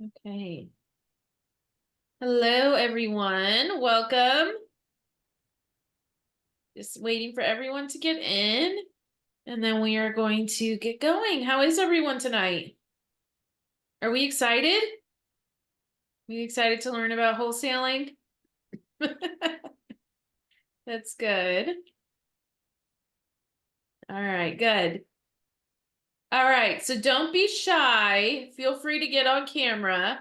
Okay. Hello, everyone. Welcome. Just waiting for everyone to get in, and then we are going to get going. How is everyone tonight? Are we excited? We excited to learn about wholesaling? That's good. All right, good. All right, so don't be shy. Feel free to get on camera.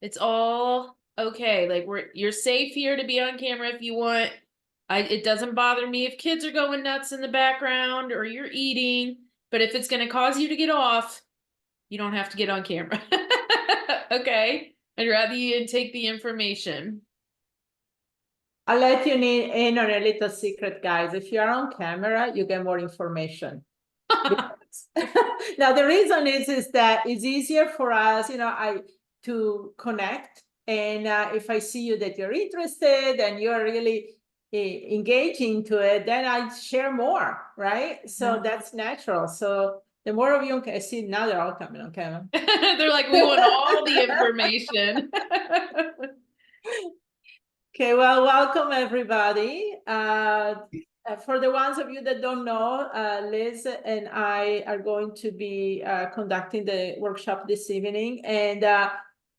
It's all okay. Like you're safe here to be on camera if you want. It doesn't bother me if kids are going nuts in the background or you're eating, but if it's going to cause you to get off, you don't have to get on camera. Okay? I'd rather you take the information. I'll let you in on a little secret, guys. If you're on camera, you get more information. Now, the reason is that it's easier for us, to connect. And if I see you that you're interested and you're really engaging to it, then I share more, right? So that's natural. So the more of you can see, now they're all coming on camera. They're like, we want all the information. Okay, well, welcome everybody. For the ones of you that don't know, Liz and I are going to be conducting the workshop this evening, and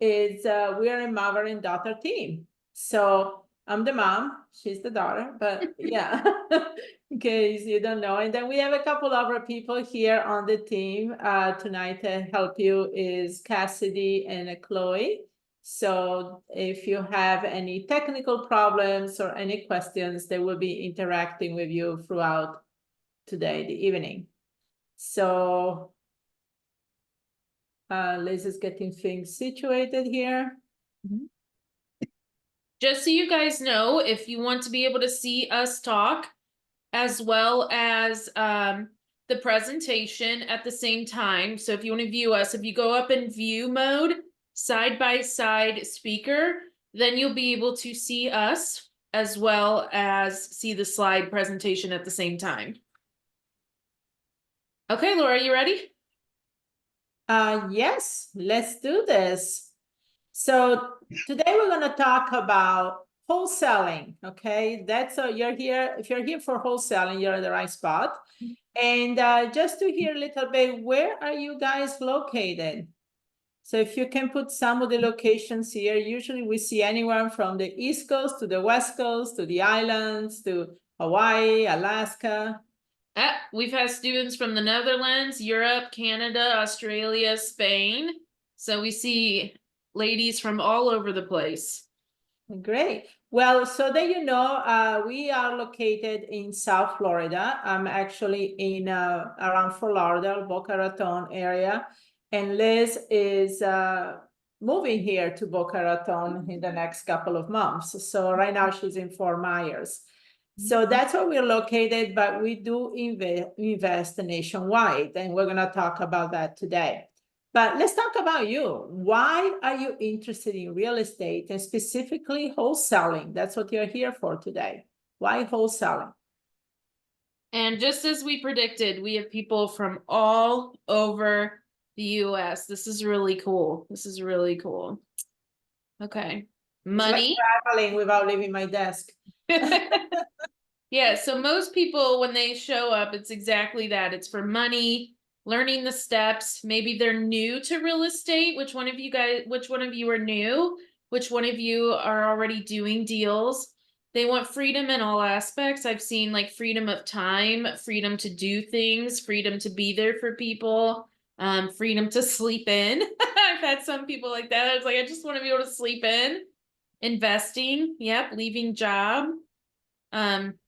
we are a mother and daughter team. So I'm the mom, she's the daughter, but yeah, in case you don't know. And then we have a couple other people here on the team tonight to help you is Cassidy and Chloe. So if you have any technical problems or any questions, they will be interacting with you throughout today, the evening. So Liz is getting things situated here. Just so you guys know, if you want to be able to see us talk, as well as the presentation at the same time. So if you want to view us, if you go up in view mode, side by side speaker, then you'll be able to see us as well as see the slide presentation at the same time. Okay, Laura, you ready? Yes, let's do this. So today we're going to talk about wholesaling. Okay, that's you're here. If you're here for wholesaling, you're in the right spot. And just to hear a little bit, where are you guys located? So if you can put some of the locations here, usually we see anyone from the East Coast to the West Coast to the islands to Hawaii, Alaska. We've had students from the Netherlands, Europe, Canada, Australia, Spain. So we see ladies from all over the place. Great. Well, so that you know, we are located in South Florida. I'm actually in around Fort Lauderdale, Boca Raton area. And Liz is moving here to Boca Raton in the next couple of months. So right now she's in Fort Myers. So that's where we're located, but we do invest nationwide, and we're going to talk about that today. But let's talk about you. Why are you interested in real estate and specifically wholesaling? That's what you're here for today. Why wholesaling? And just as we predicted, we have people from all over the US. This is really cool. This is really cool. Okay. Money. It's like traveling without leaving my desk. Yeah, so most people, when they show up, it's exactly that. It's for money, learning the steps. Maybe they're new to real estate. Which one of you are new? Which one of you are already doing deals? They want freedom in all aspects. I've seen like freedom of time, freedom to do things, freedom to be there for people, freedom to sleep in. I've had some people like that. I was like, I just want to be able to sleep in. Investing, yep, leaving job,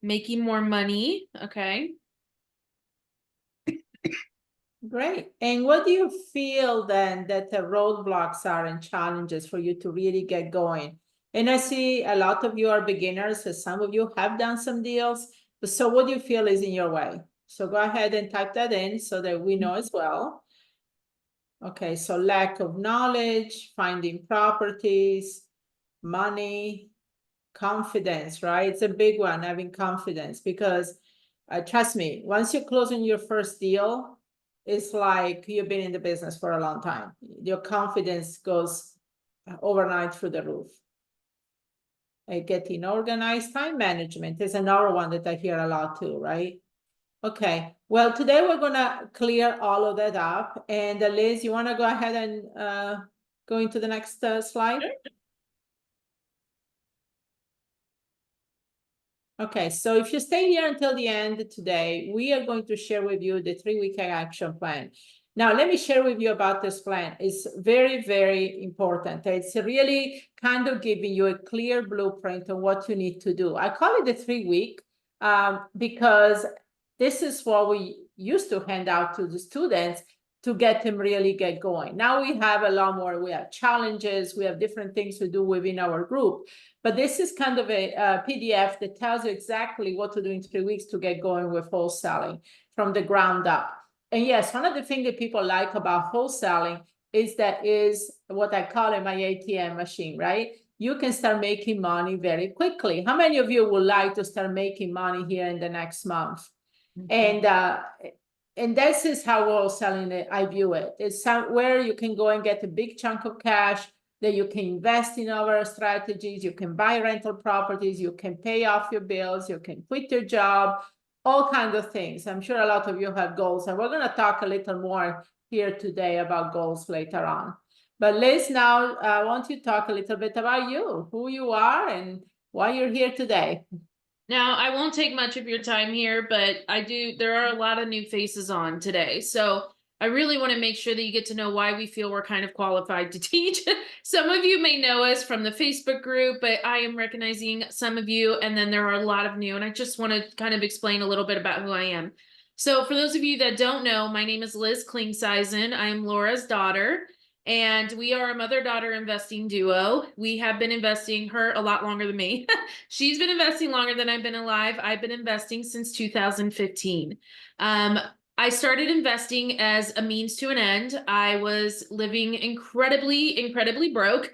making more money. Okay. Great. And what do you feel then that the roadblocks are and challenges for you to really get going? And I see a lot of you are beginners, and some of you have done some deals. So what do you feel is in your way? So go ahead and type that in so that we know as well. Okay, so lack of knowledge, finding properties, money, confidence, right? It's a big one, having confidence, because trust me, once you close on your first deal, it's like you've been in the business for a long time. Your confidence goes overnight through the roof. Getting organized, time management is another one that I hear a lot too, right? Okay, well, today we're gonna clear all of that up. And Liz, you wanna go ahead and go into the next slide? Okay, so if you stay here until the end today, we are going to share with you the 3-week action plan. Now, let me share with you about this plan. It's very, very important. It's really kind of giving you a clear blueprint on what you need to do. I call it the 3-week because this is what we used to hand out to the students to get them really get going. Now we have a lot more, we have challenges, we have different things to do within our group. But this is kind of a PDF that tells you exactly what to do in 3 weeks to get going with wholesaling from the ground up. And yes, one of the things that people like about wholesaling is that is what I call it my ATM machine, right? You can start making money very quickly. How many of you would like to start making money here in the next month? And this is how wholesaling it, I view it. It's where you can go and get a big chunk of cash that you can invest in our strategies, you can buy rental properties, you can pay off your bills, you can quit your job, all kinds of things. I'm sure a lot of you have goals, and we're going to talk a little more here today about goals later on. But Liz, now I want you to talk a little bit about you, who you are and why you're here today. Now, I won't take much of your time here, but there are a lot of new faces on today. So I really want to make sure that you get to know why we feel we're kind of qualified to teach. Some of you may know us from the Facebook group, but I am recognizing some of you, and then there are a lot of new, and I just want to kind of explain a little bit about who I am. So for those of you that don't know, my name is Liz Klingseisen. I am Laura's daughter. And we are a mother-daughter investing duo. We have been investing her a lot longer than me. She's been investing longer than I've been alive. I've been investing since 2015. I started investing as a means to an end. I was living incredibly, incredibly broke.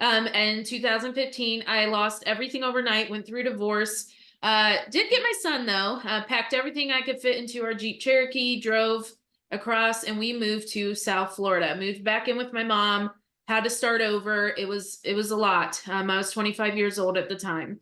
In 2015, I lost everything overnight, went through divorce. Did get my son though, packed everything I could fit into our Jeep Cherokee, drove across, and we moved to South Florida. Moved back in with my mom, had to start over. It was a lot. I was 25 years old at the time.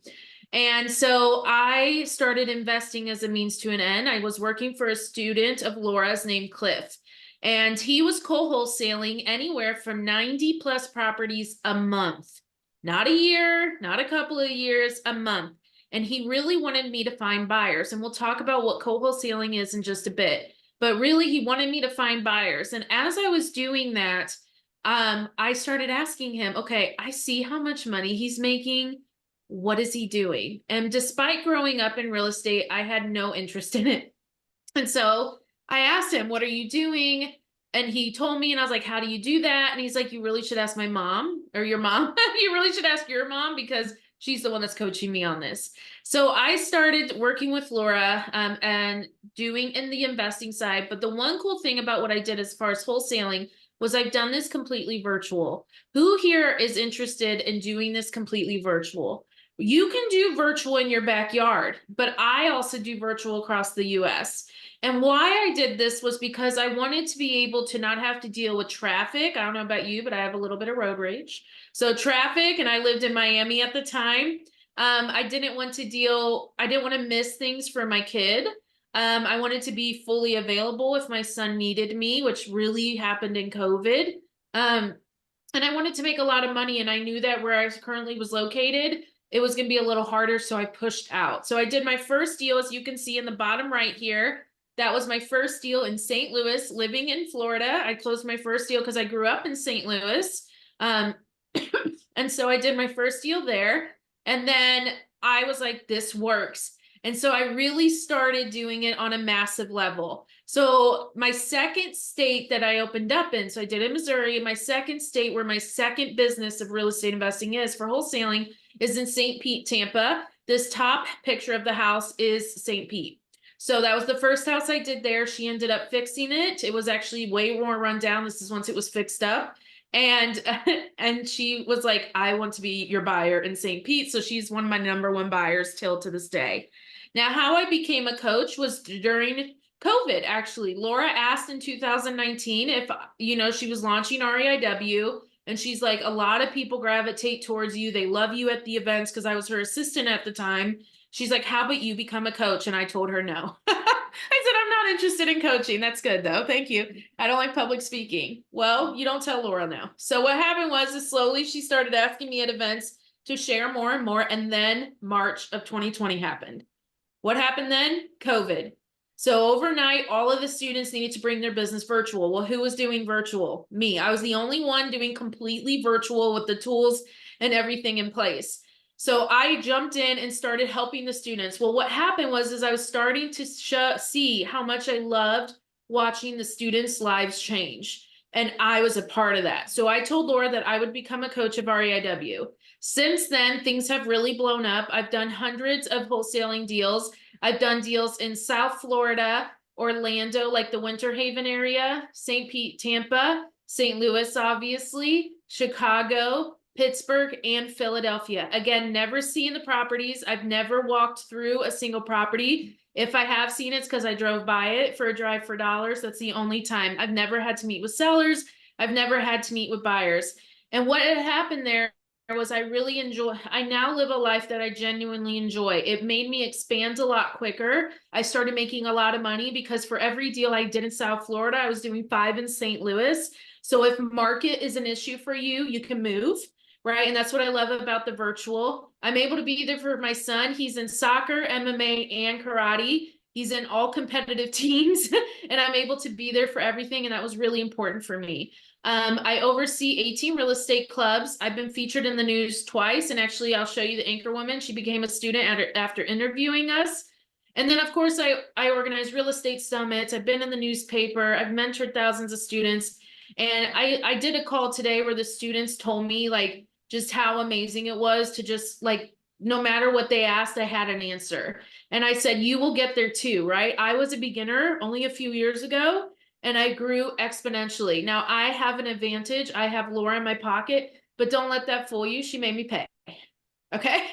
And so I started investing as a means to an end. I was working for a student of Laura's named Cliff, and he was co-wholesaling anywhere from 90 plus properties a month. Not a year, not a couple of years, a month. And he really wanted me to find buyers. And we'll talk about what co-wholesaling is in just a bit. But really, he wanted me to find buyers. And as I was doing that, I started asking him, okay, I see how much money he's making. What is he doing? And despite growing up in real estate, I had no interest in it. And so I asked him, what are you doing? And he told me, and I was like, how do you do that? And he's like, you really should ask my mom or your mom. You really should ask your mom because she's the one that's coaching me on this. So I started working with Laura and doing in the investing side. But the one cool thing about what I did as far as wholesaling was I've done this completely virtual. Who here is interested in doing this completely virtual? You can do virtual in your backyard, but I also do virtual across the US. And why I did this was because I wanted to be able to not have to deal with traffic. I don't know about you, but I have a little bit of road rage. So traffic, and I lived in Miami at the time. I didn't want to miss things for my kid. I wanted to be fully available if my son needed me, which really happened in COVID. And I wanted to make a lot of money, and I knew that where I currently was located, it was going to be a little harder, so I pushed out. So I did my first deal, as you can see in the bottom right here. That was my first deal in St. Louis, living in Florida. I closed my first deal because I grew up in St. Louis. And so I did my first deal there. And then I was like, this works. And so I really started doing it on a massive level. So my second state that I opened up in, so I did in Missouri, my second state where my second business of real estate investing is for wholesaling is in St. Pete, Tampa. This top picture of the house is St. Pete. So that was the first house I did there. She ended up fixing it. It was actually way more run down. This is once it was fixed up. And she was like, I want to be your buyer in St. Pete. So she's one of my #1 buyers till to this day. Now, how I became a coach was during COVID, actually. Laura asked in 2019 if, she was launching REIW, and she's like, a lot of people gravitate towards you. They love you at the events because I was her assistant at the time. She's like, how about you become a coach? And I told her no. I said, I'm not interested in coaching. That's good though. Thank you. I don't like public speaking. Well, you don't tell Laura now. So what happened was is slowly she started asking me at events to share more and more. And then March of 2020 happened. What happened then? COVID. So overnight, all of the students needed to bring their business virtual. Well, who was doing virtual? Me. I was the only one doing completely virtual with the tools and everything in place. So I jumped in and started helping the students. Well, what happened was is I was starting to see how much I loved watching the students' lives change. And I was a part of that. So I told Laura that I would become a coach of REIW. Since then, things have really blown up. I've done hundreds of wholesaling deals. I've done deals in South Florida, Orlando, like the Winter Haven area, St. Pete, Tampa, St. Louis, obviously, Chicago, Pittsburgh, and Philadelphia. Again, never seen the properties. I've never walked through a single property. If I have seen it, it's because I drove by it for a drive for dollars. That's the only time. I've never had to meet with sellers. I've never had to meet with buyers. And what had happened there was I now live a life that I genuinely enjoy. It made me expand a lot quicker. I started making a lot of money because for every deal I did in South Florida, I was doing 5 in St. Louis. So if market is an issue for you, you can move, right? And that's what I love about the virtual. I'm able to be there for my son. He's in soccer, MMA, and karate. He's in all competitive teams, and I'm able to be there for everything. And that was really important for me. I oversee 18 real estate clubs. I've been featured in the news twice, and actually I'll show you the anchor woman. She became a student after interviewing us. And then of course I organize real estate summits. I've been in the newspaper. I've mentored thousands of students. And I did a call today where the students told me like just how amazing it was to just like, no matter what they asked, I had an answer. And I said, you will get there too, right? I was a beginner only a few years ago, and I grew exponentially. Now I have an advantage. I have Laura in my pocket, but don't let that fool you. She made me pay. Okay.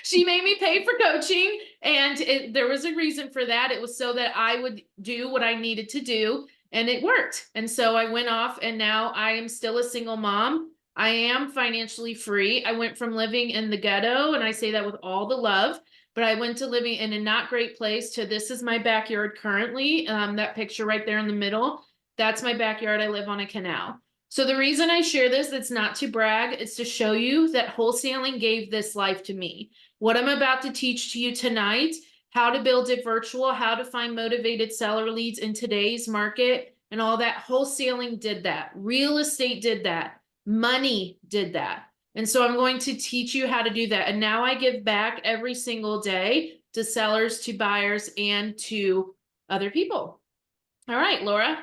She made me pay for coaching, and there was a reason for that. It was so that I would do what I needed to do, and it worked. And so I went off, and now I am still a single mom. I am financially free. I went from living in the ghetto, and I say that with all the love, but I went to living in a not great place to this is my backyard currently. That picture right there in the middle, that's my backyard. I live on a canal. So the reason I share this, it's not to brag, it's to show you that wholesaling gave this life to me. What I'm about to teach to you tonight, how to build it virtual, how to find motivated seller leads in today's market, and all that, wholesaling did that. Real estate did that. Money did that. And so I'm going to teach you how to do that. And now I give back every single day to sellers, to buyers, and to other people. All right, Laura.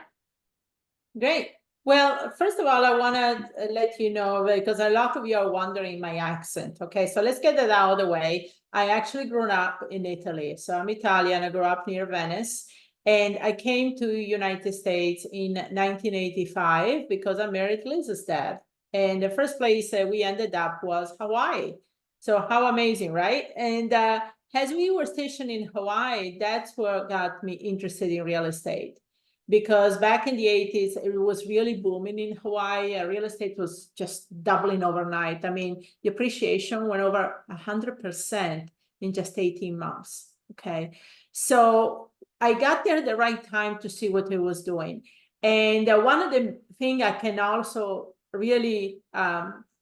Great. Well, first of all, I want to let you know, because a lot of you are wondering my accent. Okay, so let's get that out of the way. I actually grew up in Italy. So I'm Italian. I grew up near Venice. And I came to the United States in 1985 because I married Liz's dad. And the first place we ended up was Hawaii. So how amazing, right? And as we were stationed in Hawaii, that's what got me interested in real estate. Because back in the 80s, it was really booming in Hawaii. Real estate was just doubling overnight. I mean, the appreciation went over 100% in just 18 months, okay? So I got there at the right time to see what it was doing. And one of the things I can also really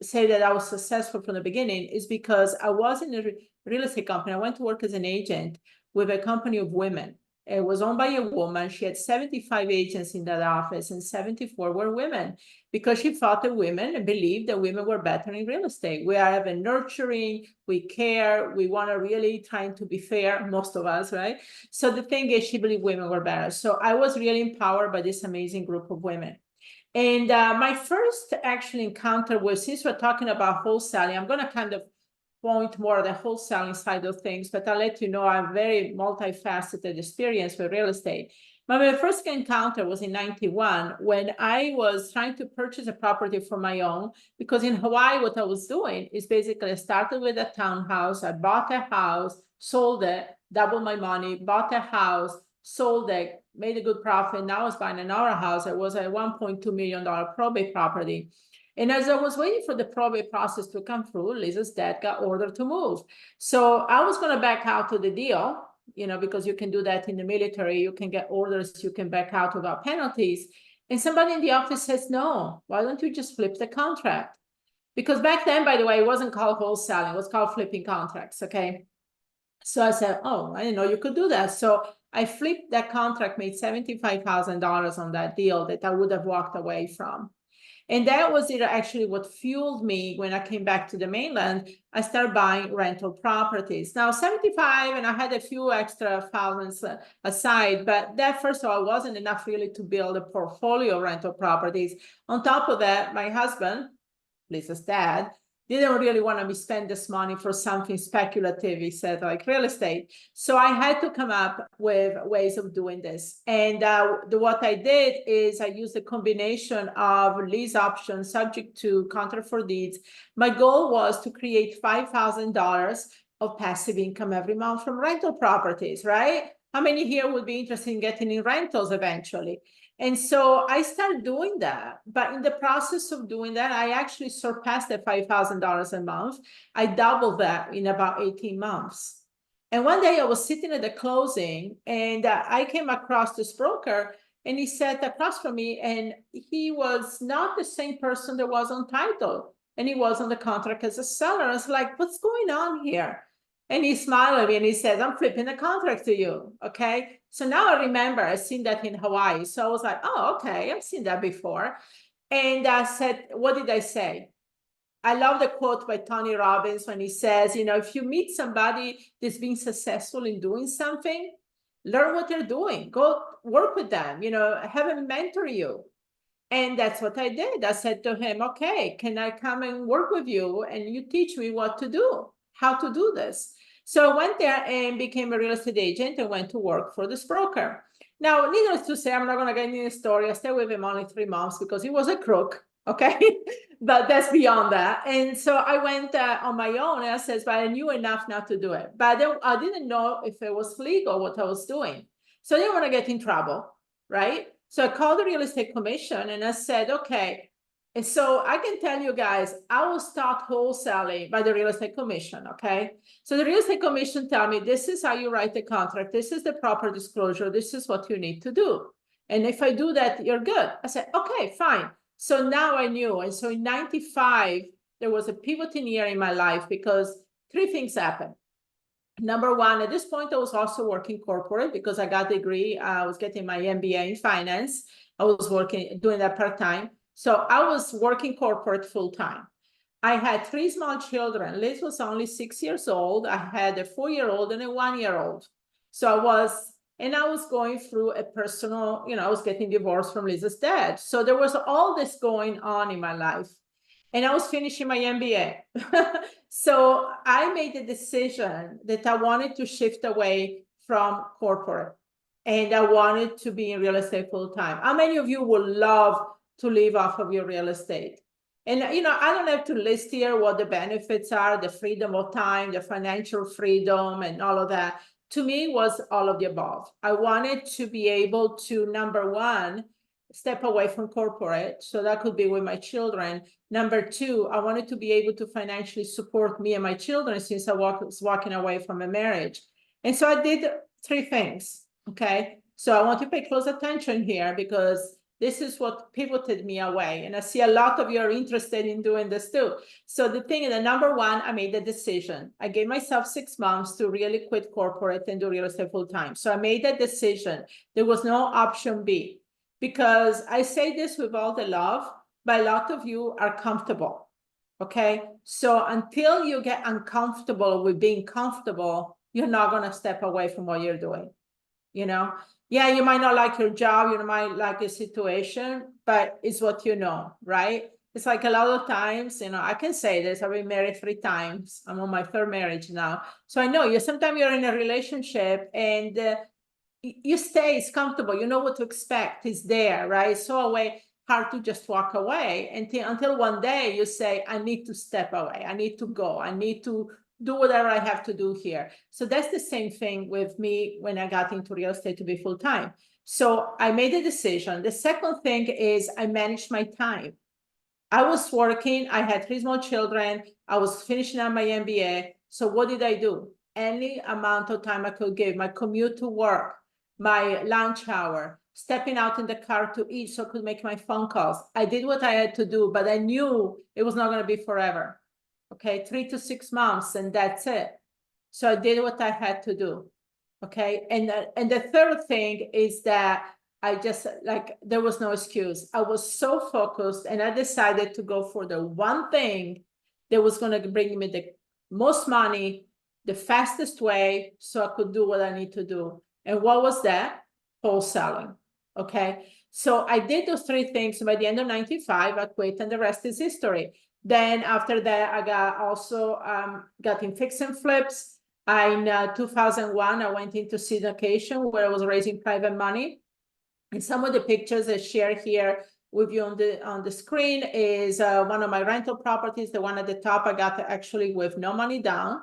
say that I was successful from the beginning is because I was in a real estate company. I went to work as an agent with a company of women. It was owned by a woman. She had 75 agents in that office, and 74 were women, because she thought that women believed that women were better in real estate. We are even nurturing, we care, we want to really trying to be fair, most of us, right? So the thing is, she believed women were better. So I was really empowered by this amazing group of women. And my first actual encounter was, since we're talking about wholesaling, I'm going to kind of point more the wholesaling side of things, but I'll let you know I'm very multifaceted experience with real estate. My first encounter was in 91 when I was trying to purchase a property for my own, because in Hawaii, what I was doing is basically I started with a townhouse. I bought a house, sold it, doubled my money, bought a house, sold it, made a good profit. Now I was buying another house. It was a $1.2 million probate property. And as I was waiting for the probate process to come through, Lisa's dad got ordered to move. So I was going to back out of the deal, because you can do that in the military. You can get orders, you can back out without penalties. And somebody in the office says, no, why don't you just flip the contract? Because back then, by the way, it wasn't called wholesaling, it was called flipping contracts, okay? So I said, oh, I didn't know you could do that. So I flipped that contract, made $75,000 on that deal that I would have walked away from. And that was actually what fueled me when I came back to the mainland. I started buying rental properties. Now 75, and I had a few extra thousands aside, but that first of all wasn't enough really to build a portfolio of rental properties. On top of that, my husband, Lisa's dad, didn't really want to spend this money for something speculative, he said, like real estate. So I had to come up with ways of doing this. And what I did is I used a combination of lease options subject to contract for deeds. My goal was to create $5,000 of passive income every month from rental properties, right? How many here would be interested in getting in rentals eventually? And so I started doing that. But in the process of doing that, I actually surpassed the $5,000 a month. I doubled that in about 18 months. And one day I was sitting at the closing and I came across this broker and he sat across from me and he was not the same person that was on title. And he was on the contract as a seller. I was like, what's going on here? And he smiled at me and he said, I'm flipping the contract to you, okay? So now I remember I've seen that in Hawaii. So I was like, oh, okay, I've seen that before. And I said, what did I say? I love the quote by Tony Robbins when he says, if you meet somebody that's being successful in doing something, learn what they're doing, go work with them, have them mentor you. And that's what I did. I said to him, okay, can I come and work with you and you teach me what to do, how to do this? So I went there and became a real estate agent and went to work for this broker. Now, needless to say, I'm not going to get into the story. I stayed with him only 3 months because he was a crook, okay? But that's beyond that. And so I went on my own and I said, but I knew enough not to do it. But I didn't know if it was legal what I was doing. So I didn't want to get in trouble, right? So I called the real estate commission and I said, okay. And so I can tell you guys, I was taught wholesaling by the real estate commission, okay? So the real estate commission tell me, this is how you write the contract. This is the proper disclosure. This is what you need to do. And if I do that, you're good. I said, okay, fine. So now I knew. And so in 95, there was a pivoting year in my life because 3 things happened. Number one, at this point, I was also working corporate because I got a degree. I was getting my MBA in finance. I was doing that part-time. So I was working corporate full-time. I had 3 small children. Liz was only 6 years old. I had a 4-year-old and a 1-year-old. So I was going through a personal, I was getting divorced from Liz's dad. So there was all this going on in my life. And I was finishing my MBA. So I made the decision that I wanted to shift away from corporate and I wanted to be in real estate full time. How many of you would love to live off of your real estate? And, I don't have to list here what the benefits are, the freedom of time, the financial freedom and all of that. To me, was all of the above. I wanted to be able to, number one, step away from corporate. So that could be with my children. Number 2, I wanted to be able to financially support me and my children since I was walking away from a marriage. And so I did 3 things, okay? So I want to pay close attention here because this is what pivoted me away. And I see a lot of you are interested in doing this too. So the thing is that number 1, I made the decision. I gave myself 6 months to really quit corporate and do real estate full time. So I made that decision. There was no option B. Because I say this with all the love, but a lot of you are comfortable, okay? So until you get uncomfortable with being comfortable, you're not going to step away from what you're doing, Yeah, you might not like your job, you might like your situation, but it's what you know, right? It's like a lot of times, I can say this, I've been married 3 times. I'm on my 3rd marriage now. So I know sometimes you're in a relationship and you stay, it's comfortable, you know what to expect, it's there, right? So hard to just walk away until one day you say, I need to step away, I need to go, I need to do whatever I have to do here. So that's the same thing with me when I got into real estate to be full-time. So I made a decision. The second thing is I managed my time. I was working, I had 3 small children, I was finishing up my MBA. So what did I do? Any amount of time I could give, my commute to work, my lunch hour, stepping out in the car to eat so I could make my phone calls. I did what I had to do, but I knew it was not going to be forever. Okay, 3 to 6 months, and that's it. So I did what I had to do. Okay, and the third thing is that I just like there was no excuse. I was so focused, and I decided to go for the one thing that was going to bring me the most money, the fastest way, so I could do what I need to do. And what was that? Wholesaling. Okay, so I did those 3 things. By the end of '95, I quit, and the rest is history. Then after that, I got also got in fix and flips. In 2001, I went into syndication where I was raising private money. And some of the pictures I share here with you on the screen is one of my rental properties. The one at the top I got actually with no money down.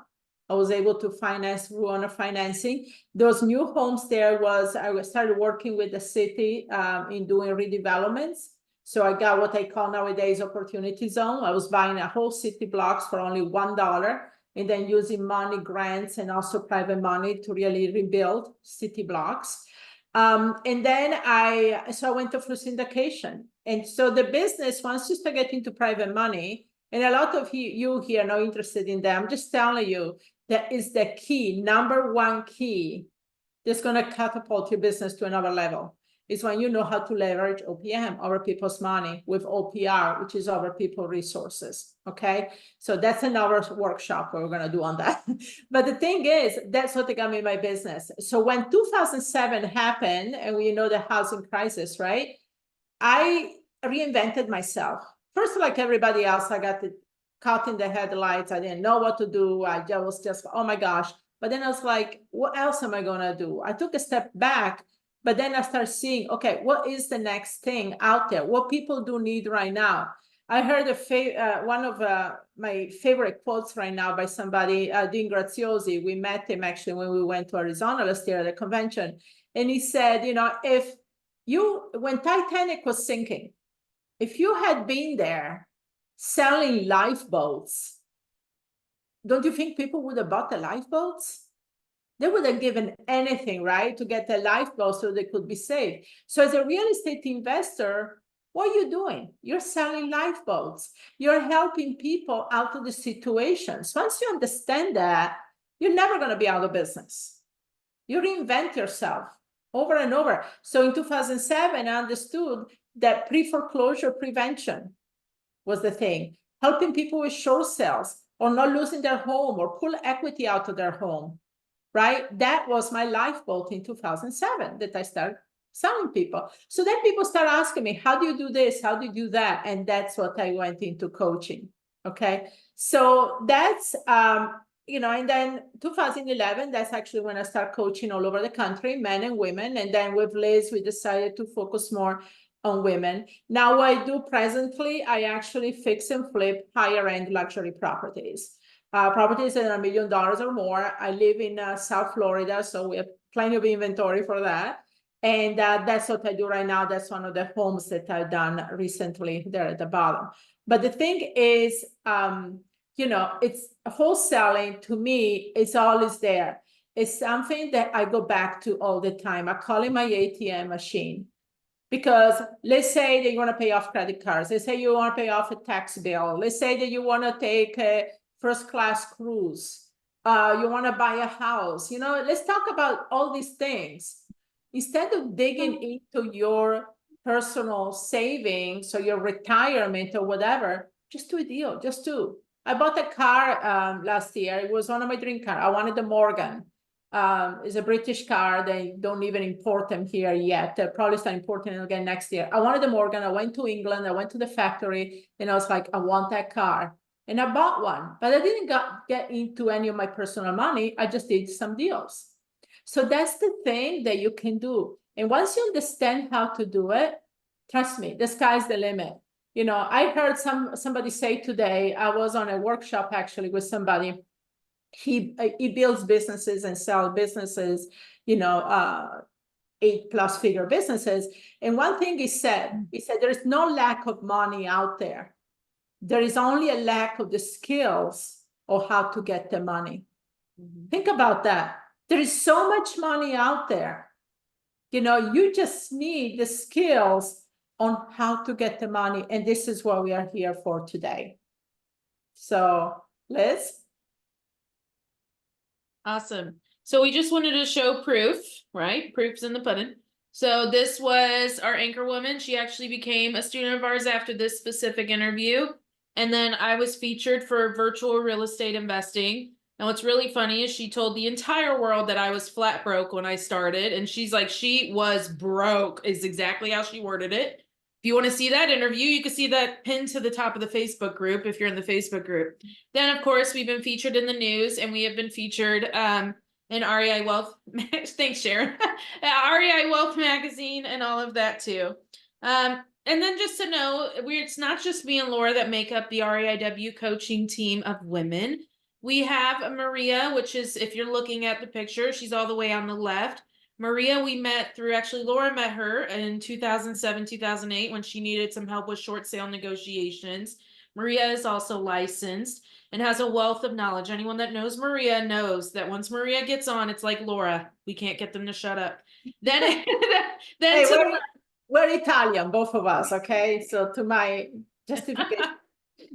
I was able to finance through owner financing. Those new homes there was, I started working with the city in doing redevelopments. So I got what I call nowadays opportunity zone. I was buying a whole city blocks for only $1 and then using money grants and also private money to really rebuild city blocks. And then I went to through syndication. And so the business, once you start getting to private money, and a lot of you here are not interested in that, I'm just telling you, that is the key, number one key that's going to catapult your business to another level. Is when you know how to leverage OPM, other people's money, with OPR, which is other people resources. Okay, so that's another workshop we're going to do on that. But the thing is, that's what got me my business. So when 2007 happened, and we know the housing crisis, right? I reinvented myself. First, like everybody else, I got caught in the headlights. I didn't know what to do. I was just, oh my gosh. But then I was like, what else am I going to do? I took a step back. But then I started seeing, okay, what is the next thing out there? What people do need right now? I heard one of my favorite quotes right now by somebody, Dean Graziosi. We met him actually when we went to Arizona last year at the convention. And he said, when Titanic was sinking, if you had been there selling lifeboats, don't you think people would have bought the lifeboats? They would have given anything, right, to get a lifeboat so they could be saved. So as a real estate investor, what are you doing? You're selling lifeboats. You're helping people out of the situations. Once you understand that, you're never going to be out of business. You reinvent yourself over and over. So in 2007, I understood that pre-foreclosure prevention was the thing. Helping people with short sales or not losing their home or pull equity out of their home. Right? That was my lifeboat in 2007 that I started selling people. So then people start asking me, how do you do this? How do you do that? And that's what I went into coaching. Okay. So that's, and then 2011, that's actually when I started coaching all over the country, men and women. And then with Liz, we decided to focus more on women. Now what I do presently, I actually fix and flip higher end luxury properties. Properties that are $1 million or more. I live in South Florida, so we have plenty of inventory for that. And that's what I do right now. That's one of the homes that I've done recently there at the bottom. But the thing is, it's wholesaling to me, it's always there. It's something that I go back to all the time. I call it my ATM machine. Because let's say that you want to pay off credit cards. Let's say you want to pay off a tax bill. Let's say that you want to take a first-class cruise. You want to buy a house. Let's talk about all these things. Instead of digging into your personal savings or your retirement or whatever, just do a deal. Just do. I bought a car last year. It was one of my dream cars. I wanted the Morgan. It's a British car. They don't even import them here yet. They'll probably start importing them again next year. I wanted the Morgan. I went to England. I went to the factory, and I was like, I want that car. And I bought one, but I didn't get into any of my personal money. I just did some deals. So that's the thing that you can do. And once you understand how to do it, trust me, the sky's the limit. I heard somebody say today, I was on a workshop actually with somebody, he builds businesses and sells businesses, you know, 8+ figure businesses. And one thing he said, there is no lack of money out there. There is only a lack of the skills of how to get the money. Think about that. There is so much money out there. You know, you just need the skills on how to get the money. And this is what we are here for today. So, Liz? Awesome. So we just wanted to show proof, right? Proof's in the pudding. So this was our anchor woman. She actually became a student of ours after this specific interview. And then I was featured for virtual real estate investing. And what's really funny is she told the entire world that I was flat broke when I started. And she's like, she was broke, is exactly how she worded it. If you want to see that interview, you can see that pinned to the top of the Facebook group if you're in the Facebook group. Then, of course, we've been featured in the news, and we have been featured in REI Wealth. Thanks, Sharon. REI Wealth magazine and all of that too. And then just to know, it's not just me and Laura that make up the REIW coaching team of women. We have Maria, which is, if you're looking at the picture, she's all the way on the left. Maria, we met through, actually, Laura met her in 2007, 2008 when she needed some help with short sale negotiations. Maria is also licensed and has a wealth of knowledge. Anyone that knows Maria knows that once Maria gets on, it's like Laura. We can't get them to shut up. Then, Hey, we're Italian, both of us, okay? So to my justification.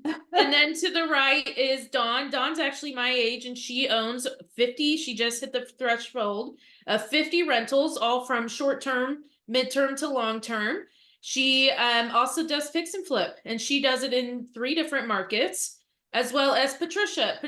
And then to the right is Dawn. Dawn's actually my age, and she owns 50. She just hit the threshold of 50 rentals, all from short-term, mid-term to long-term. She also does fix and flip, and she does it in 3 different markets, as well as Patricia.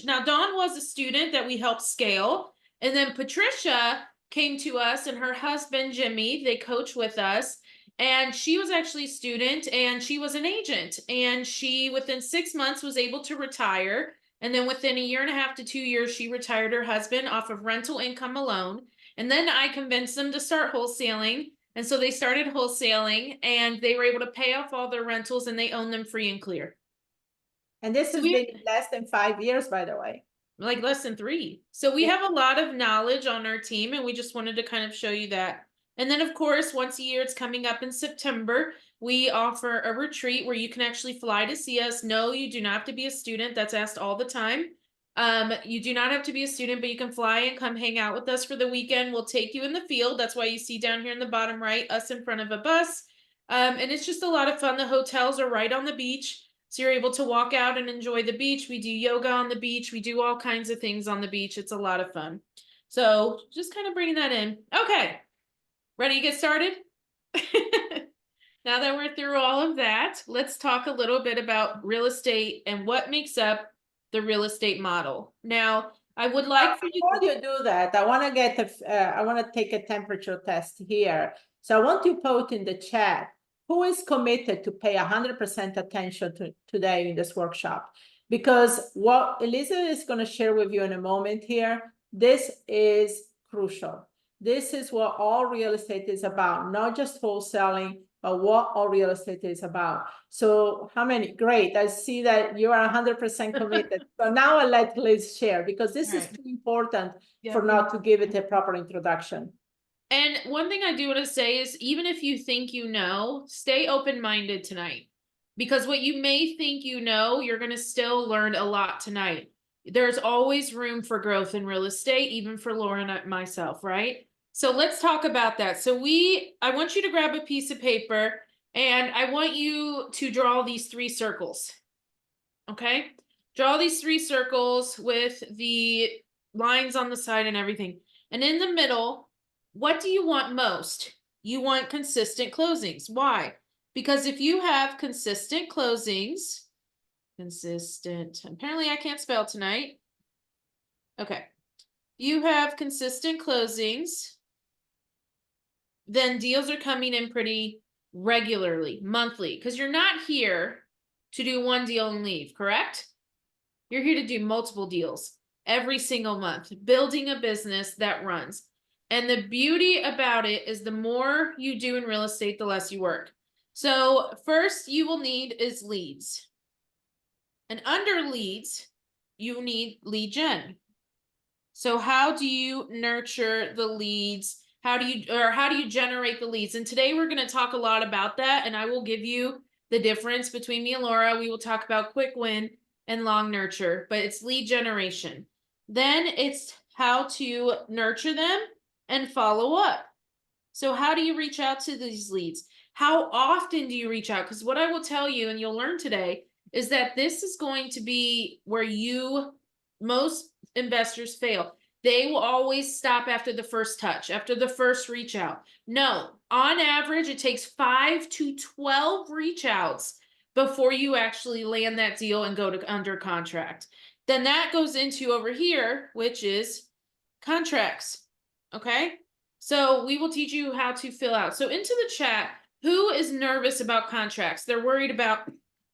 Now Dawn was a student that we helped scale, and then Patricia came to us, and her husband, Jimmy, they coach with us. And she was actually a student and she was an agent, and she within 6 months was able to retire. And then within 1.5 to 2 years, she retired her husband off of rental income alone. And then I convinced them to start wholesaling. And so they started wholesaling and they were able to pay off all their rentals and they own them free and clear. And this has been less than 5 years, by the way. Like less than 3. So we have a lot of knowledge on our team, and we just wanted to kind of show you that. And then, of course, once a year, it's coming up in September, we offer a retreat where you can actually fly to see us. No, you do not have to be a student. That's asked all the time. You do not have to be a student, but you can fly and come hang out with us for the weekend. We'll take you in the field. That's why you see down here in the bottom right, us in front of a bus. And it's just a lot of fun. The hotels are right on the beach. So you're able to walk out and enjoy the beach. We do yoga on the beach. We do all kinds of things on the beach. It's a lot of fun. So just kind of bringing that in. Okay. Ready to get started? Now that we're through all of that, let's talk a little bit about real estate and what makes up the real estate model. Now, I would like for you. Before you do that, I want to take a temperature test here. So I want you to put in the chat, who is committed to pay 100% attention to today in this workshop? Because what Elizabeth is going to share with you in a moment here, this is crucial. This is what all real estate is about, not just wholesaling, but what all real estate is about. So how many? Great. I see that you are 100% committed. So now I'll let Liz share, because this is too important for not to give it a proper introduction. And one thing I do want to say is, even if you think you know, stay open-minded tonight. Because what you may think you know, you're going to still learn a lot tonight. There's always room for growth in real estate, even for Laura and myself, right? So let's talk about that. So I want you to grab a piece of paper, and I want you to draw these 3 circles. Okay? Draw these 3 circles with the lines on the side and everything. And in the middle, what do you want most? You want consistent closings. Why? Because if you have consistent closings, apparently I can't spell tonight. Okay. You have consistent closings, then deals are coming in pretty regularly, monthly, because you're not here to do 1 deal and leave, correct? You're here to do multiple deals every single month, building a business that runs. And the beauty about it is the more you do in real estate, the less you work. So first you will need is leads. And under leads, you need lead gen. So how do you nurture the leads? How do you generate the leads? And today we're going to talk a lot about that, and I will give you the difference between me and Laura. We will talk about quick win and long nurture, but it's lead generation. Then it's how to nurture them and follow up. So how do you reach out to these leads? How often do you reach out? Because what I will tell you, and you'll learn today, is that this is going to be where most investors fail. They will always stop after the first touch, after the first reach out. No, on average, it takes 5 to 12 reach outs before you actually land that deal and go to under contract. Then that goes into over here, which is contracts. Okay. So we will teach you how to fill out. So into the chat, who is nervous about contracts? They're worried about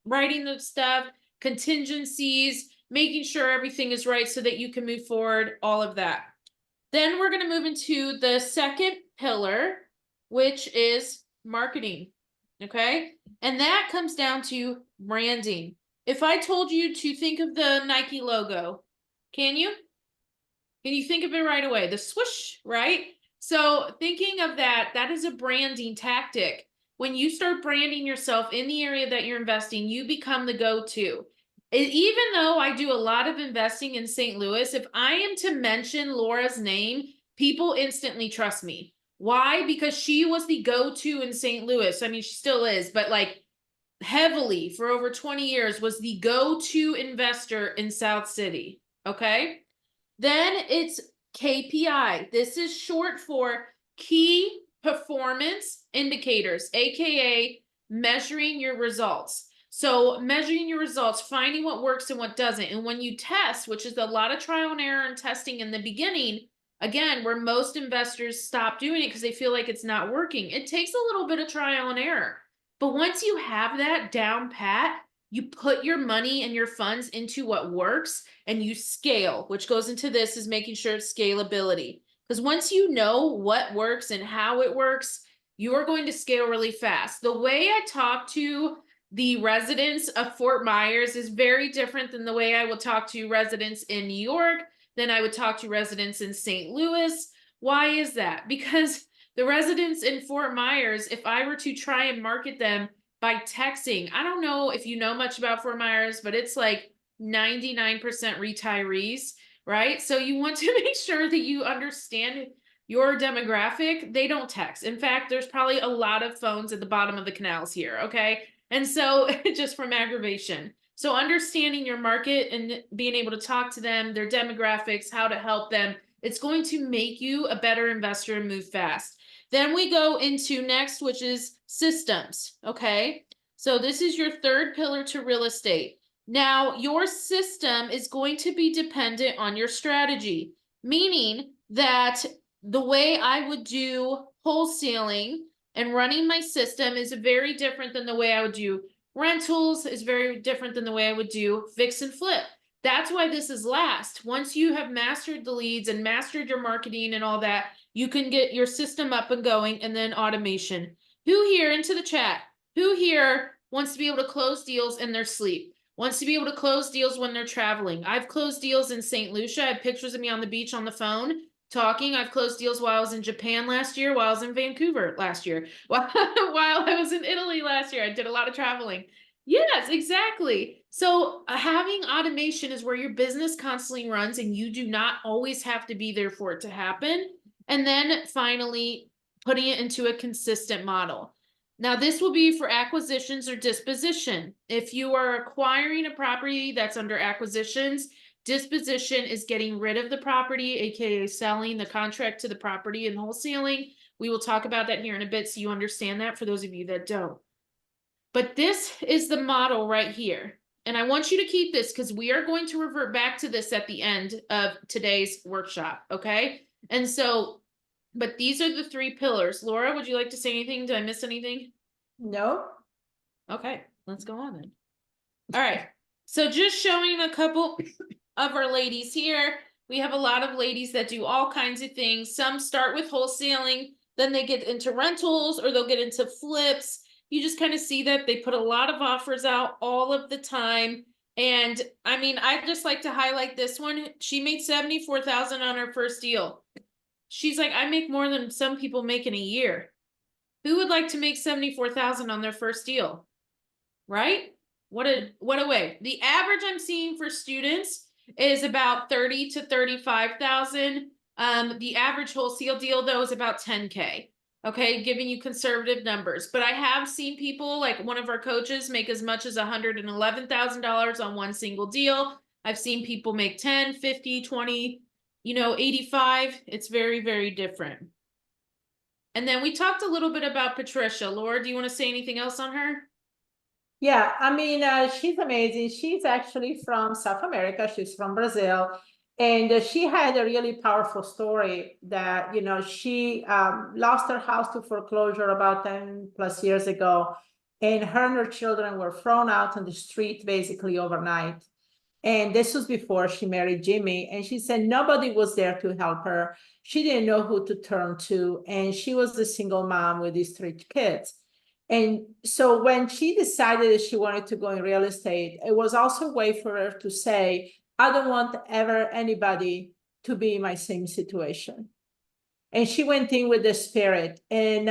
writing the stuff, contingencies, making sure everything is right so that you can move forward, all of that. Then we're going to move into the second pillar, which is marketing. Okay. And that comes down to branding. If I told you to think of the Nike logo, can you? Can you think of it right away? The swoosh, right? So thinking of that, that is a branding tactic. When you start branding yourself in the area that you're investing, you become the go-to. Even though I do a lot of investing in St. Louis, if I am to mention Laura's name, people instantly trust me. Why? Because she was the go-to in St. Louis. I mean, she still is, but like heavily for over 20 years was the go-to investor in South City. Okay. Then it's KPI. This is short for key performance indicators, AKA measuring your results. So measuring your results, finding what works and what doesn't. And when you test, which is a lot of trial and error and testing in the beginning, again, where most investors stop doing it because they feel like it's not working. It takes a little bit of trial and error. But once you have that down pat, you put your money and your funds into what works and you scale, which goes into this is making sure it's scalability. Because once you know what works and how it works, you are going to scale really fast. The way I talk to the residents of Fort Myers is very different than the way I will talk to residents in New York, than I would talk to residents in St. Louis. Why is that? Because the residents in Fort Myers, if I were to try and market them by texting, I don't know if you know much about Fort Myers, but it's like 99% retirees, right? So you want to make sure that you understand your demographic. They don't text. In fact, there's probably a lot of phones at the bottom of the canals here, okay? And so just from aggravation. So understanding your market and being able to talk to them, their demographics, how to help them, it's going to make you a better investor and move fast. Then we go into next, which is systems, okay? So this is your third pillar to real estate. Now, your system is going to be dependent on your strategy, meaning that the way I would do wholesaling and running my system is very different than the way I would do rentals, is very different than the way I would do fix and flip. That's why this is last. Once you have mastered the leads and mastered your marketing and all that, you can get your system up and going, and then automation. Who here into the chat? Who here wants to be able to close deals in their sleep? Wants to be able to close deals when they're traveling? I've closed deals in St. Lucia. I have pictures of me on the beach on the phone talking. I've closed deals while I was in Japan last year, while I was in Vancouver last year, while I was in Italy last year. I did a lot of traveling. Yes, exactly. So having automation is where your business constantly runs and you do not always have to be there for it to happen. And then finally, putting it into a consistent model. Now, this will be for acquisitions or disposition. If you are acquiring a property that's under acquisitions, disposition is getting rid of the property, aka selling the contract to the property and wholesaling. We will talk about that here in a bit so you understand that for those of you that don't. But this is the model right here. And I want you to keep this because we are going to revert back to this at the end of today's workshop, okay? And so, but these are the three pillars. Laura, would you like to say anything? Did I miss anything? No. Okay, let's go on then. All right, so just showing a couple of our ladies here. We have a lot of ladies that do all kinds of things. Some start with wholesaling, then they get into rentals or they'll get into flips. You just kind of see that they put a lot of offers out all of the time. And I mean, I'd just like to highlight this one. She made 74,000 on her first deal. She's like, I make more than some people make in a year. Who would like to make 74,000 on their first deal? Right? What a way. The average I'm seeing for students is about 30 to 35,000. The average wholesale deal though is about 10K. Okay, giving you conservative numbers. But I have seen people like one of our coaches make as much as $111,000 on one single deal. I've seen people make 10, 50, 20, 85. It's very, very different. And then we talked a little bit about Patricia. Laura, do you want to say anything else on her? Yeah, I mean, she's amazing. She's actually from South America. She's from Brazil. And she had a really powerful story that, she lost her house to foreclosure about 10 plus years ago. And her and her children were thrown out on the street basically overnight. And this was before she married Jimmy. And she said nobody was there to help her. She didn't know who to turn to. And she was a single mom with these three kids. And so when she decided that she wanted to go in real estate, it was also a way for her to say, I don't want ever anybody to be in my same situation. And she went in with the spirit. And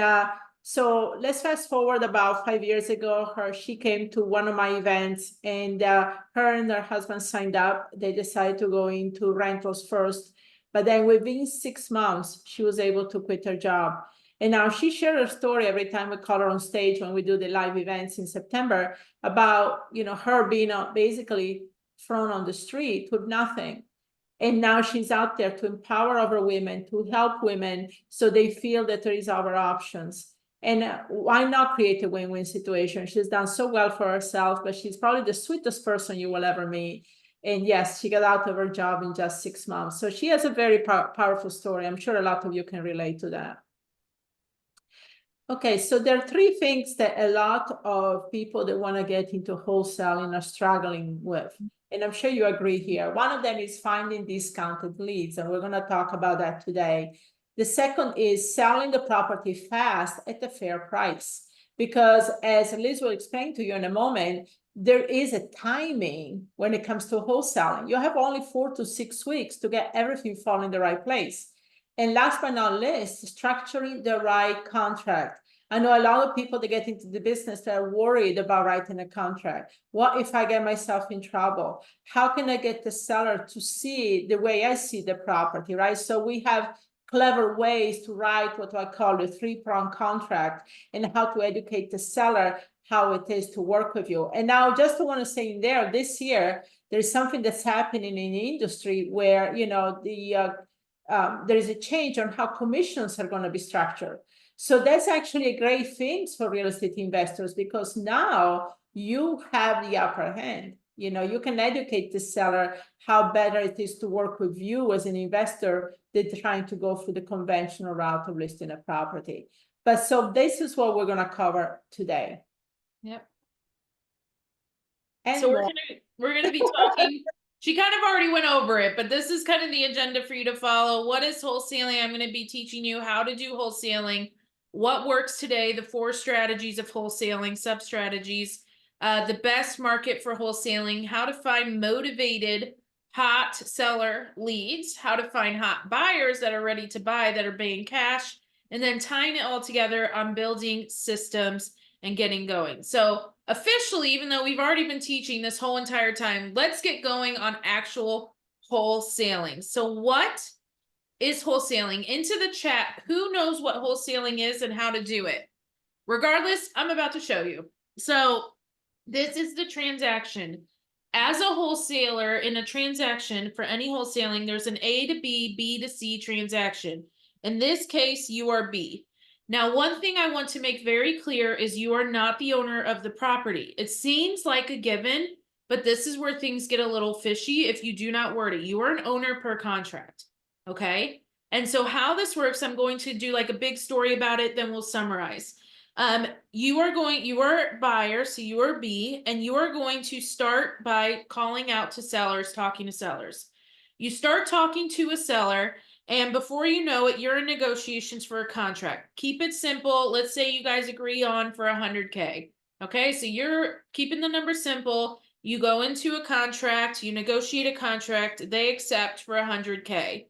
so let's fast forward about 5 years ago. She came to one of my events, and her and her husband signed up. They decided to go into rentals first. But then within 6 months, she was able to quit her job. And now she shared her story every time we call her on stage when we do the live events in September about, her being basically thrown on the street with nothing. And now she's out there to empower other women, to help women so they feel that there is other options. And why not create a win-win situation? She's done so well for herself, but she's probably the sweetest person you will ever meet. And yes, she got out of her job in just 6 months. So she has a very powerful story. I'm sure a lot of you can relate to that. Okay, so there are three things that a lot of people that want to get into wholesaling are struggling with. And I'm sure you agree here. One of them is finding discounted leads, and we're going to talk about that today. The second is selling the property fast at a fair price. Because as Liz will explain to you in a moment, there is a timing when it comes to wholesaling. You have only 4 to 6 weeks to get everything fall in the right place. And last but not least, structuring the right contract. I know a lot of people that get into the business that are worried about writing a contract. What if I get myself in trouble? How can I get the seller to see the way I see the property, right? So we have clever ways to write what I call the three-prong contract and how to educate the seller how it is to work with you. And now just want to say in there, this year, there's something that's happening in the industry where, there is a change on how commissions are going to be structured. So that's actually a great thing for real estate investors because now you have the upper hand. You can educate the seller how better it is to work with you as an investor than trying to go through the conventional route of listing a property. But so this is what we're going to cover today. Yep. And so more. we're gonna be talking. She kind of already went over it, but this is kind of the agenda for you to follow. What is wholesaling? I'm going to be teaching you how to do wholesaling, what works today, the 4 strategies of wholesaling, sub strategies, the best market for wholesaling, how to find motivated hot seller leads, how to find hot buyers that are ready to buy that are paying cash, and then tying it all together on building systems and getting going. So officially, even though we've already been teaching this whole entire time, let's get going on actual wholesaling. So what is wholesaling? Into the chat, who knows what wholesaling is and how to do it? Regardless, I'm about to show you. So this is the transaction. As a wholesaler in a transaction for any wholesaling, there's an A to B, B to C transaction. In this case, you are B. Now, one thing I want to make very clear is you are not the owner of the property. It seems like a given, but this is where things get a little fishy if you do not word it. You are an owner per contract, okay? And so how this works, I'm going to do like a big story about it, then we'll summarize. You are buyer, so you are B, and you are going to start by calling out to sellers, talking to sellers. You start talking to a seller, and before you know it, you're in negotiations for a contract. Keep it simple. Let's say you guys agree on for 100K. Okay, so you're keeping the number simple. You go into a contract, you negotiate a contract, they accept for 100K.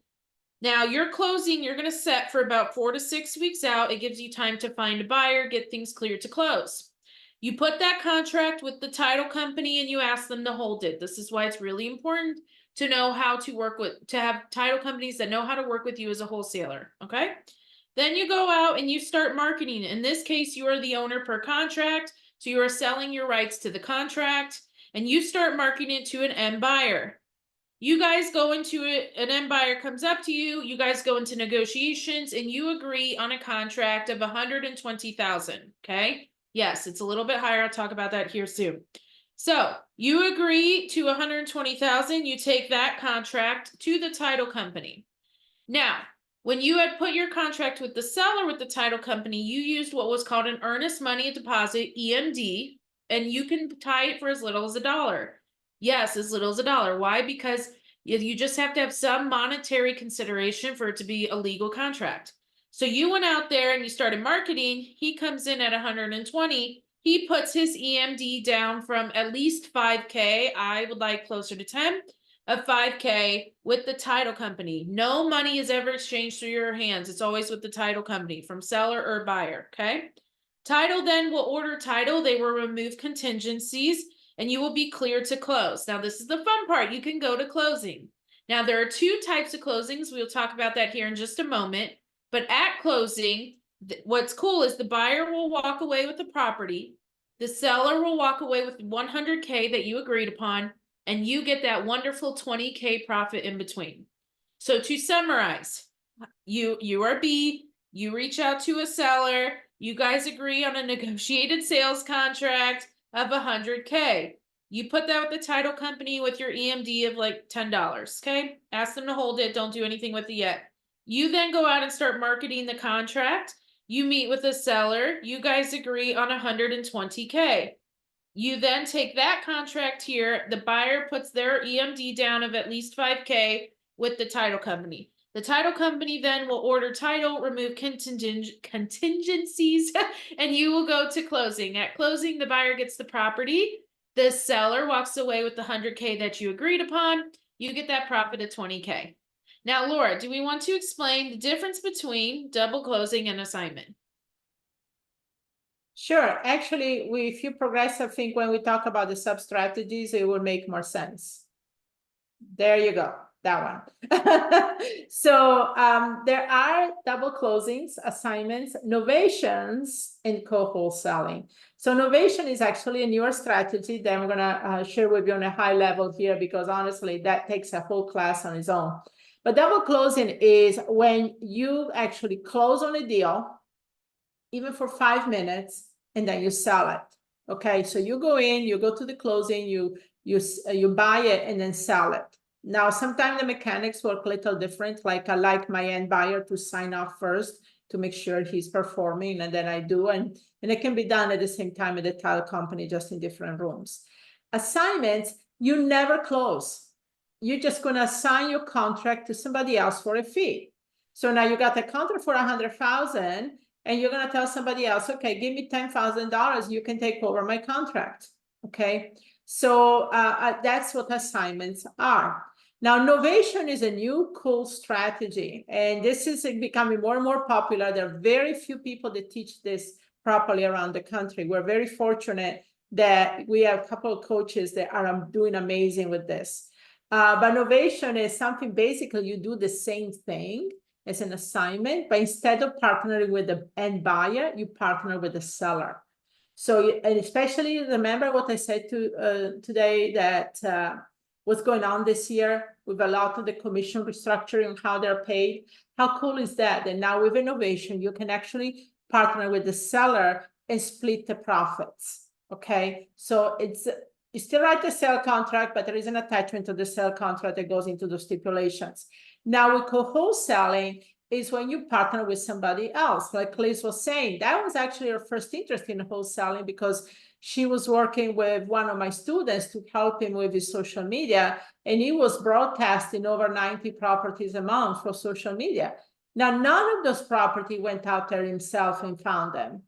Now your closing, you're going to set for about 4 to 6 weeks out. It gives you time to find a buyer, get things cleared to close. You put that contract with the title company and you ask them to hold it. This is why it's really important to know how to work with, to have title companies that know how to work with you as a wholesaler. Okay. Then you go out and you start marketing. In this case, you are the owner per contract. So you are selling your rights to the contract and you start marketing it to an end buyer. You guys go into it, an end buyer comes up to you, you guys go into negotiations and you agree on a contract of 120,000. Okay. Yes, it's a little bit higher. I'll talk about that here soon. So you agree to 120,000, you take that contract to the title company. Now, when you had put your contract with the seller with the title company, you used what was called an earnest money deposit, EMD, and you can tie it for as little as $1. Yes, as little as $1. Why? Because you just have to have some monetary consideration for it to be a legal contract. So you went out there and you started marketing. He comes in at 120. He puts his EMD down from at least 5K. I would like closer to 10 of 5K with the title company. No money is ever exchanged through your hands. It's always with the title company from seller or buyer. Okay. Title then will order title. They will remove contingencies and you will be cleared to close. Now, this is the fun part. You can go to closing. Now, there are two types of closings. We'll talk about that here in just a moment. But at closing, what's cool is the buyer will walk away with the property. The seller will walk away with 100K that you agreed upon, and you get that wonderful 20K profit in between. So to summarize, you are B, you reach out to a seller, you guys agree on a negotiated sales contract of 100K. You put that with the title company with your EMD of like $10. Okay. Ask them to hold it. Don't do anything with it yet. You then go out and start marketing the contract. You meet with a seller. You guys agree on 120K. You then take that contract here. The buyer puts their EMD down of at least 5K with the title company. The title company then will order title, remove contingencies, and you will go to closing. At closing, the buyer gets the property. The seller walks away with the 100K that you agreed upon. You get that profit of 20K. Now, Laura, do we want to explain the difference between double closing and assignment? Sure. Actually, if you progress, I think when we talk about the sub strategies, it will make more sense. There you go. That one. So there are double closings, assignments, novations, and co-wholesaling. So novation is actually a newer strategy that I'm going to share with you on a high level here, because honestly, that takes a whole class on its own. But double closing is when you actually close on a deal, even for 5 minutes, and then you sell it. Okay, so you go in, you go to the closing, you buy it and then sell it. Now, sometimes the mechanics work a little different. Like I like my end buyer to sign off first to make sure he's performing, and then I do, and it can be done at the same time at the title company, just in different rooms. Assignments, you never close. You're just going to assign your contract to somebody else for a fee. So now you got a contract for 100,000, and you're going to tell somebody else, okay, give me $10,000, you can take over my contract. Okay, so that's what assignments are. Now, novation is a new cool strategy, and this is becoming more and more popular. There are very few people that teach this properly around the country. We're very fortunate that we have a couple of coaches that are doing amazing with this. But novation is something, basically, you do the same thing as an assignment, but instead of partnering with the end buyer, you partner with the seller. So, and especially remember what I said today, that what's going on this year with a lot of the commission restructuring and how they're paid. How cool is that? And now with innovation, you can actually partner with the seller and split the profits. Okay, so you still write the sale contract, but there is an attachment to the sale contract that goes into the stipulations. Now with co-wholesaling is when you partner with somebody else. Like Liz was saying, that was actually her first interest in wholesaling, because she was working with one of my students to help him with his social media, and he was broadcasting over 90 properties a month for social media. Now, none of those properties went out there himself and found them.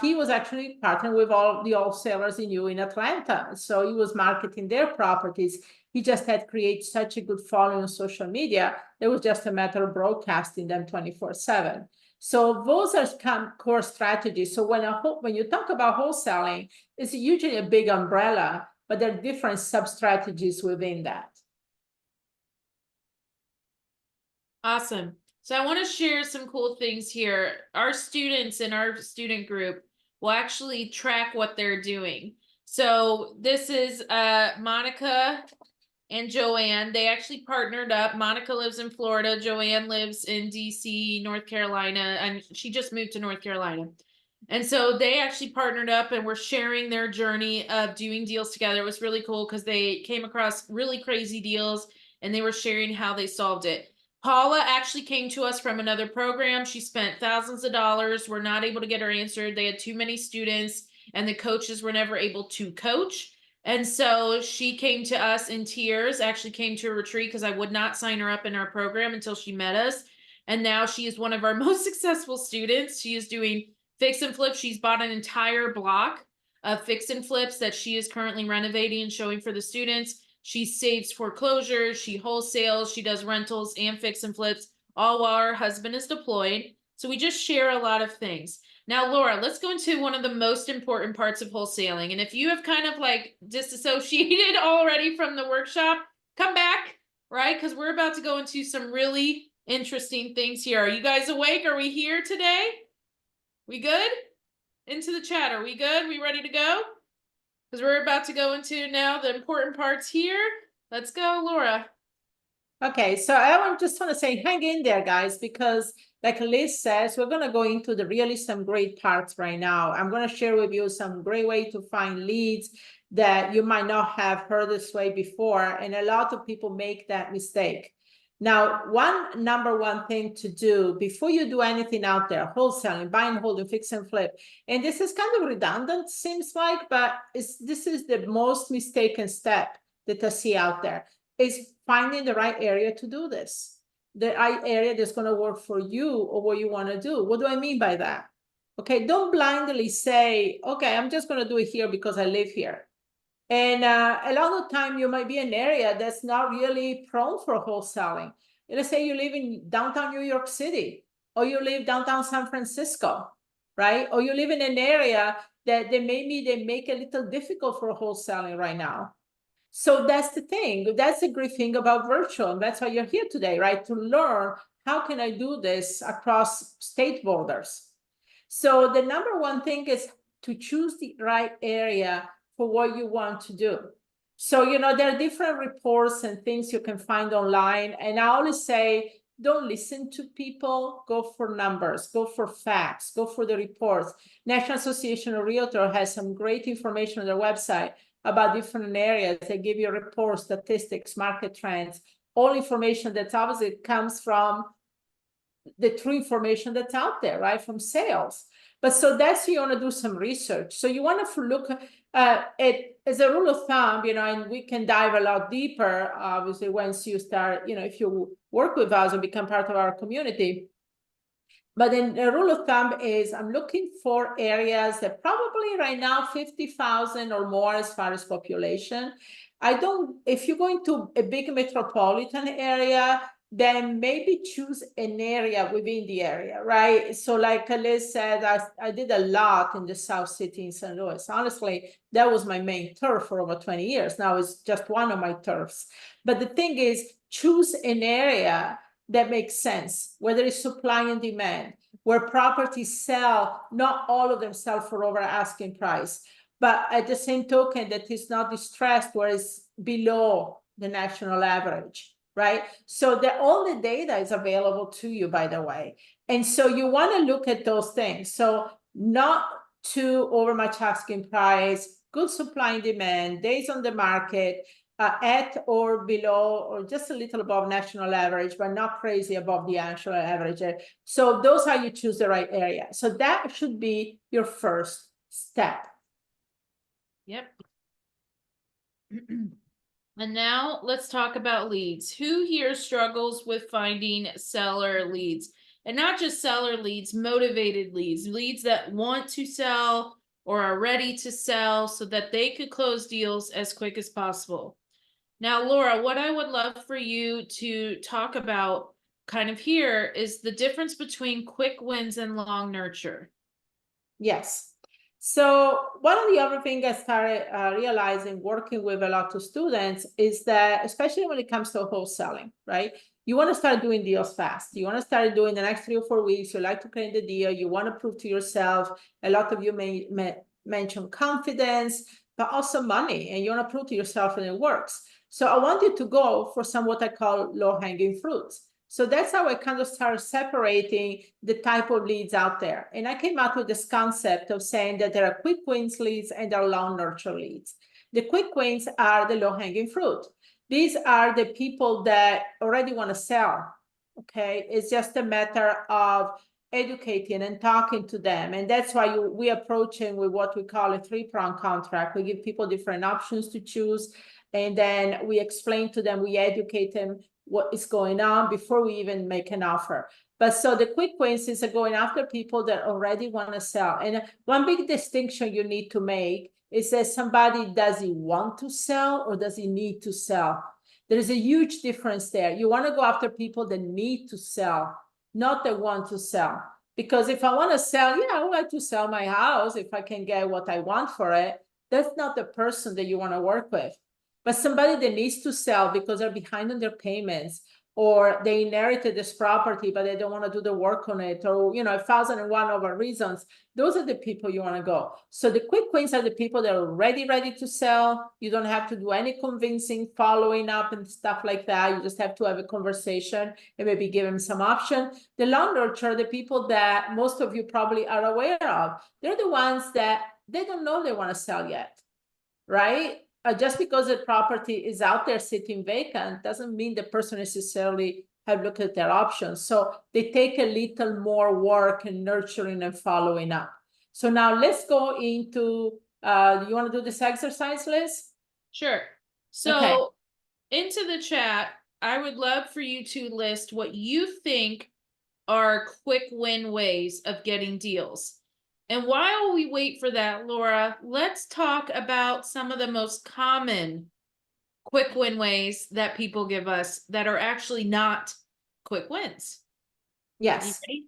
he was actually partnering with all the wholesalers he knew in Atlanta. So he was marketing their properties. He just had created such a good following on social media. It was just a matter of broadcasting them 24/7. So those are core strategies. So when you talk about wholesaling, it's usually a big umbrella, but there are different sub-strategies within that. Awesome. So I want to share some cool things here. Our students in our student group will actually track what they're doing. So this is Monica and Joanne. They actually partnered up. Monica lives in Florida. Joanne lives in DC, North Carolina, and she just moved to North Carolina. And so they actually partnered up and were sharing their journey of doing deals together. It was really cool because they came across really crazy deals and they were sharing how they solved it. Paula actually came to us from another program. She spent thousands of dollars. We're not able to get her answered. They had too many students and the coaches were never able to coach. And so she came to us in tears, actually came to a retreat because I would not sign her up in our program until she met us. And now she is one of our most successful students. She is doing fix and flip. She's bought an entire block of fix and flips that she is currently renovating and showing for the students. She saves foreclosures, she wholesales, she does rentals and fix and flips, all while her husband is deployed. So we just share a lot of things. Now, Laura, let's go into one of the most important parts of wholesaling. And if you have kind of like disassociated already from the workshop, come back, right? Because we're about to go into some really interesting things here. Are you guys awake? Are we here today? We good? Into the chat. Are we good? We ready to go? Because we're about to go into now the important parts here. Let's go, Laura. Okay, so just want to say, hang in there, guys, because like Liz says, we're going to go into the really some great parts right now. I'm going to share with you some great way to find leads that you might not have heard this way before. And a lot of people make that mistake. Now, number one thing to do before you do anything out there, wholesaling, buying, holding, fix and flip. And this is kind of redundant, seems like, but this is the most mistaken step that I see out there, is finding the right area to do this. The right area that's going to work for you or what you want to do. What do I mean by that? Okay, don't blindly say, okay, I'm just going to do it here because I live here. And a lot of time you might be in an area that's not really prone for wholesaling. Let's say you live in downtown New York City, or you live downtown San Francisco, right? Or you live in an area that maybe they make it a little difficult for wholesaling right now. So that's the thing. That's the great thing about virtual. And that's why you're here today, right? To learn how can I do this across state borders. So the number one thing is to choose the right area for what you want to do. So, there are different reports and things you can find online. And I always say, don't listen to people, go for numbers, go for facts, go for the reports. National Association of Realtors has some great information on their website about different areas. They give you reports, statistics, market trends, all information that obviously comes from the true information that's out there, right? From sales. But so that's, you want to do some research. So you want to look at it as a rule of thumb, and we can dive a lot deeper, obviously, once you start, if you work with us and become part of our community. But then the rule of thumb is I'm looking for areas that probably right now 50,000 or more as far as population. If you're going to a big metropolitan area, then maybe choose an area within the area, right? So like Liz said, I did a lot in the South City in St. Louis. Honestly, that was my main turf for over 20 years. Now it's just one of my turfs. But the thing is, choose an area that makes sense, whether it's supply and demand, where properties sell, not all of them sell for over asking price, but at the same token that is not distressed where it's below the national average, right? So all the data is available to you, by the way. And so you want to look at those things. So not too over much asking price, good supply and demand, days on the market, at or below or just a little above national average, but not crazy above the national average. So those are how you choose the right area. So that should be your first step. Yep. And now let's talk about leads. Who here struggles with finding seller leads? And not just seller leads, motivated leads, leads that want to sell or are ready to sell so that they could close deals as quick as possible. Now, Laura, what I would love for you to talk about kind of here is the difference between quick wins and long nurture. Yes. So one of the other things I started realizing working with a lot of students is that, especially when it comes to wholesaling, right? You want to start doing deals fast. You want to start doing the next 3 or 4 weeks. You like to create the deal. You want to prove to yourself. A lot of you may mention confidence, but also money, and you want to prove to yourself that it works. So I want you to go for some what I call low-hanging fruits. So that's how I kind of started separating the type of leads out there. And I came up with this concept of saying that there are quick wins leads and there are long nurture leads. The quick wins are the low-hanging fruit. These are the people that already want to sell. Okay, it's just a matter of educating and talking to them. And that's why we approaching with what we call a 3-prong contract. We give people different options to choose. And then we explain to them, we educate them what is going on before we even make an offer. But so the quick wins is going after people that already want to sell. And one big distinction you need to make is that somebody, does he want to sell or does he need to sell? There's a huge difference there. You want to go after people that need to sell, not that want to sell. Because if I want to sell, yeah, I would like to sell my house if I can get what I want for it. That's not the person that you want to work with. But somebody that needs to sell because they're behind on their payments, or they inherited this property, but they don't want to do the work on it, or, 1,001 other reasons. Those are the people you want to go. So the quick wins are the people that are ready to sell. You don't have to do any convincing, following up and stuff like that. You just have to have a conversation and maybe give them some option. The long nurture are the people that most of you probably are aware of. They're the ones that they don't know they want to sell yet, right? Just because the property is out there sitting vacant doesn't mean the person necessarily have looked at their options. So they take a little more work and nurturing and following up. So now let's go into, you want to do this exercise, Liz? Sure. So Okay. into the chat, I would love for you to list what you think are quick win ways of getting deals. And while we wait for that, Laura, let's talk about some of the most common quick win ways that people give us that are actually not quick wins. You Yes. ready?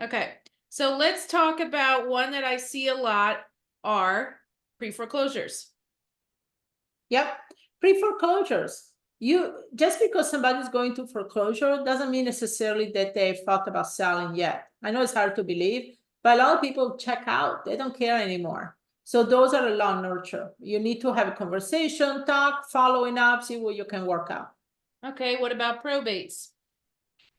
Okay. So let's talk about one that I see a lot are pre-foreclosures. Yep. Pre-foreclosures. Just because somebody's going to foreclosure doesn't mean necessarily that they've thought about selling yet. I know it's hard to believe, but a lot of people check out. They don't care anymore. So those are a long nurture. You need to have a conversation, talk, following up, see what you can work out. Okay, what about probates?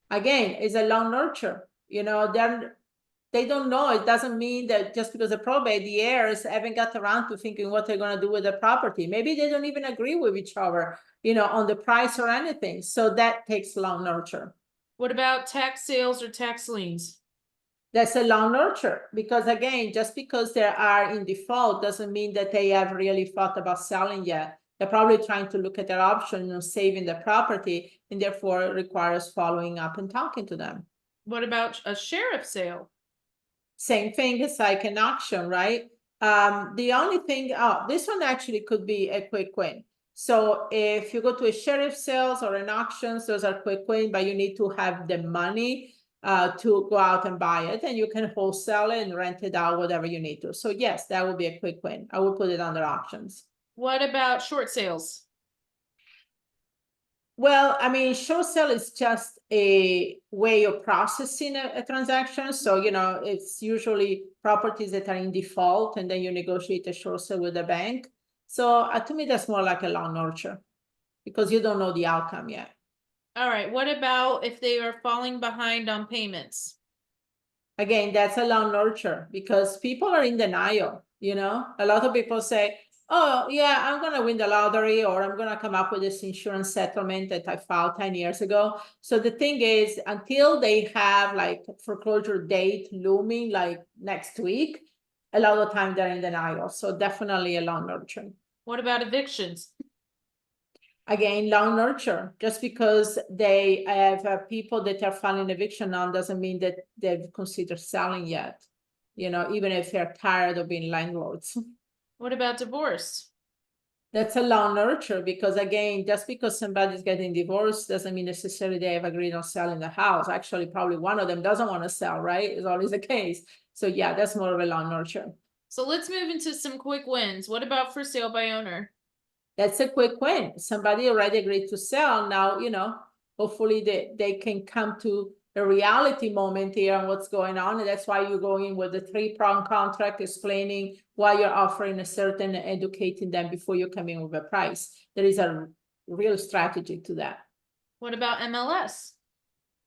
Again, it's a long nurture. They don't know. It doesn't mean that just because the probate, the heirs haven't got around to thinking what they're going to do with the property. Maybe they don't even agree with each other, on the price or anything. So that takes long nurture. What about tax sales or tax liens? That's a long nurture because, again, just because they are in default doesn't mean that they have really thought about selling yet. They're probably trying to look at their option of saving the property, and therefore it requires following up and talking to them. What about a sheriff sale? Same thing, it's like an auction, right? The only thing, this one actually could be a quick win. So if you go to a sheriff sales or an auctions, those are quick win, but you need to have the money to go out and buy it, and you can wholesale it and rent it out, whatever you need to. So yes, that would be a quick win. I would put it under auctions. What about short sales? Well, I mean, short sale is just a way of processing a transaction. So, it's usually properties that are in default, and then you negotiate a short sale with the bank. So to me, that's more like a long nurture because you don't know the outcome yet. All right, what about if they are falling behind on payments? Again, that's a long nurture because people are in denial. A lot of people say, oh yeah, I'm going to win the lottery, or I'm going to come up with this insurance settlement that I filed 10 years ago. So the thing is, until they have like foreclosure date looming like next week, a lot of the time they're in denial. So definitely a long nurture. What about evictions? Again, long nurture. Just because they have people that are filing eviction on doesn't mean that they've considered selling yet. You know, even if they're tired of being landlords. What about divorce? That's a long nurture because again, just because somebody's getting divorced doesn't mean necessarily they have agreed on selling the house. Actually, probably one of them doesn't want to sell, right? It's always the case. So yeah, that's more of a long nurture. So let's move into some quick wins. What about for sale by owner? That's a quick win. Somebody already agreed to sell. Now, you know, hopefully they can come to a reality moment here on what's going on. And that's why you're going with the 3-prong contract, explaining why you're offering a certain, educating them before you come in with a price. There is a real strategy to that. What about MLS?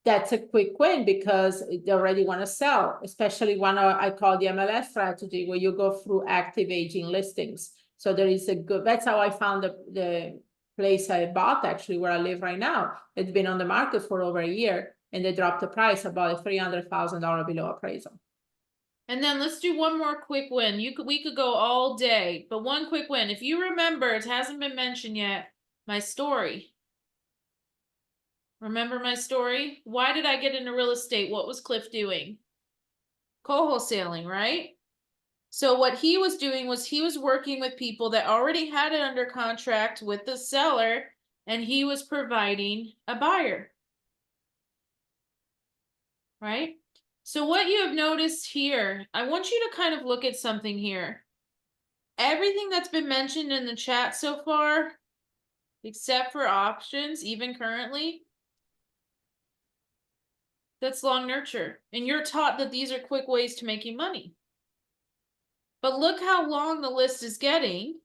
That's a quick win because they already want to sell, especially one I call the MLS strategy, where you go through active aging listings. So there is a good, that's how I found the place I bought, actually, where I live right now. It's been on the market for over a year, and they dropped the price about $300,000 below appraisal. And then let's do one more quick win. We could go all day, but one quick win. If you remember, it hasn't been mentioned yet, my story. Remember my story? Why did I get into real estate? What was Cliff doing? Co-wholesaling, right? So what he was doing was he was working with people that already had it under contract with the seller, and he was providing a buyer. Right? So what you have noticed here, I want you to kind of look at something here. Everything that's been mentioned in the chat so far, except for options, even currently, that's long nurture. And you're taught that these are quick ways to making money. But look how long the list is getting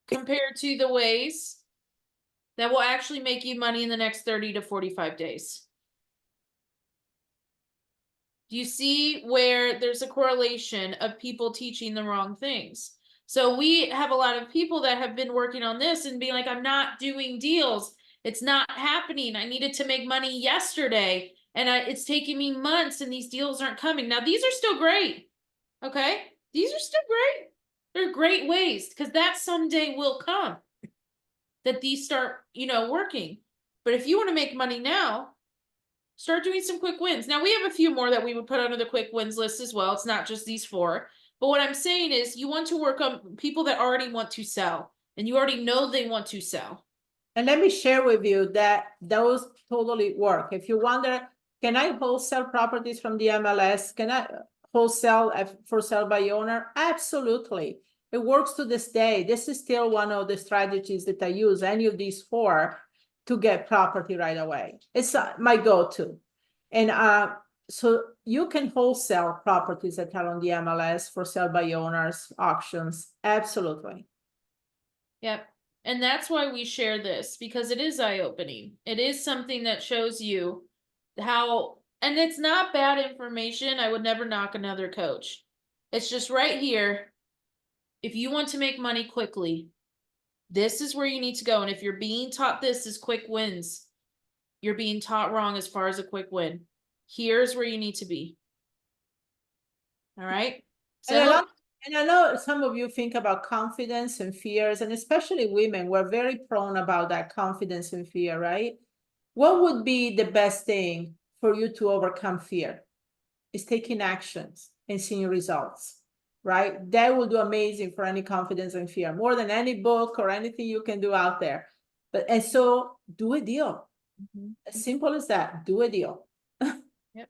compared to the ways that will actually make you money in the next 30 to 45 days. Do you see where there's a correlation of people teaching the wrong things? So we have a lot of people that have been working on this and being like, I'm not doing deals. It's not happening. I needed to make money yesterday and it's taking me months and these deals aren't coming. Now, these are still great. Okay. These are still great. They're great ways because that someday will come that these start, working. But if you want to make money now, start doing some quick wins. Now we have a few more that we would put under the quick wins list as well. It's not just these 4. But what I'm saying is you want to work on people that already want to sell and you already know they want to sell. And let me share with you that those totally work. If you wonder, can I wholesale properties from the MLS? Can I wholesale for sale by owner? Absolutely. It works to this day. This is still one of the strategies that I use, any of these 4, to get property right away. It's my go-to. And so you can wholesale properties that are on the MLS for sale by owners, auctions. Absolutely. Yep. And that's why we share this, because it is eye-opening. It is something that shows you how, and it's not bad information. I would never knock another coach. It's just right here. If you want to make money quickly, this is where you need to go. And if you're being taught this as quick wins, you're being taught wrong as far as a quick win. Here's where you need to be. All right. So and I know some of you think about confidence and fears, and especially women, we're very prone about that confidence and fear, right? What would be the best thing for you to overcome fear? Is taking actions and seeing results, right? That will do amazing for any confidence and fear, more than any book or anything you can do out there. And so do a deal. As simple as that, do a deal. Yep.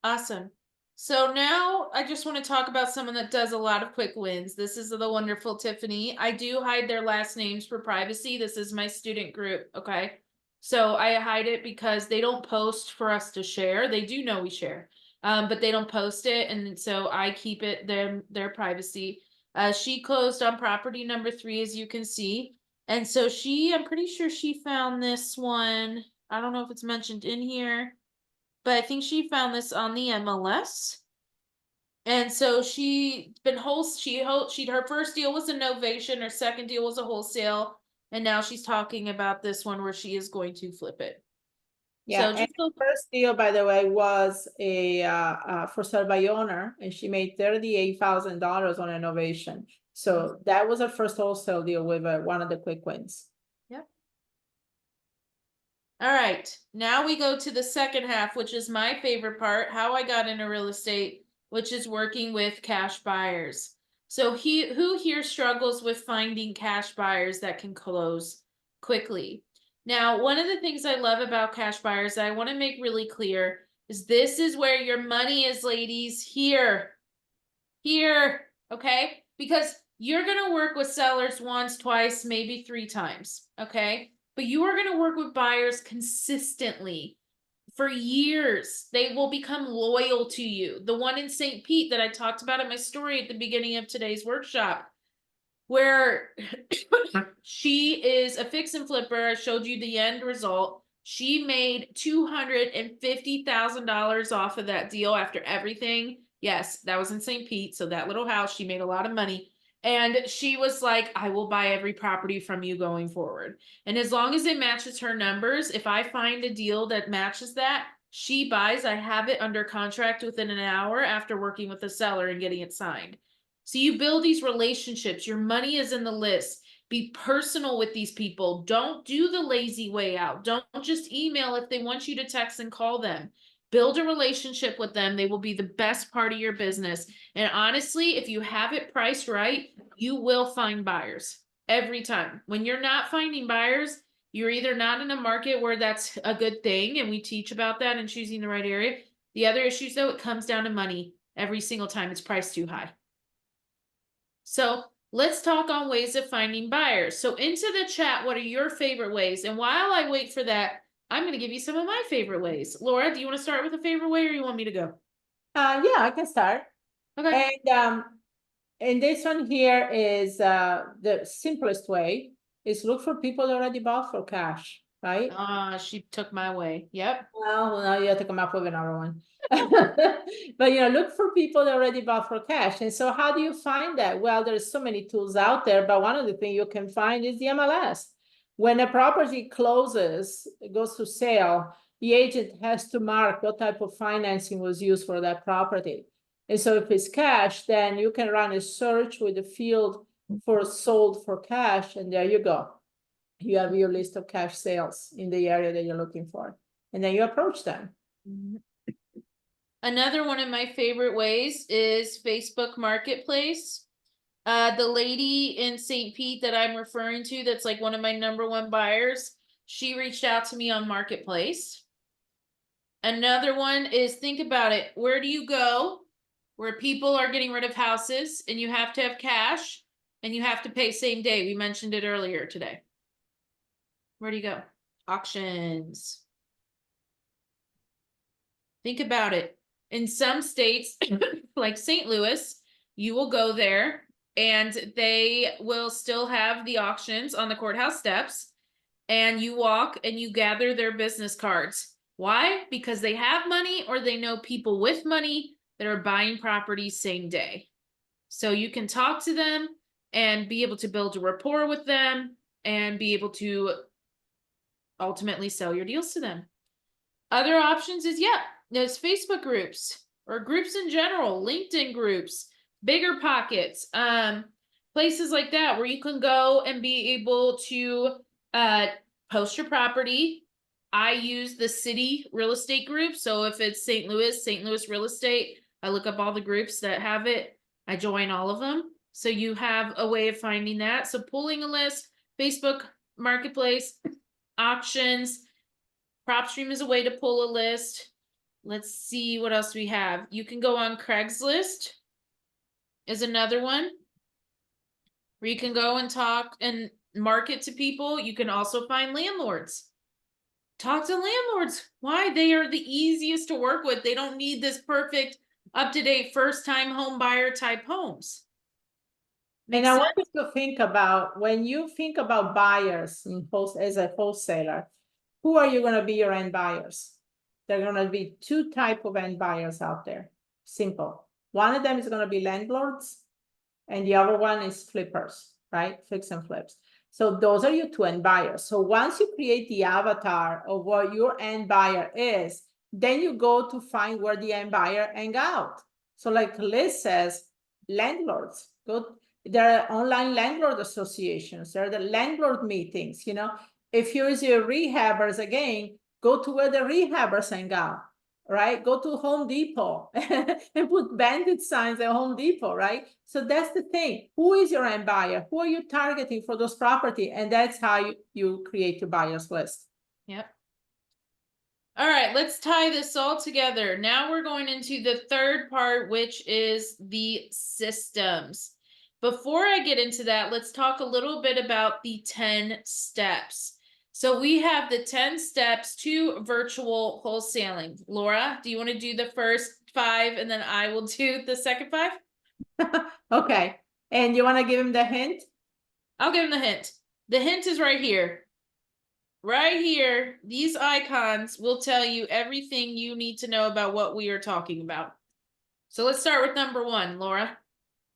Awesome. So now I just want to talk about someone that does a lot of quick wins. This is the wonderful Tiffany. I do hide their last names for privacy. This is my student group. Okay. So I hide it because they don't post for us to share. They do know we share, but they don't post it. And so I keep it their privacy. She closed on property number 3, as you can see. And so I'm pretty sure she found this one. I don't know if it's mentioned in here, but I think she found this on the MLS. And so her first deal was a novation, her second deal was a wholesale, and now she's talking about this one where she is going to flip it. Yeah, So and the first deal, by the way, was a for sale by owner, and she made $38,000 on innovation. So that was her first wholesale deal with one of the quick wins. Yep. All right, now we go to the second half, which is my favorite part, how I got into real estate, which is working with cash buyers. So who here struggles with finding cash buyers that can close quickly? Now, one of the things I love about cash buyers that I want to make really clear is this is where your money is, ladies, here. Here, okay? Because you're going to work with sellers once, twice, maybe 3 times, okay? But you are going to work with buyers consistently for years. They will become loyal to you. The one in St. Pete that I talked about in my story at the beginning of today's workshop, where she is a fix and flipper. I showed you the end result. She made $250,000 off of that deal after everything. Yes, that was in St. Pete. So that little house, she made a lot of money. And she was like, I will buy every property from you going forward. And as long as it matches her numbers, if I find a deal that matches that, she buys. I have it under contract within an hour after working with the seller and getting it signed. So you build these relationships. Your money is in the list. Be personal with these people. Don't do the lazy way out. Don't just email if they want you to text and call them. Build a relationship with them. They will be the best part of your business. And honestly, if you have it priced right, you will find buyers every time. When you're not finding buyers, you're either not in a market where that's a good thing, and we teach about that and choosing the right area. The other issues, though, it comes down to money every single time. It's priced too high. So let's talk on ways of finding buyers. So into the chat, what are your favorite ways? And while I wait for that, I'm going to give you some of my favorite ways. Laura, do you want to start with a favorite way or you want me to go? Yeah, I can start. Okay. And this one here is the simplest way is look for people that already bought for cash, right? She took my way. Yep. Well, now you have to come up with another one. But look for people that already bought for cash. And so how do you find that? Well, there's so many tools out there, but one of the things you can find is the MLS. When a property closes, it goes to sale, the agent has to mark what type of financing was used for that property. And so if it's cash, then you can run a search with the field for sold for cash, and there you go. You have your list of cash sales in the area that you're looking for, and then you approach them. Another one of my favorite ways is Facebook Marketplace. The lady in St. Pete that I'm referring to, that's like one of my #1 buyers, she reached out to me on Marketplace. Another one is, think about it. Where do you go where people are getting rid of houses and you have to have cash and you have to pay same day? We mentioned it earlier today. Where do you go? Auctions. Think about it. In some states, like St. Louis, you will go there and they will still have the auctions on the courthouse steps, and you walk and you gather their business cards. Why? Because they have money or they know people with money that are buying properties same day. So you can talk to them and be able to build a rapport with them and be able to ultimately sell your deals to them. Other options is, there's Facebook groups or groups in general, LinkedIn groups, Bigger Pockets, places like that where you can go and be able to post your property. I use the city real estate group. So if it's St. Louis real estate, I look up all the groups that have it. I join all of them. So you have a way of finding that. So pulling a list, Facebook Marketplace, auctions, PropStream is a way to pull a list. Let's see what else we have. You can go on Craigslist is another one where you can go and talk and market to people. You can also find landlords. Talk to landlords. Why? They are the easiest to work with. They don't need this perfect, up-to-date, first-time home buyer type homes. And I want you to think about, when you think about buyers as a wholesaler, who are you going to be your end buyers? There are going to be two types of end buyers out there. Simple. One of them is going to be landlords, and the other one is flippers, right? Fix and flips. So those are your two end buyers. So once you create the avatar of what your end buyer is, then you go to find where the end buyer hang out. So like Liz says, landlords, go. There are online landlord associations. There are the landlord meetings. If you use your rehabbers again, go to where the rehabbers hang out, right? Go to Home Depot and put bandit signs at Home Depot, right? So that's the thing. Who is your end buyer? Who are you targeting for those property? And that's how you create your buyers list. Yep. All right, let's tie this all together. Now we're going into the third part, which is the systems. Before I get into that, let's talk a little bit about the 10 steps. So we have the 10 steps to virtual wholesaling. Laura, do you want to do the first 5 and then I will do the second 5? Okay. And you want to give him the hint? I'll give him the hint. The hint is right here. Right here, these icons will tell you everything you need to know about what we are talking about. So let's start with number 1, Laura.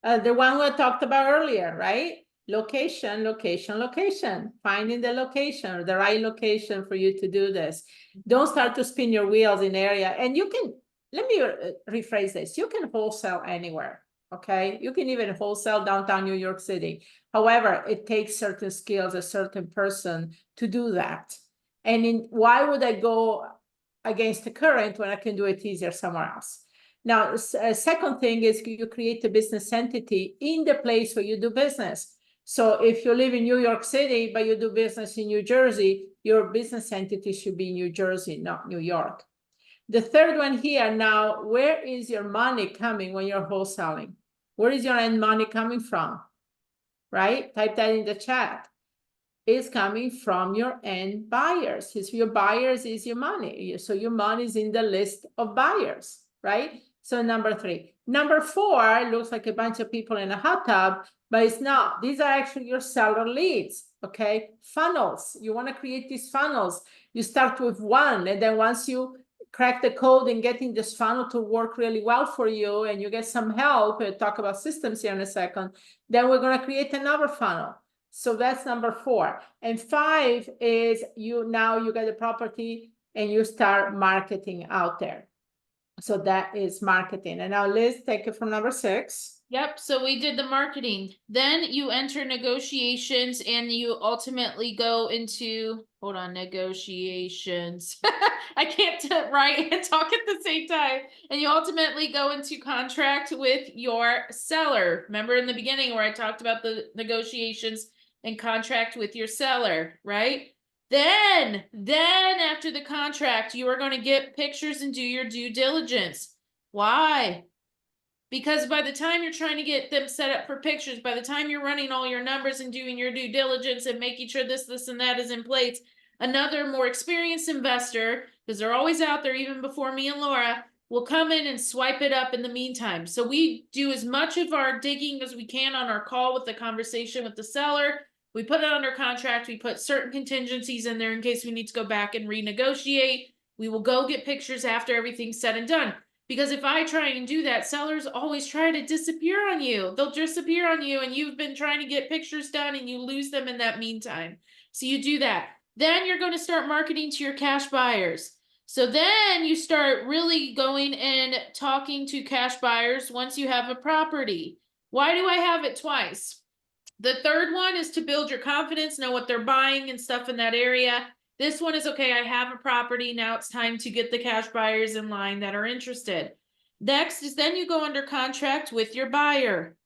The one we talked about earlier, right? Location, location, location. Finding the location, the right location for you to do this. Don't start to spin your wheels in area. And you can, let me rephrase this. You can wholesale anywhere, okay? You can even wholesale downtown New York City. However, it takes certain skills, a certain person to do that. And why would I go against the current when I can do it easier somewhere else? Now, a second thing is you create a business entity in the place where you do business. So if you live in New York City, but you do business in New Jersey, your business entity should be in New Jersey, not New York. The third one here, now, where is your money coming when you're wholesaling? Where is your end money coming from? Right? Type that in the chat. It's coming from your end buyers. Your buyers is your money. So your money is in the list of buyers, right? So number 3. Number 4 looks like a bunch of people in a hot tub, but it's not. These are actually your seller leads, okay? Funnels. You want to create these funnels. You start with 1, and then once you crack the code and getting this funnel to work really well for you, and you get some help, we'll talk about systems here in a second, then we're going to create another funnel. So that's number 4. And 5 is you get the property and you start marketing out there. So that is marketing. And now Liz, take it from number 6. Yep, so we did the marketing. Then you enter negotiations and you ultimately go into, hold on, negotiations. I can't write and talk at the same time. And you ultimately go into contract with your seller. Remember in the beginning where I talked about the negotiations and contract with your seller, right? Then after the contract, you are going to get pictures and do your due diligence. Why? Because by the time you're trying to get them set up for pictures, by the time you're running all your numbers and doing your due diligence and making sure this, and that is in place, another more experienced investor, because they're always out there even before me and Laura, will come in and swipe it up in the meantime. So we do as much of our digging as we can on our call with the conversation with the seller. We put it under contract. We put certain contingencies in there in case we need to go back and renegotiate. We will go get pictures after everything's said and done. Because if I try and do that, sellers always try to disappear on you. They'll disappear on you and you've been trying to get pictures done and you lose them in that meantime. So you do that. Then you're going to start marketing to your cash buyers. So then you start really going and talking to cash buyers once you have a property. Why do I have it twice? The third one is to build your confidence, know what they're buying and stuff in that area. This one is, okay, I have a property. Now it's time to get the cash buyers in line that are interested. Next is then you go under contract with your buyer.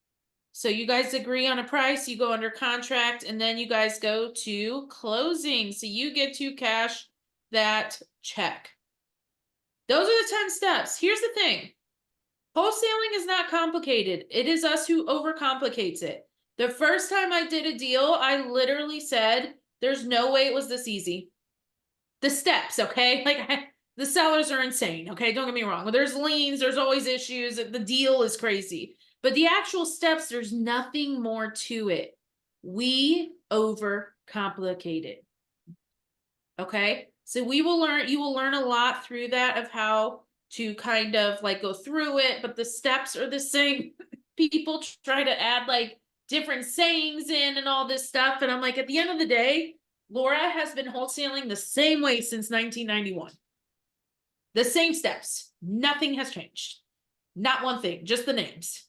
So you guys agree on a price, you go under contract, and then you guys go to closing. So you get to cash that check. Those are the 10 steps. Here's the thing. Wholesaling is not complicated. It is us who overcomplicates it. The first time I did a deal, I literally said, there's no way it was this easy. The steps, okay? The sellers are insane, okay? Don't get me wrong. There's liens, there's always issues. The deal is crazy. But the actual steps, there's nothing more to it. We overcomplicate it. Okay? So you will learn a lot through that of how to kind of go through it, but the steps are the same. People try to add different sayings in and all this stuff. And I'm like, at the end of the day, Laura has been wholesaling the same way since 1991. The same steps. Nothing has changed. Not one thing, just the names.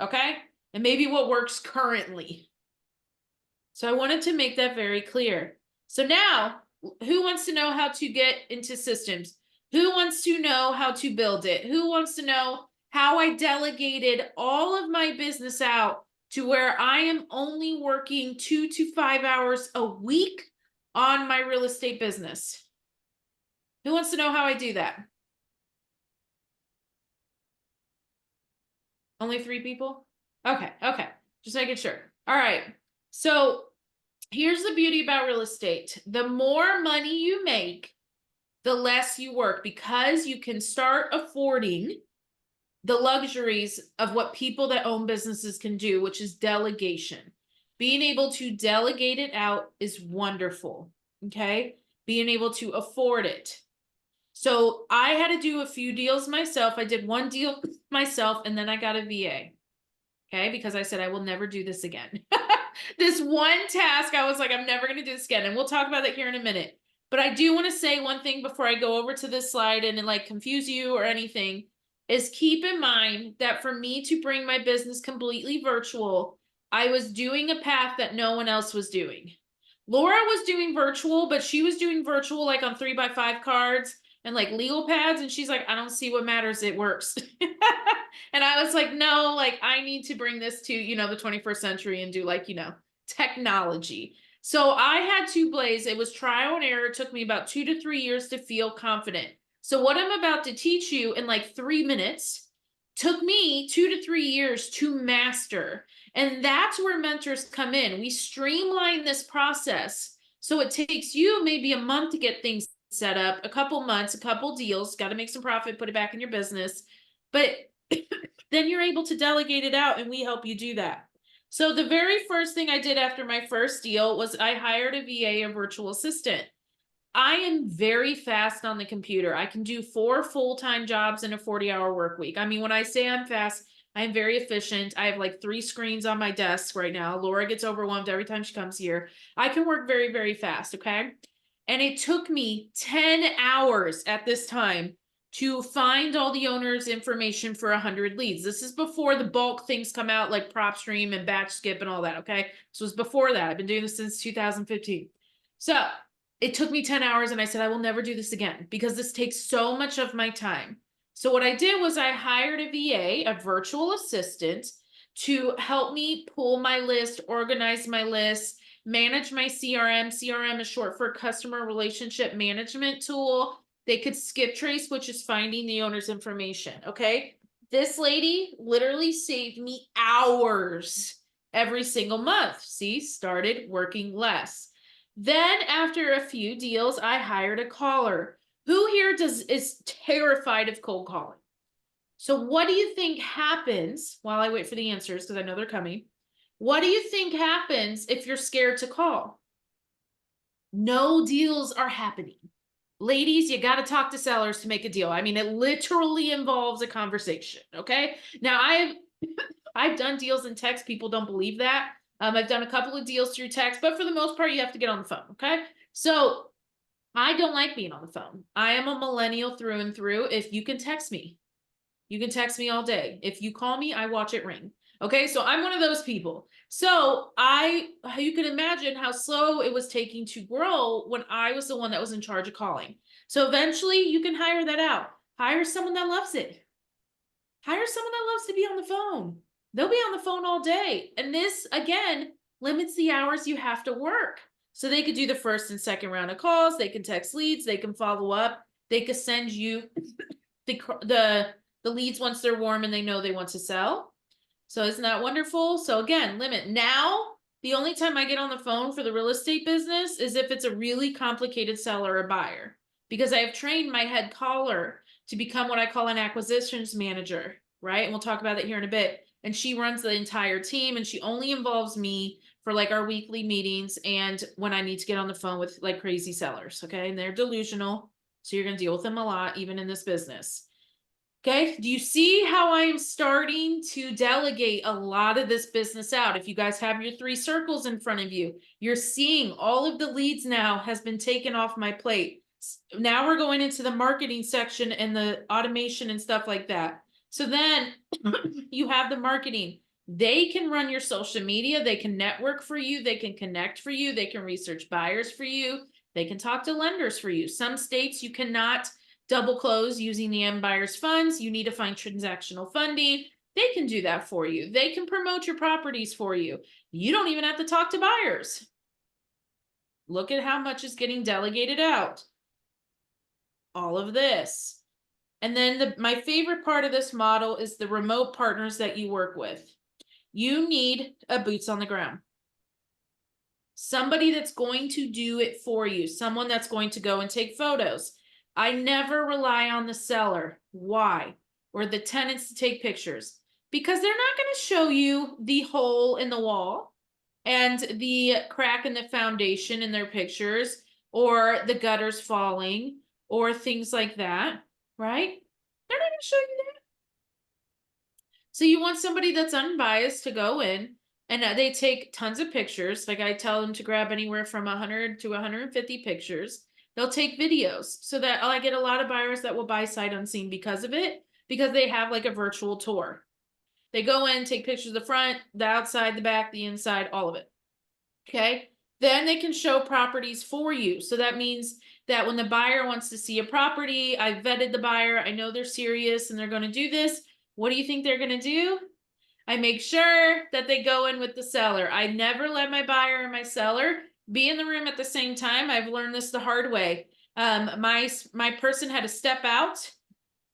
Okay? and maybe what works currently. So I wanted to make that very clear. So now, who wants to know how to get into systems? Who wants to know how to build it? Who wants to know how I delegated all of my business out to where I am only working 2 to 5 hours a week on my real estate business? Who wants to know how I do that? Only 3 people? Okay, okay. Just making sure. All right. So here's the beauty about real estate. The more money you make, the less you work, because you can start affording the luxuries of what people that own businesses can do, which is delegation. Being able to delegate it out is wonderful. Okay. Being able to afford it. So I had to do a few deals myself. I did one deal myself, and then I got a VA. Okay. Because I said, I will never do this again. This one task, I was like, I'm never going to do this again. And we'll talk about that here in a minute. But I do want to say one thing before I go over to this slide and like confuse you or anything, is keep in mind that for me to bring my business completely virtual, I was doing a path that no one else was doing. Laura was doing virtual, but she was doing virtual like on 3x5 cards and like legal pads. And she's like, I don't see what matters. It works. And I was like, no, like I need to bring this to, the 21st century and do like, technology. So I had to blaze. It was trial and error. It took me about 2 to 3 years to feel confident. So what I'm about to teach you in like 3 minutes took me 2 to 3 years to master. And that's where mentors come in. We streamline this process. So it takes you maybe a month to get things set up, a couple months, a couple deals, got to make some profit, put it back in your business. But then you're able to delegate it out, and we help you do that. So the very first thing I did after my first deal was I hired a VA, a virtual assistant. I am very fast on the computer. I can do 4 full-time jobs in a 40-hour work week. I mean, when I say I'm fast, I'm very efficient. I have like 3 screens on my desk right now. Laura gets overwhelmed every time she comes here. I can work very, very fast, okay? And it took me 10 hours at this time to find all the owner's information for 100 leads. This is before the bulk things come out like PropStream and Batch Skip and all that, okay? This was before that. I've been doing this since 2015. So it took me 10 hours, and I said, I will never do this again because this takes so much of my time. So what I did was I hired a VA, a virtual assistant, to help me pull my list, organize my list, manage my CRM. CRM is short for customer relationship management tool. They could skip trace, which is finding the owner's information. Okay. This lady literally saved me hours every single month. See, started working less. Then after a few deals, I hired a caller. Who here is terrified of cold calling? So what do you think happens while I wait for the answers, because I know they're coming? What do you think happens if you're scared to call? No deals are happening. Ladies, you got to talk to sellers to make a deal. I mean, it literally involves a conversation. Okay. Now I've done deals in text. People don't believe that. I've done a couple of deals through text, but for the most part, you have to get on the phone. Okay. So I don't like being on the phone. I am a millennial through and through. If you can text me, you can text me all day. If you call me, I watch it ring. Okay, so I'm one of those people. So you can imagine how slow it was taking to grow when I was the one that was in charge of calling. So eventually you can hire that out. Hire someone that loves it. Hire someone that loves to be on the phone. They'll be on the phone all day. And this, again, limits the hours you have to work. So they could do the first and second round of calls. They can text leads. They can follow up. They could send you the leads once they're warm and they know they want to sell. So isn't that wonderful? So again, limit. Now, the only time I get on the phone for the real estate business is if it's a really complicated seller or buyer, because I have trained my head caller to become what I call an acquisitions manager, right? And we'll talk about that here in a bit. And she runs the entire team, and she only involves me for like our weekly meetings and when I need to get on the phone with like crazy sellers, okay? And they're delusional. So you're going to deal with them a lot, even in this business. Okay, do you see how I'm starting to delegate a lot of this business out? If you guys have your 3 circles in front of you, you're seeing all of the leads now has been taken off my plate. Now we're going into the marketing section and the automation and stuff like that. So then you have the marketing. They can run your social media. They can network for you. They can connect for you. They can research buyers for you. They can talk to lenders for you. Some states you cannot double close using the M buyer's funds. You need to find transactional funding. They can do that for you. They can promote your properties for you. You don't even have to talk to buyers. Look at how much is getting delegated out. All of this. And then my favorite part of this model is the remote partners that you work with. You need a boots on the ground. Somebody that's going to do it for you. Someone that's going to go and take photos. I never rely on the seller. Why? Or the tenants to take pictures. Because they're not going to show you the hole in the wall and the crack in the foundation in their pictures, or the gutters falling, or things like that, right? They're not going to show you that. So you want somebody that's unbiased to go in, and they take tons of pictures. Like I tell them to grab anywhere from 100 to 150 pictures. They'll take videos, so that I get a lot of buyers that will buy sight unseen because of it, because they have like a virtual tour. They go in, take pictures of the front, the outside, the back, the inside, all of it. Okay. Then they can show properties for you. So that means that when the buyer wants to see a property, I vetted the buyer, I know they're serious and they're going to do this. What do you think they're going to do? I make sure that they go in with the seller. I never let my buyer and my seller be in the room at the same time. I've learned this the hard way. My person had to step out,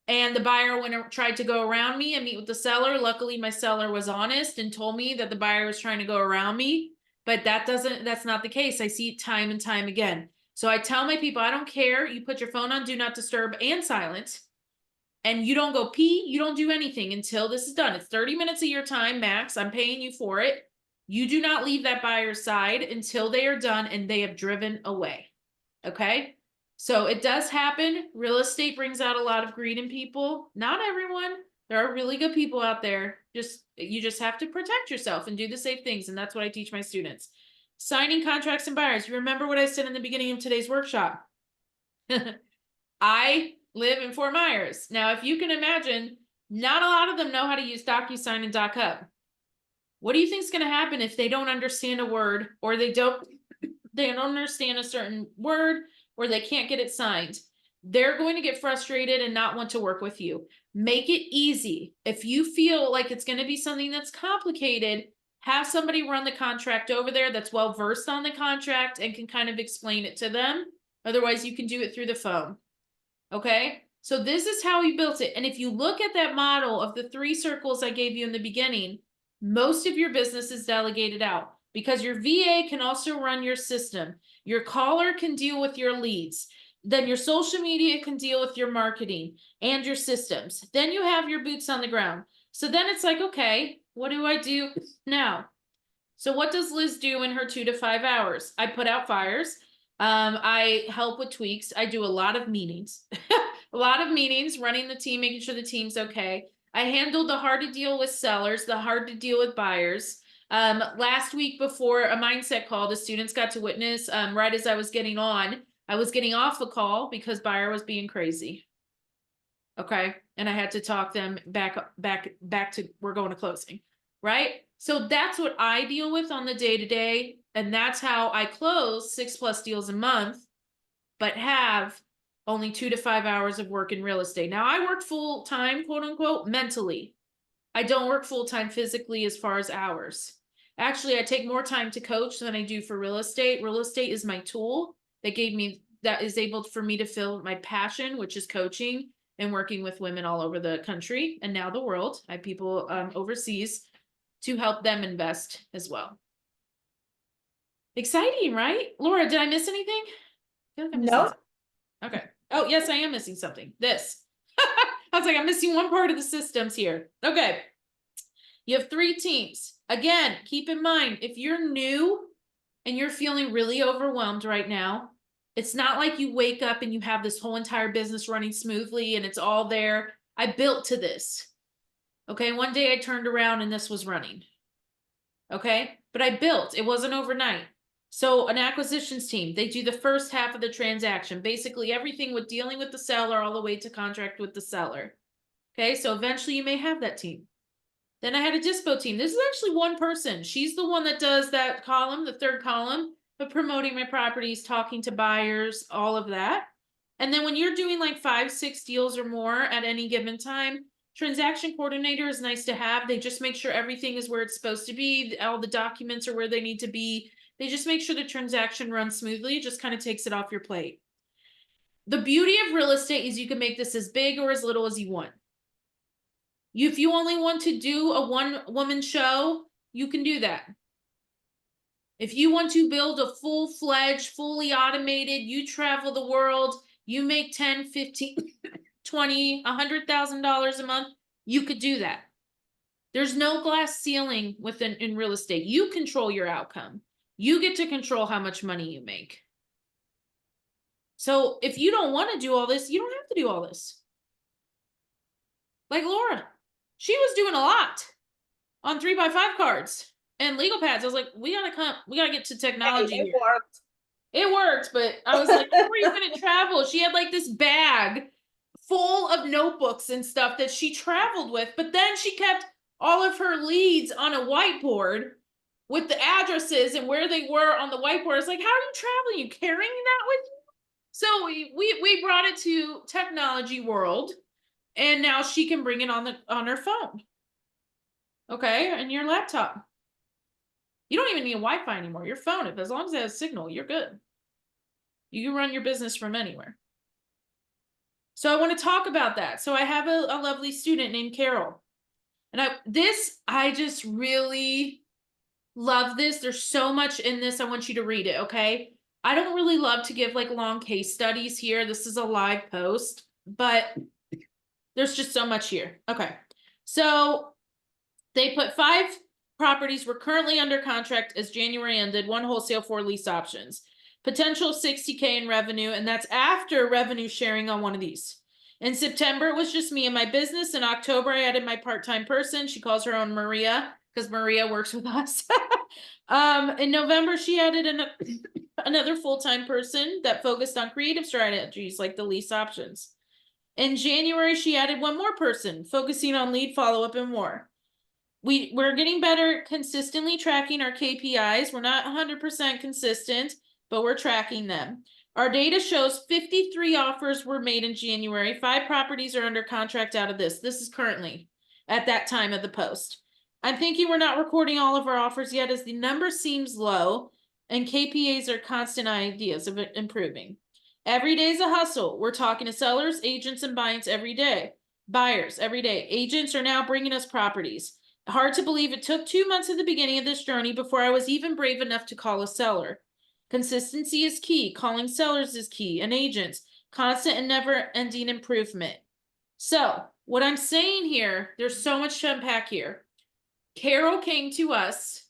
and the buyer tried to go around me and meet with the seller. Luckily, my seller was honest and told me that the buyer was trying to go around me. But that's not the case. I see it time and time again. So I tell my people, I don't care. You put your phone on do not disturb and silent, and you don't go pee. You don't do anything until this is done. It's 30 minutes of your time max. I'm paying you for it. You do not leave that buyer's side until they are done and they have driven away. Okay. So it does happen. Real estate brings out a lot of greed in people. Not everyone. There are really good people out there. You just have to protect yourself and do the safe things. And that's what I teach my students. Signing contracts and buyers. You remember what I said in the beginning of today's workshop. I live in Fort Myers. Now, if you can imagine, not a lot of them know how to use DocuSign and DocHub. What do you think is going to happen if they don't understand a word, or they don't understand a certain word, or they can't get it signed? They're going to get frustrated and not want to work with you. Make it easy. If you feel like it's going to be something that's complicated, have somebody run the contract over there that's well versed on the contract and can kind of explain it to them. Otherwise, you can do it through the phone. Okay, so this is how we built it. And if you look at that model of the 3 circles I gave you in the beginning, most of your business is delegated out, because your VA can also run your system. Your caller can deal with your leads. Then your social media can deal with your marketing and your systems. Then you have your boots on the ground. So then it's like, okay, what do I do now? So what does Liz do in her 2 to 5 hours? I put out fires. I help with tweaks. I do a lot of meetings, running the team, making sure the team's okay. I handled the hard to deal with sellers, the hard to deal with buyers. Last week before a mindset call, the students got to witness, right as I was getting on, I was getting off the call because buyer was being crazy. Okay. And I had to talk them back to, we're going to closing, right? So that's what I deal with on the day-to-day. And that's how I close 6+ deals a month, but have only 2 to 5 hours of work in real estate. Now I work full time, quote unquote, mentally. I don't work full time physically as far as hours. Actually, I take more time to coach than I do for real estate. Real estate is my tool that is able for me to fill my passion, which is coaching and working with women all over the country and now the world. I have people overseas to help them invest as well. Exciting, right? Laura, did I miss anything? I feel like I'm missing No. something. Okay. Oh, yes, I am missing something. This. I was like, I'm missing one part of the systems here. Okay. You have 3 teams. Again, keep in mind, if you're new and you're feeling really overwhelmed right now, it's not like you wake up and you have this whole entire business running smoothly and it's all there. I built to this. Okay. One day I turned around and this was running. Okay. But I built, it wasn't overnight. So an acquisitions team, they do the first half of the transaction, basically everything with dealing with the seller all the way to contract with the seller. Okay. So eventually you may have that team. Then I had a dispo team. This is actually one person. She's the one that does that column, the third column, of promoting my properties, talking to buyers, all of that. And then when you're doing like 5, 6 deals or more at any given time, transaction coordinator is nice to have. They just make sure everything is where it's supposed to be. All the documents are where they need to be. They just make sure the transaction runs smoothly. It just kind of takes it off your plate. The beauty of real estate is you can make this as big or as little as you want. If you only want to do a one-woman show, you can do that. If you want to build a full-fledged, fully automated, you travel the world, you make 10, 15, 20, $100,000 a month, you could do that. There's no glass ceiling in real estate. You control your outcome. You get to control how much money you make. So if you don't want to do all this, you don't have to do all this. Like Laura, she was doing a lot on 3x5 cards and legal pads. I was like, we gotta get to technology. It worked. It worked, but I was like, how are you gonna travel? She had like this bag full of notebooks and stuff that she traveled with, but then she kept all of her leads on a whiteboard with the addresses and where they were on the whiteboard. It's like, how are you traveling? You carrying that with you? So we brought it to technology world, and now she can bring it on her phone. Okay, and your laptop. You don't even need Wi-Fi anymore. Your phone, as long as it has signal, you're good. You can run your business from anywhere. So I want to talk about that. So I have a lovely student named Carol. And I just really love this. There's so much in this. I want you to read it, okay? I don't really love to give like long case studies here. This is a live post, but there's just so much here. Okay. So they put 5 properties were currently under contract as January ended, 1 wholesale, 4 lease options. Potential $60K in revenue, and that's after revenue sharing on one of these. In September, it was just me and my business. In October, I added my part-time person. She calls her own Maria because Maria works with us. In November, she added another full-time person that focused on creative strategies like the lease options. In January, she added 1 more person focusing on lead follow-up and more. We're getting better consistently tracking our KPIs. We're not 100% consistent, but we're tracking them. Our data shows 53 offers were made in January. 5 properties are under contract out of this. This is currently at that time of the post. I'm thinking we're not recording all of our offers yet as the number seems low and KPIs are constant ideas of improving. Every day is a hustle. We're talking to sellers, agents, and buyers every day. Agents are now bringing us properties. Hard to believe it took 2 months at the beginning of this journey before I was even brave enough to call a seller. Consistency is key. Calling sellers is key, and agents. Constant and never-ending improvement. So, what I'm saying here, there's so much to unpack here. Carol came to us,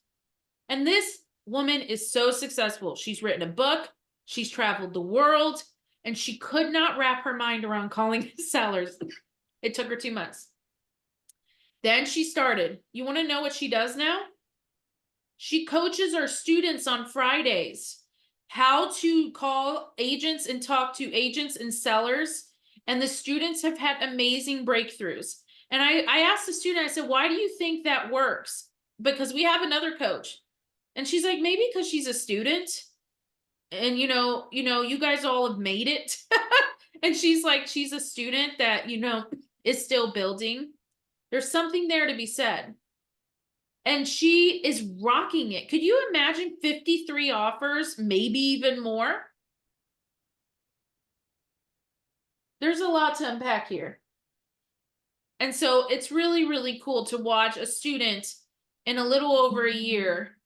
and this woman is so successful. She's written a book, she's traveled the world, and she could not wrap her mind around calling sellers. It took her 2 months. Then she started. You want to know what she does now? She coaches our students on Fridays how to call agents and talk to agents and sellers. And the students have had amazing breakthroughs. And I asked the student, I said, why do you think that works? Because we have another coach. And she's like, maybe because she's a student. And you guys all have made it. And she's like, she's a student that, is still building. There's something there to be said. And she is rocking it. Could you imagine 53 offers, maybe even more? There's a lot to unpack here. And so it's really, really cool to watch a student in a little over a year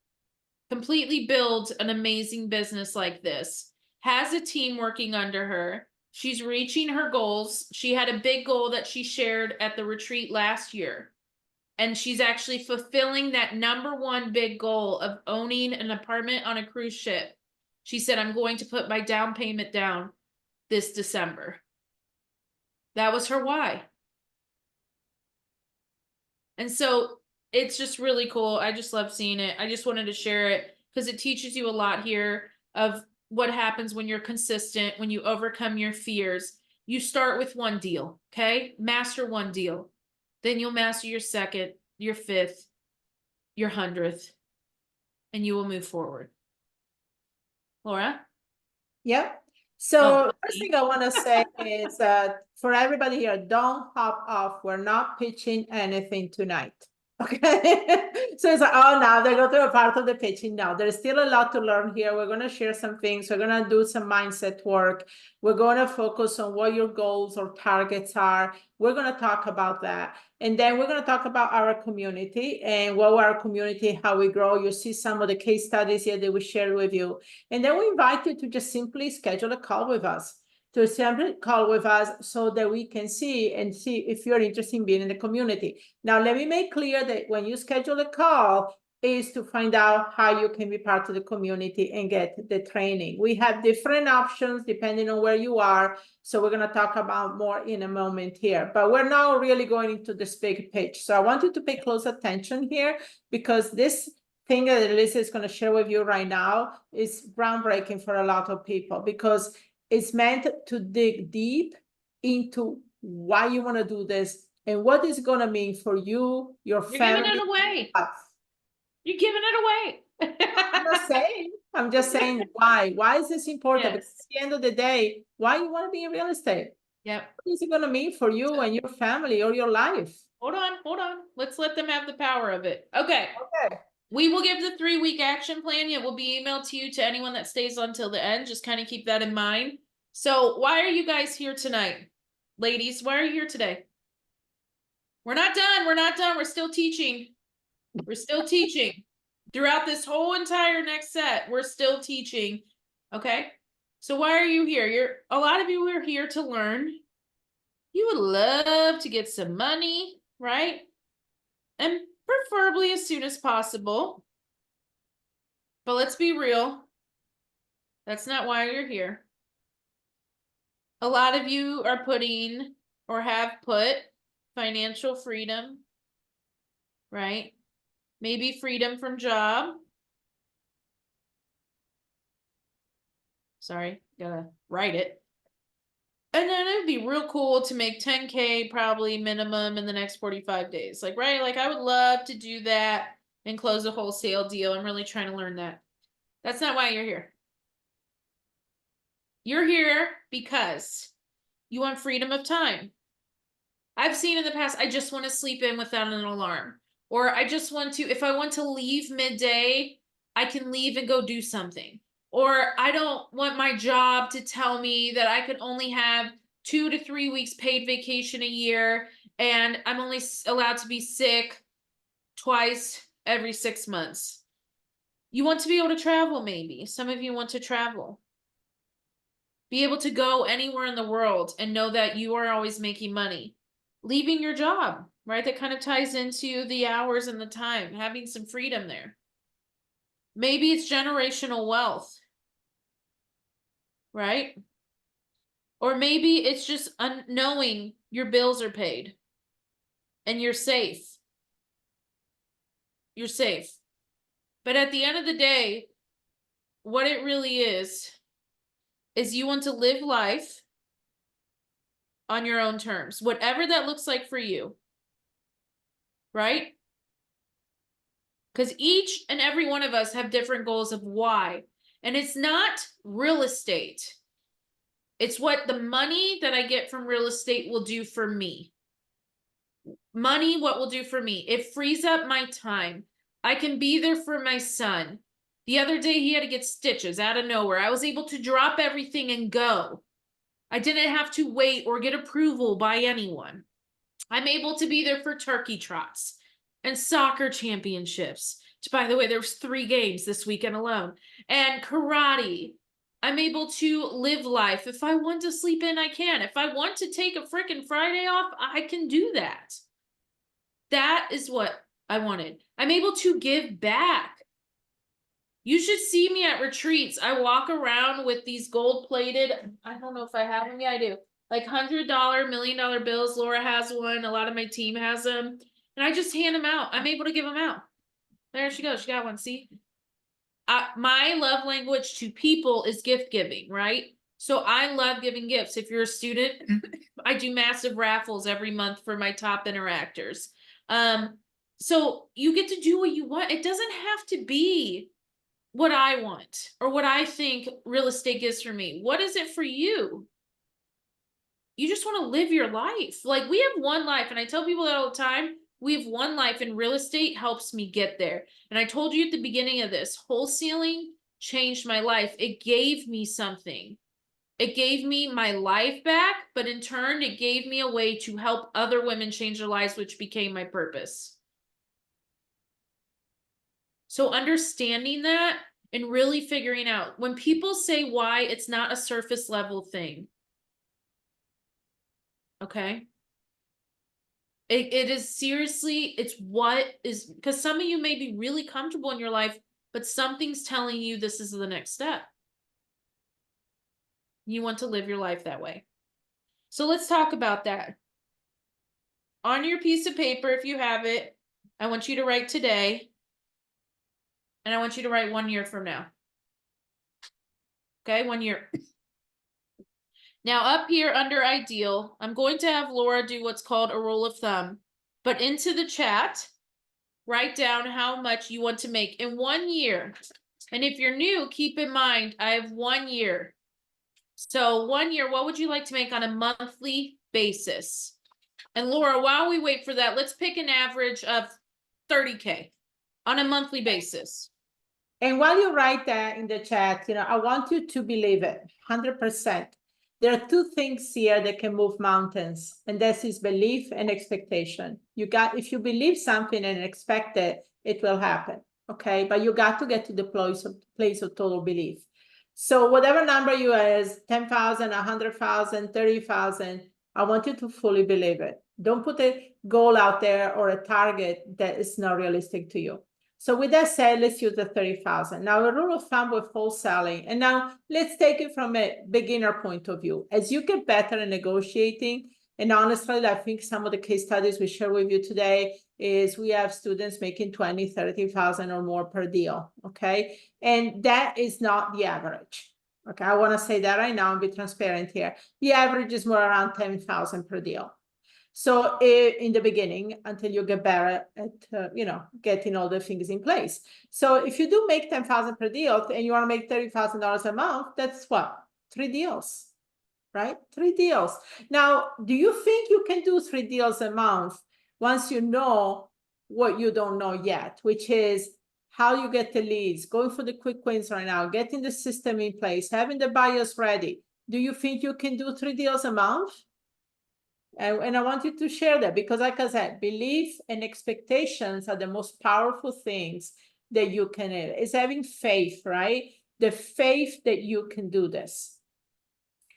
completely build an amazing business like this, has a team working under her. She's reaching her goals. She had a big goal that she shared at the retreat last year. And she's actually fulfilling that #1 big goal of owning an apartment on a cruise ship. She said, I'm going to put my down payment down this December. That was her why. And so it's just really cool. I just love seeing it. I just wanted to share it because it teaches you a lot here of what happens when you're consistent, when you overcome your fears. You start with 1 deal, okay? Master 1 deal. Then you'll master your second, your 5th, your 100th, and you will move forward. Laura? Yep. Oh, So first thing I want to say is that for everybody here, don't hop off. We're not pitching anything tonight. Okay. So it's like, oh, now they go to a part of the pitching. Now there's still a lot to learn here. We're going to share some things. We're going to do some mindset work. We're going to focus on what your goals or targets are. We're going to talk about that. And then we're going to talk about our community and what our community, how we grow. You see some of the case studies here that we shared with you. And then we invite you to just simply schedule a call with us, so that we can see if you're interested in being in the community. Now, let me make clear that when you schedule a call, is to find out how you can be part of the community and get the training. We have different options depending on where you are. So we're going to talk about more in a moment here, but we're now really going into this big pitch. So I want you to pay close attention here, because this thing that Elisa is going to share with you right now is groundbreaking for a lot of people, because it's meant to dig deep into why you want to do this and what is going to mean for you, your you're family. giving it away. Us. You're giving it away. I'm just saying why. Why is this important? Yes. Because at the end of the day, why you want to be in real estate? Yep. What is it going to mean for you and your family or your life? Hold on. Let's let them have the power of it. Okay. Okay. We will give the 3-week action plan. It will be emailed to you, to anyone that stays until the end. Just kind of keep that in mind. So why are you guys here tonight? Ladies, why are you here today? We're not done. We're still teaching. Throughout this whole entire next set. We're still teaching. Okay. So why are you here? A lot of you are here to learn. You would love to get some money, right? And preferably as soon as possible. But let's be real. That's not why you're here. A lot of you are putting or have put financial freedom, right? Maybe freedom from job. Sorry, gotta write it. And then it'd be real cool to make 10K probably minimum in the next 45 days. Like, right? Like, I would love to do that and close a wholesale deal. I'm really trying to learn that. That's not why you're here. You're here because you want freedom of time. I've seen in the past, I just want to sleep in without an alarm. Or I just want to, if I want to leave midday, I can leave and go do something. Or I don't want my job to tell me that I could only have 2 to 3 weeks paid vacation a year, and I'm only allowed to be sick twice every 6 months. You want to be able to travel, maybe. Some of you want to travel. Be able to go anywhere in the world and know that you are always making money. Leaving your job, right? That kind of ties into the hours and the time, having some freedom there. Maybe it's generational wealth, right? Or maybe it's just knowing your bills are paid and you're safe. You're safe. But at the end of the day, what it really is you want to live life on your own terms, whatever that looks like for you, right? Because each and every one of us have different goals of why. And it's not real estate. It's what the money that I get from real estate will do for me. Money, what will do for me? It frees up my time. I can be there for my son. The other day, he had to get stitches out of nowhere. I was able to drop everything and go. I didn't have to wait or get approval by anyone. I'm able to be there for turkey trots and soccer championships. By the way, there was 3 games this weekend alone. And karate. I'm able to live life. If I want to sleep in, I can. If I want to take a freaking Friday off, I can do that. That is what I wanted. I'm able to give back. You should see me at retreats. I walk around with these gold-plated, I don't know if I have them. Yeah, I do. Like $100, $1 million bills. Laura has one. A lot of my team has them. And I just hand them out. I'm able to give them out. There she goes. She got one. See? My love language to people is gift giving, right? So I love giving gifts. If you're a student, I do massive raffles every month for my top interactors. So you get to do what you want. It doesn't have to be what I want or what I think real estate is for me. What is it for you? You just want to live your life. Like, we have one life, and I tell people that all the time. We have one life, and real estate helps me get there. And I told you at the beginning of this, wholesaling changed my life. It gave me something. It gave me my life back, but in turn, it gave me a way to help other women change their lives, which became my purpose. So understanding that and really figuring out when people say why, it's not a surface level thing. Okay. It is seriously, it's what is, because some of you may be really comfortable in your life, but something's telling you this is the next step. You want to live your life that way. So let's talk about that. On your piece of paper, if you have it, I want you to write today, and I want you to write 1 year from now. Okay, 1 year. Now up here under ideal, I'm going to have Laura do what's called a rule of thumb, but into the chat, write down how much you want to make in 1 year. And if you're new, keep in mind, I have 1 year. So 1 year, what would you like to make on a monthly basis? And Laura, while we wait for that, let's pick an average of 30K on a monthly basis. And while you write that in the chat, I want you to believe it 100%. There are two things here that can move mountains, and this is belief and expectation. If you believe something and expect it, it will happen. Okay, but you got to get to the place of total belief. So whatever number you is, 10,000, 100,000, 30,000, I want you to fully believe it. Don't put a goal out there or a target that is not realistic to you. So with that said, let's use the 30,000. Now, a rule of thumb with wholesaling, and now let's take it from a beginner point of view. As you get better at negotiating, and honestly, I think some of the case studies we share with you today is we have students making 20, 30,000 or more per deal, okay? And that is not the average, okay? I wanna say that right now and be transparent here. The average is more around 10,000 per deal. So in the beginning, until you get better at, getting all the things in place. So if you do make 10,000 per deal and you want to make $30,000 a month, that's what? 3 deals, right? 3 deals. Now, do you think you can do 3 deals a month once you know what you don't know yet, which is how you get the leads, going for the quick wins right now, getting the system in place, having the buyers ready? Do you think you can do 3 deals a month? And I want you to share that because, like I said, belief and expectations are the most powerful things that you can have. It's having faith, right? The faith that you can do this.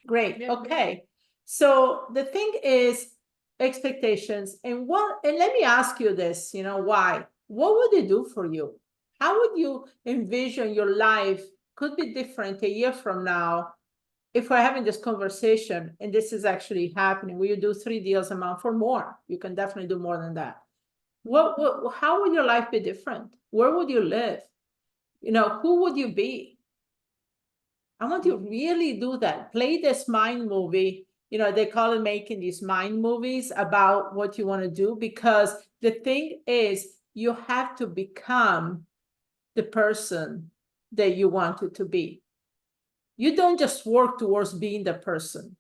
Great. Yeah. Okay. So the thing is expectations. And let me ask you this, why? What would it do for you? How would you envision your life could be different a year from now if we're having this conversation and this is actually happening? Will you do 3 deals a month or more? You can definitely do more than that. How would your life be different? Where would you live? Who would you be? I want you to really do that. Play this mind movie. They call it making these mind movies about what you want to do, because the thing is, you have to become the person that you want it to be. You don't just work towards being the person,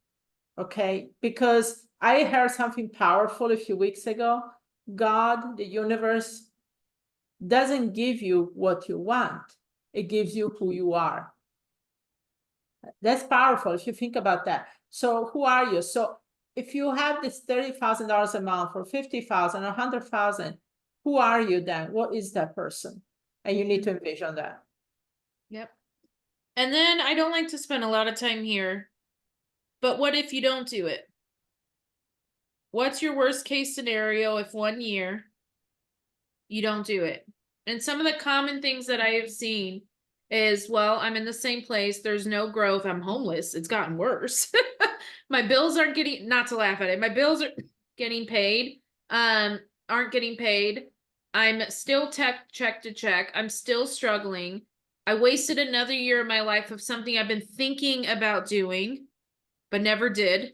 okay? Because I heard something powerful a few weeks ago. God, the universe, doesn't give you what you want. It gives you who you are. That's powerful if you think about that. So who are you? So if you have this $30,000 a month or 50,000 or 100,000, who are you then? What is that person? And you need to envision that. Yep. And then I don't like to spend a lot of time here, but what if you don't do it? What's your worst case scenario if 1 year you don't do it? And some of the common things that I have seen is, well, I'm in the same place. There's no growth. I'm homeless. It's gotten worse. My bills aren't getting, not to laugh at it. My bills are getting paid, aren't getting paid. I'm still check to check. I'm still struggling. I wasted another year of my life of something I've been thinking about doing, but never did.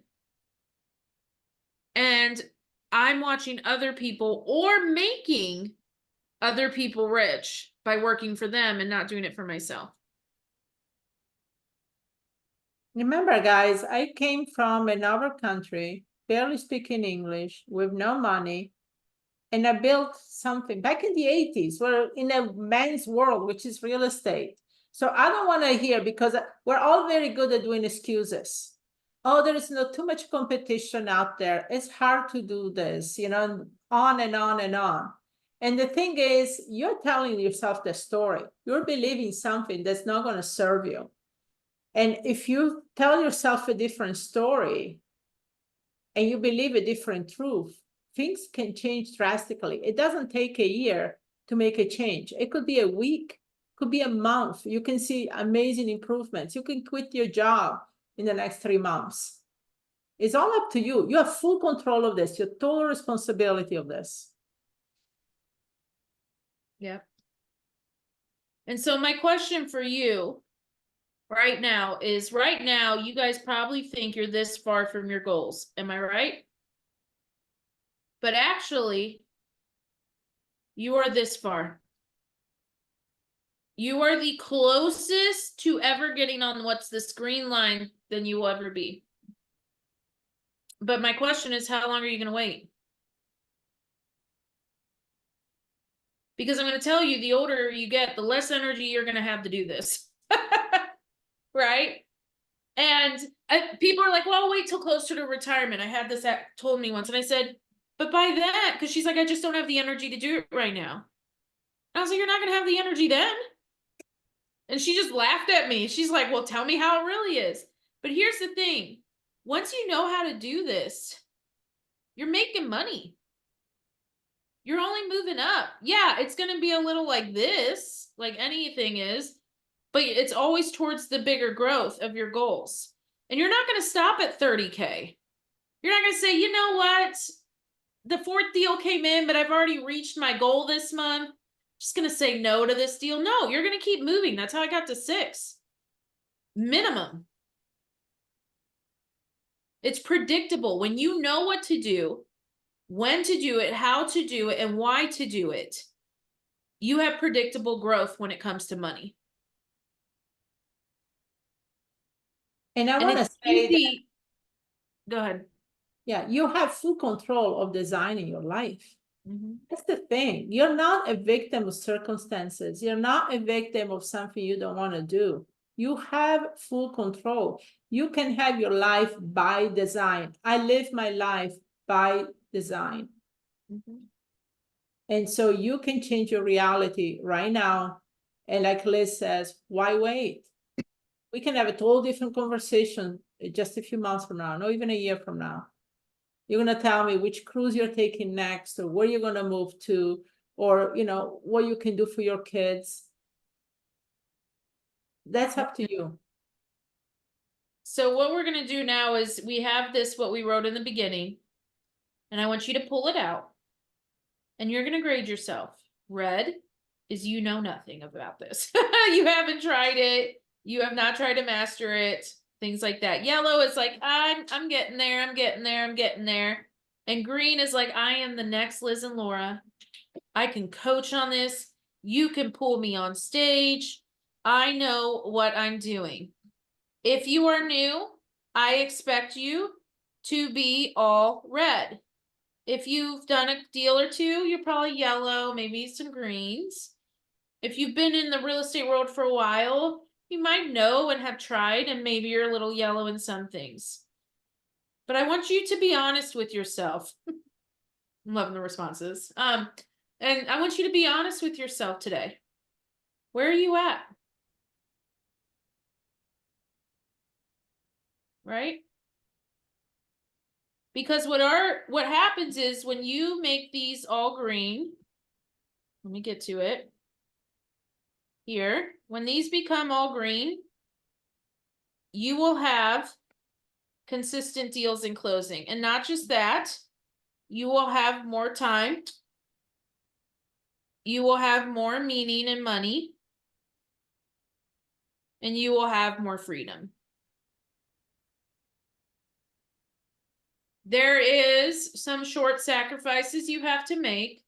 And I'm watching other people or making other people rich by working for them and not doing it for myself. Remember, guys, I came from another country, barely speaking English, with no money, and I built something back in the 80s. We're in a man's world, which is real estate. So I don't want to hear, because we're all very good at doing excuses. Oh, there is not too much competition out there. It's hard to do this, on and on and on. And the thing is, you're telling yourself the story. You're believing something that's not going to serve you. And if you tell yourself a different story and you believe a different truth, things can change drastically. It doesn't take a year to make a change. It could be a week, could be a month. You can see amazing improvements. You can quit your job in the next 3 months. It's all up to you. You have full control of this. You have total responsibility of this. Yep. And so my question for you right now is, right now, you guys probably think you're this far from your goals. Am I right? But actually, you are this far. You are the closest to ever getting on what's this green line than you will ever be. But my question is, how long are you going to wait? Because I'm going to tell you, the older you get, the less energy you're going to have to do this. Right? And people are like, well, I'll wait till closer to retirement. I had this told me once, and I said, but by that, because she's like, I just don't have the energy to do it right now. And I was like, you're not going to have the energy then. And she just laughed at me. She's like, well, tell me how it really is. But here's the thing. Once you know how to do this, you're making money. You're only moving up. Yeah, it's going to be a little like this, like anything is, but it's always towards the bigger growth of your goals. And you're not going to stop at 30K. You're not going to say, you know what? The fourth deal came in, but I've already reached my goal this month. I'm just going to say no to this deal. No, you're going to keep moving. That's how I got to 6. Minimum. It's predictable. When you know what to do, when to do it, how to do it, and why to do it, you have predictable growth when it comes to money. And I And want to it's say that, easy. Go ahead. yeah, you have full control of designing your life. Mm-hmm. That's the thing. You're not a victim of circumstances. You're not a victim of something you don't want to do. You have full control. You can have your life by design. I live my life by design. Mm-hmm. And so you can change your reality right now. And like Liz says, why wait? We can have a total different conversation just a few months from now, not even a year from now. You're going to tell me which cruise you're taking next, or where you're going to move to, or what you can do for your kids. That's up to you. So what we're going to do now is we have this, what we wrote in the beginning, and I want you to pull it out, and you're going to grade yourself. Red is you know nothing about this. You haven't tried it. You have not tried to master it. Things like that. Yellow is like, I'm getting there. I'm getting there. I'm getting there. And green is like, I am the next Liz and Laura. I can coach on this. You can pull me on stage. I know what I'm doing. If you are new, I expect you to be all red. If you've done a deal or two, you're probably yellow, maybe some greens. If you've been in the real estate world for a while, you might know and have tried, and maybe you're a little yellow in some things. But I want you to be honest with yourself. I'm loving the responses. And I want you to be honest with yourself today. Where are you at? Right? Because what happens is when you make these all green, let me get to it. Here, when these become all green, you will have consistent deals in closing. And not just that, you will have more time. You will have more meaning and money. And you will have more freedom. There is some short sacrifices you have to make.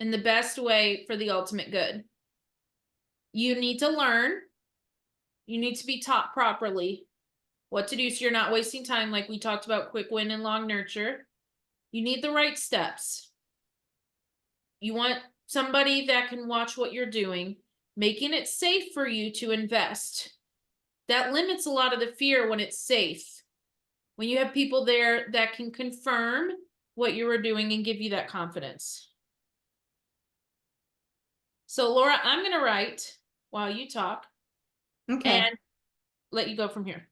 in the best way for the ultimate good. You need to learn. You need to be taught properly what to do so you're not wasting time, like we talked about quick win and long nurture. You need the right steps. You want somebody that can watch what you're doing, making it safe for you to invest. That limits a lot of the fear when it's safe. When you have people there that can confirm what you were doing and give you that confidence. So Laura, I'm going to write while you talk Okay. and let you go from here.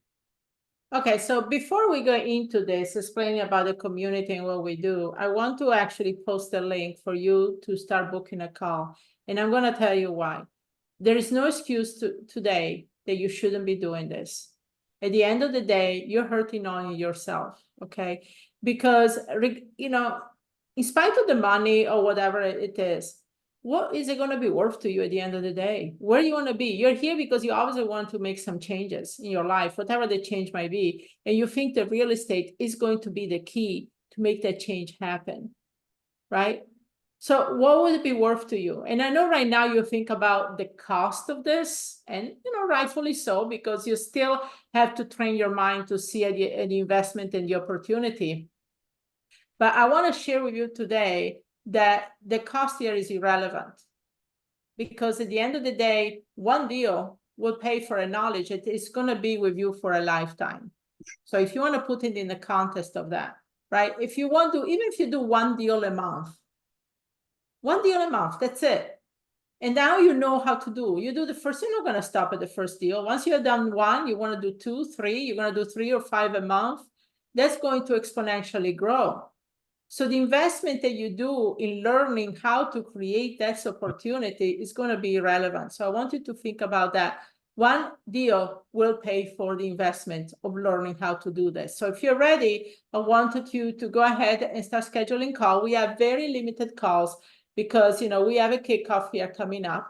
Okay, so before we go into this, explaining about the community and what we do, I want to actually post a link for you to start booking a call. And I'm going to tell you why. There is no excuse today that you shouldn't be doing this. At the end of the day, you're hurting on yourself, okay? Because, you know, in spite of the money or whatever it is, what is it going to be worth to you at the end of the day? Where do you want to be? You're here because you obviously want to make some changes in your life, whatever the change might be. And you think that real estate is going to be the key to make that change happen, right? So what would it be worth to you? And I know right now you think about the cost of this, and rightfully so, because you still have to train your mind to see an investment and the opportunity. But I want to share with you today that the cost here is irrelevant, because at the end of the day, one deal will pay for a knowledge that is going to be with you for a lifetime. So if you want to put it in the context of that, right? If you want to, even if you do one deal a month, that's it. And now you know how to do. You do the first, you're not going to stop at the first deal. Once you're done one, you want to do 2, 3, you're going to do 3 or 5 a month. That's going to exponentially grow. So the investment that you do in learning how to create that opportunity is going to be relevant. So I want you to think about that. One deal will pay for the investment of learning how to do this. So if you're ready, I wanted you to go ahead and start scheduling call. We have very limited calls because, we have a kickoff here coming up,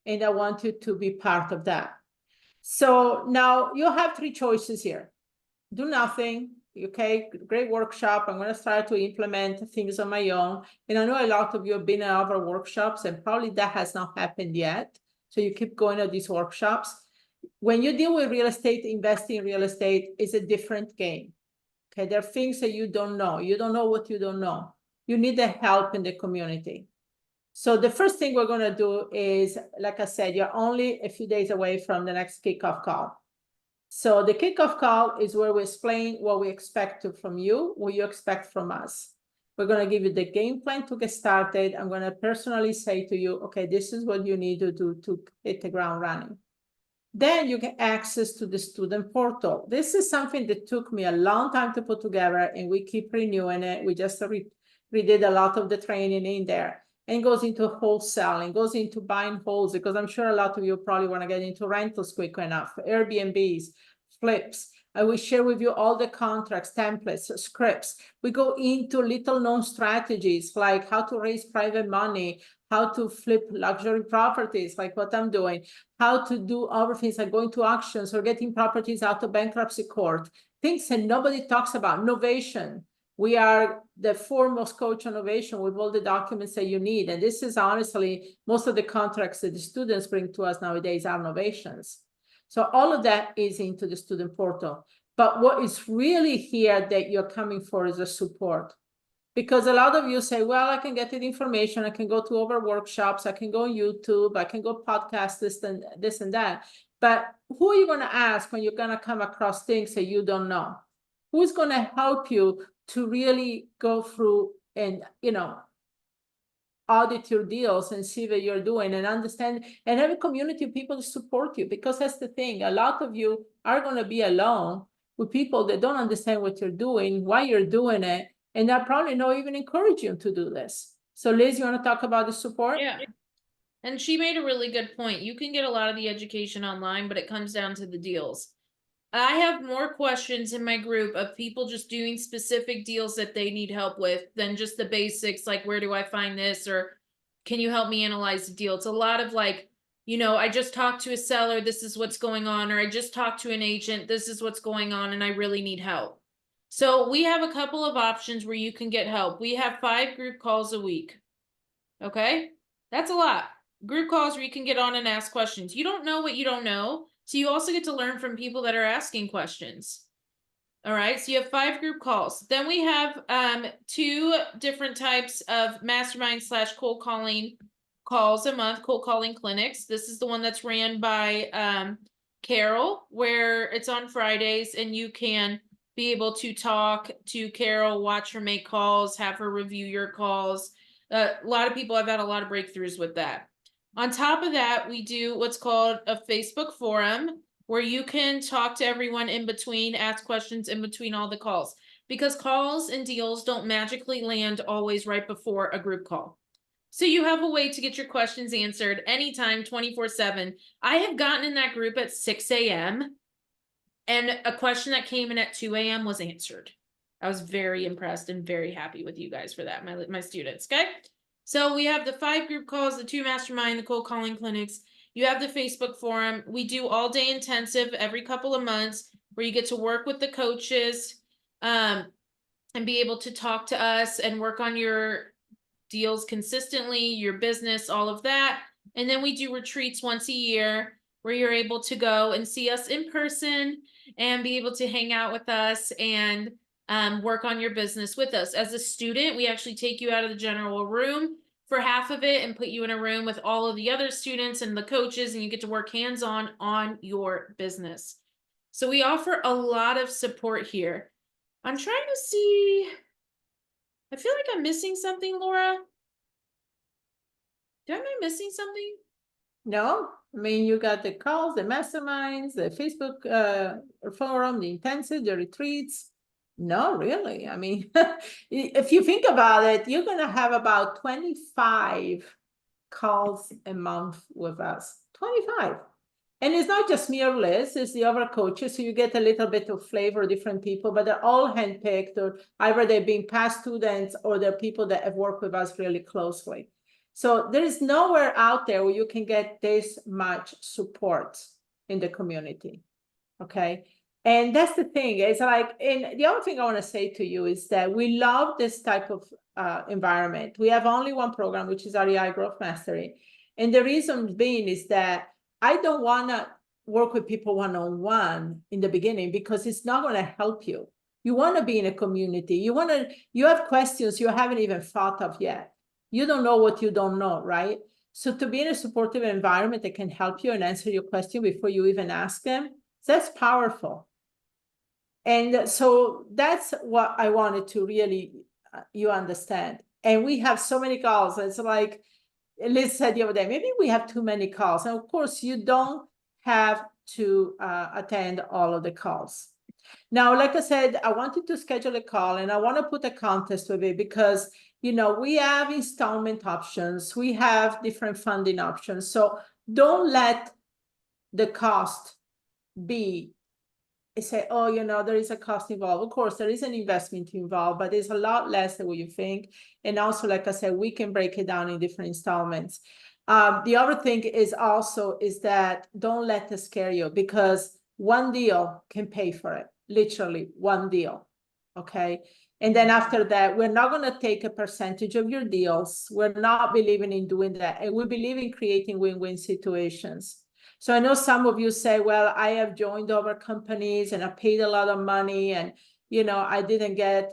and I want you to be part of that. So now you have 3 choices here. Do nothing. Okay, great workshop. I'm going to start to implement things on my own. And I know a lot of you have been in other workshops, and probably that has not happened yet. So you keep going to these workshops. When you deal with real estate, investing in real estate is a different game. Okay, there are things that you don't know. You don't know what you don't know. You need the help in the community. So the first thing we're going to do is, like I said, you're only a few days away from the next kickoff call. So the kickoff call is where we explain what we expect from you, what you expect from us. We're going to give you the game plan to get started. I'm going to personally say to you, okay, this is what you need to do to hit the ground running. Then you get access to the student portal. This is something that took me a long time to put together, and we keep renewing it. We just redid a lot of the training in there, and goes into wholesaling, goes into buying wholes, because I'm sure a lot of you probably want to get into rentals quick enough, Airbnbs, flips. I will share with you all the contracts, templates, scripts. We go into little known strategies like how to raise private money, how to flip luxury properties, like what I'm doing, how to do other things like going to auctions or getting properties out of bankruptcy court, things that nobody talks about. Novation. We are the foremost coach on innovation with all the documents that you need. And this is honestly, most of the contracts that the students bring to us nowadays are innovations. So all of that is into the student portal. But what is really here that you're coming for is a support. Because a lot of you say, well, I can get the information, I can go to other workshops, I can go on YouTube, I can go podcast this and that. But who are you going to ask when you're going to come across things that you don't know? Who's going to help you to really go through and, audit your deals and see what you're doing and understand, and have a community of people to support you? Because that's the thing. A lot of you are going to be alone with people that don't understand what you're doing, why you're doing it, and they'll probably not even encourage you to do this. So Liz, you want to talk about the support? Yeah. And she made a really good point. You can get a lot of the education online, but it comes down to the deals. I have more questions in my group of people just doing specific deals that they need help with than just the basics, like where do I find this, or can you help me analyze the deal? It's a lot of like, I just talked to a seller, this is what's going on, or I just talked to an agent, this is what's going on, and I really need help. So we have a couple of options where you can get help. We have 5 group calls a week. Okay, that's a lot. Group calls where you can get on and ask questions. You don't know what you don't know, so you also get to learn from people that are asking questions. All right, so you have 5 group calls. Then we have 2 different types of mastermind slash cold calling calls a month, cold calling clinics. This is the one that's ran by Carol, where it's on Fridays, and you can be able to talk to Carol, watch her make calls, have her review your calls. A lot of people have had a lot of breakthroughs with that. On top of that, we do what's called a Facebook forum, where you can talk to everyone in between, ask questions in between all the calls, because calls and deals don't magically land always right before a group call. So you have a way to get your questions answered anytime, 24/7. I have gotten in that group at 6 a.m. and a question that came in at 2 a.m. was answered. I was very impressed and very happy with you guys for that, my students. Okay. So we have the 5 group calls, the 2 mastermind, the cold calling clinics. You have the Facebook forum. We do all day intensive every couple of months where you get to work with the coaches and be able to talk to us and work on your deals consistently, your business, all of that. And then we do retreats once a year where you're able to go and see us in person and be able to hang out with us and work on your business with us. As a student, we actually take you out of the general room for half of it and put you in a room with all of the other students and the coaches, and you get to work hands-on on your business. So we offer a lot of support here. I'm trying to see. I feel like I'm missing something, Laura. Am I missing something? No, I mean, you got the calls, the masterminds, the Facebook forum, the intensive, the retreats. No, really. I mean, if you think about it, you're going to have about 25 calls a month with us. 25. And it's not just me or Liz, it's the other coaches. So you get a little bit of flavor of different people, but they're all handpicked, or either they've been past students or they're people that have worked with us really closely. So there is nowhere out there where you can get this much support in the community. Okay. And that's the thing. It's like, and the other thing I want to say to you is that we love this type of environment. We have only one program, which is REI Growth Mastery. And the reason being is that I don't want to work with people one-on-one in the beginning, because it's not going to help you. You want to be in a community. You have questions you haven't even thought of yet. You don't know what you don't know, right? So to be in a supportive environment that can help you and answer your question before you even ask them, that's powerful. And so that's what I wanted to really you understand. And we have so many calls. It's like Liz said the other day, maybe we have too many calls. And of course, you don't have to attend all of the calls. Now, like I said, I wanted to schedule a call, and I want to put a contest with it because, you know, we have installment options. We have different funding options. So don't let the cost be say, oh, you know, there is a cost involved. Of course, there is an investment involved, but it's a lot less than what you think. And also, like I said, we can break it down in different installments. The other thing is that don't let it scare you, because one deal can pay for it, literally one deal. Okay. And then after that, we're not going to take a percentage of your deals. We're not believing in doing that. And we believe in creating win-win situations. So I know some of you say, well, I have joined other companies and I paid a lot of money and, you know, I didn't get,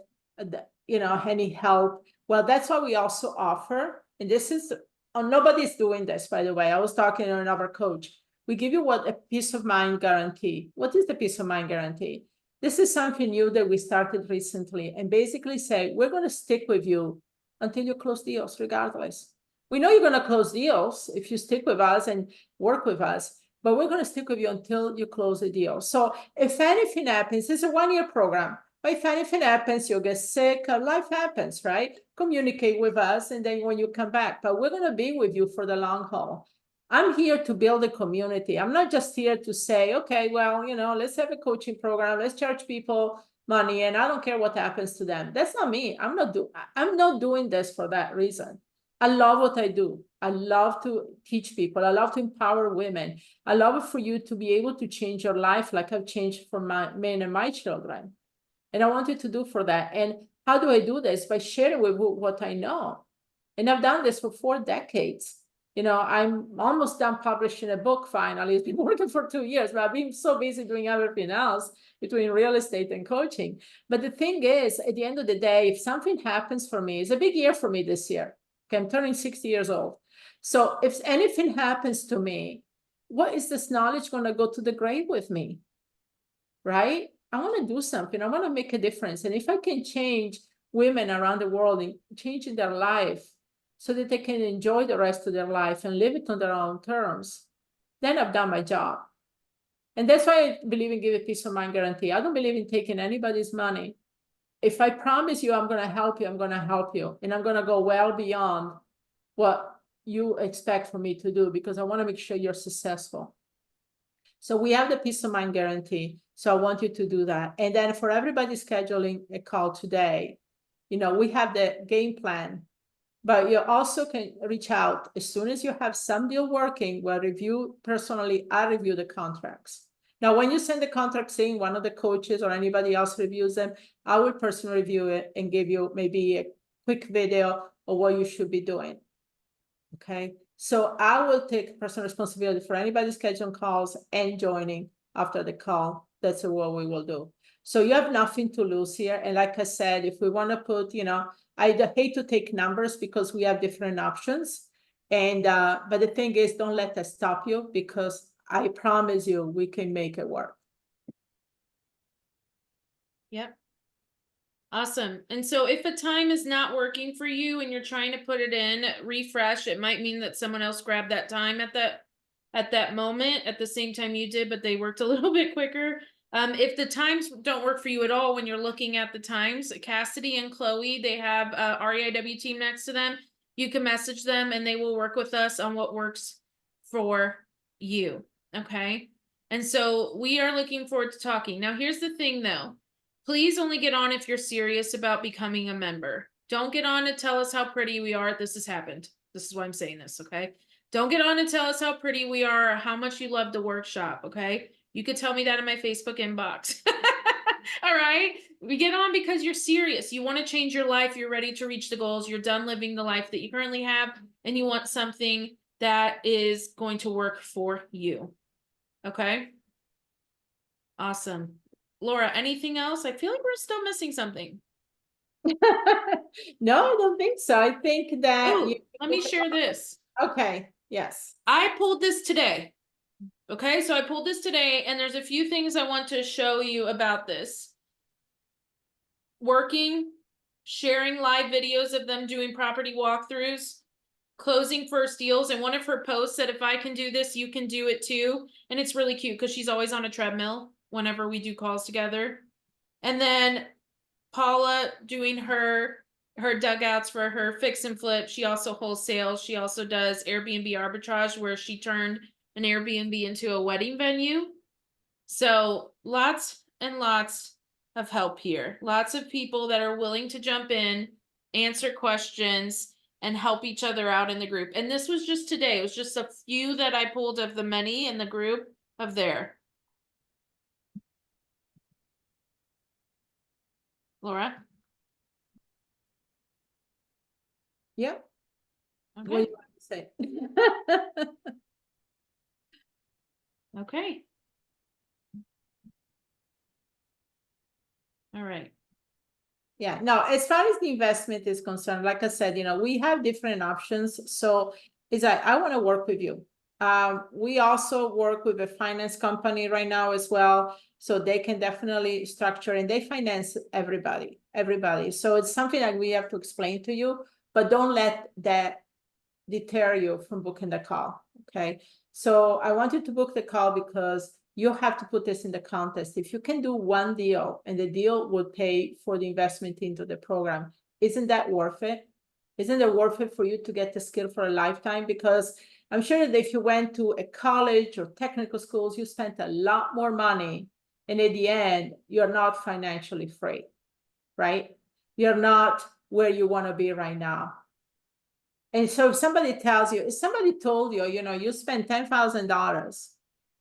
you know, any help. Well, that's what we also offer. And this is, nobody's doing this, by the way. I was talking to another coach. We give you a peace of mind guarantee. What is the peace of mind guarantee? This is something new that we started recently, and basically say, we're going to stick with you until you close deals regardless. We know you're going to close deals if you stick with us and work with us, but we're going to stick with you until you close the deal. So if anything happens, it's a 1-year program. But if anything happens, you'll get sick, life happens, right? Communicate with us, and then when you come back, but we're going to be with you for the long haul. I'm here to build a community. I'm not just here to say, okay, well, you know, let's have a coaching program. Let's charge people money, and I don't care what happens to them. That's not me. I'm not doing this for that reason. I love what I do. I love to teach people. I love to empower women. I love it for you to be able to change your life like I've changed for me and my children. And I want you to do for that. And how do I do this? By sharing with you what I know. And I've done this for 4 decades. I'm almost done publishing a book finally. It's been working for 2 years, but I've been so busy doing everything else between real estate and coaching. But the thing is, at the end of the day, if something happens for me, it's a big year for me this year. Okay, I'm turning 60 years old. So if anything happens to me, what is this knowledge going to go to the grave with me? Right? I want to do something. I want to make a difference. And if I can change women around the world in changing their life so that they can enjoy the rest of their life and live it on their own terms, then I've done my job. And that's why I believe in give a peace of mind guarantee. I don't believe in taking anybody's money. If I promise you I'm going to help you, I'm going to help you. And I'm going to go well beyond what you expect for me to do, because I want to make sure you're successful. So we have the peace of mind guarantee. So I want you to do that. And then for everybody scheduling a call today, we have the game plan, but you also can reach out as soon as you have some deal working. We'll review personally. I review the contracts. Now, when you send the contracts in, one of the coaches or anybody else reviews them, I will personally review it and give you maybe a quick video of what you should be doing. Okay. So I will take personal responsibility for anybody scheduling calls and joining after the call. That's what we will do. So you have nothing to lose here. And like I said, if we want to put, I hate to take numbers because we have different options. And but the thing is, don't let that stop you, because I promise you we can make it work. Yep. Awesome. And so if a time is not working for you and you're trying to put it in, refresh, it might mean that someone else grabbed that time at that moment at the same time you did, but they worked a little bit quicker. If the times don't work for you at all when you're looking at the times, Cassidy and Chloe, they have a REIW team next to them. You can message them and they will work with us on what works for you. Okay. And so we are looking forward to talking. Now, here's the thing though. Please only get on if you're serious about becoming a member. Don't get on to tell us how pretty we are. This has happened. This is why I'm saying this, okay? Don't get on and tell us how pretty we are or how much you love the workshop, okay? You could tell me that in my Facebook inbox. All right? We get on because you're serious. You want to change your life. You're ready to reach the goals. You're done living the life that you currently have, and you want something that is going to work for you. Okay? Awesome. Laura, anything else? I feel like we're still missing something. No, I don't think so. I think that Oh, let me share this. Okay, yes. I pulled this today. Okay, so I pulled this today, and there's a few things I want to show you about this. Working, sharing live videos of them doing property walkthroughs, closing first deals, and one of her posts said, if I can do this, you can do it too. And it's really cute because she's always on a treadmill whenever we do calls together. And then Paula doing her dugouts for her fix and flip. She also wholesales. She also does Airbnb arbitrage, where she turned an Airbnb into a wedding venue. So lots and lots of help here. Lots of people that are willing to jump in, answer questions, and help each other out in the group. And this was just today. It was just a few that I pulled of the many in the group of there. Laura? Yeah. Okay. What do you want to say? Okay. All right. Yeah, no, as far as the investment is concerned, like I said, we have different options. So it's like, I want to work with you. We also work with a finance company right now as well. So they can definitely structure, and they finance everybody. So it's something that we have to explain to you, but don't let that deter you from booking the call. Okay. So I want you to book the call because you have to put this in the contest. If you can do one deal and the deal will pay for the investment into the program, isn't that worth it? Isn't it worth it for you to get the skill for a lifetime? Because I'm sure that if you went to a college or technical schools, you spent a lot more money. And at the end, you're not financially free, right? You're not where you want to be right now. And so if somebody told you, you spend $10,000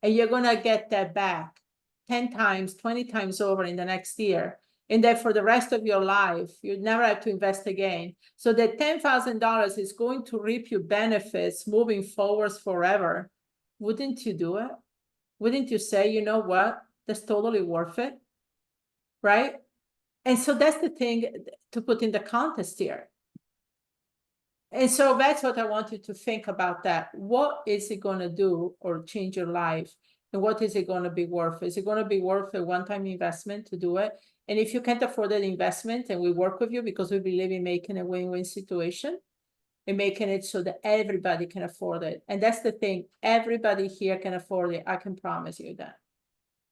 and you're going to get that back 10 times, 20 times over in the next year, And then for the rest of your life, you never have to invest again. So the $10,000 is going to reap you benefits moving forwards forever. Wouldn't you do it? Wouldn't you say, you know what, that's totally worth it, right? And so that's the thing to put in the contest here. And so that's what I want you to think about that. What is it going to do or change your life? And what is it going to be worth? Is it going to be worth a one-time investment to do it? And if you can't afford that investment, and we work with you because we believe in making a win-win situation and making it so that everybody can afford it. And that's the thing, everybody here can afford it. I can promise you that.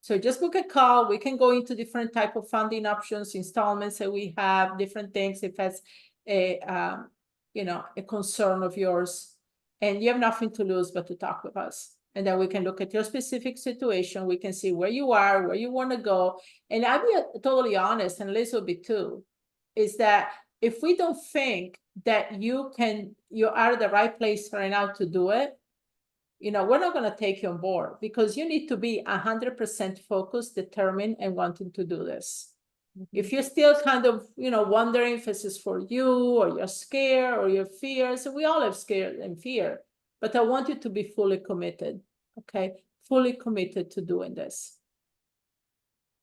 So just book a call. We can go into different type of funding options, installments that we have, different things. If that's a, a concern of yours, and you have nothing to lose but to talk with us. And then we can look at your specific situation. We can see where you are, where you want to go. And I'll be totally honest, and Liz will be too, is that if we don't think that you are at the right place right now to do it, we're not going to take you on board, because you need to be 100% focused, determined, and wanting to do this. If you're still kind of, wondering if this is for you, or you're scared, or your fears, we all have scared and fear, but I want you to be fully committed, okay? Fully committed to doing this.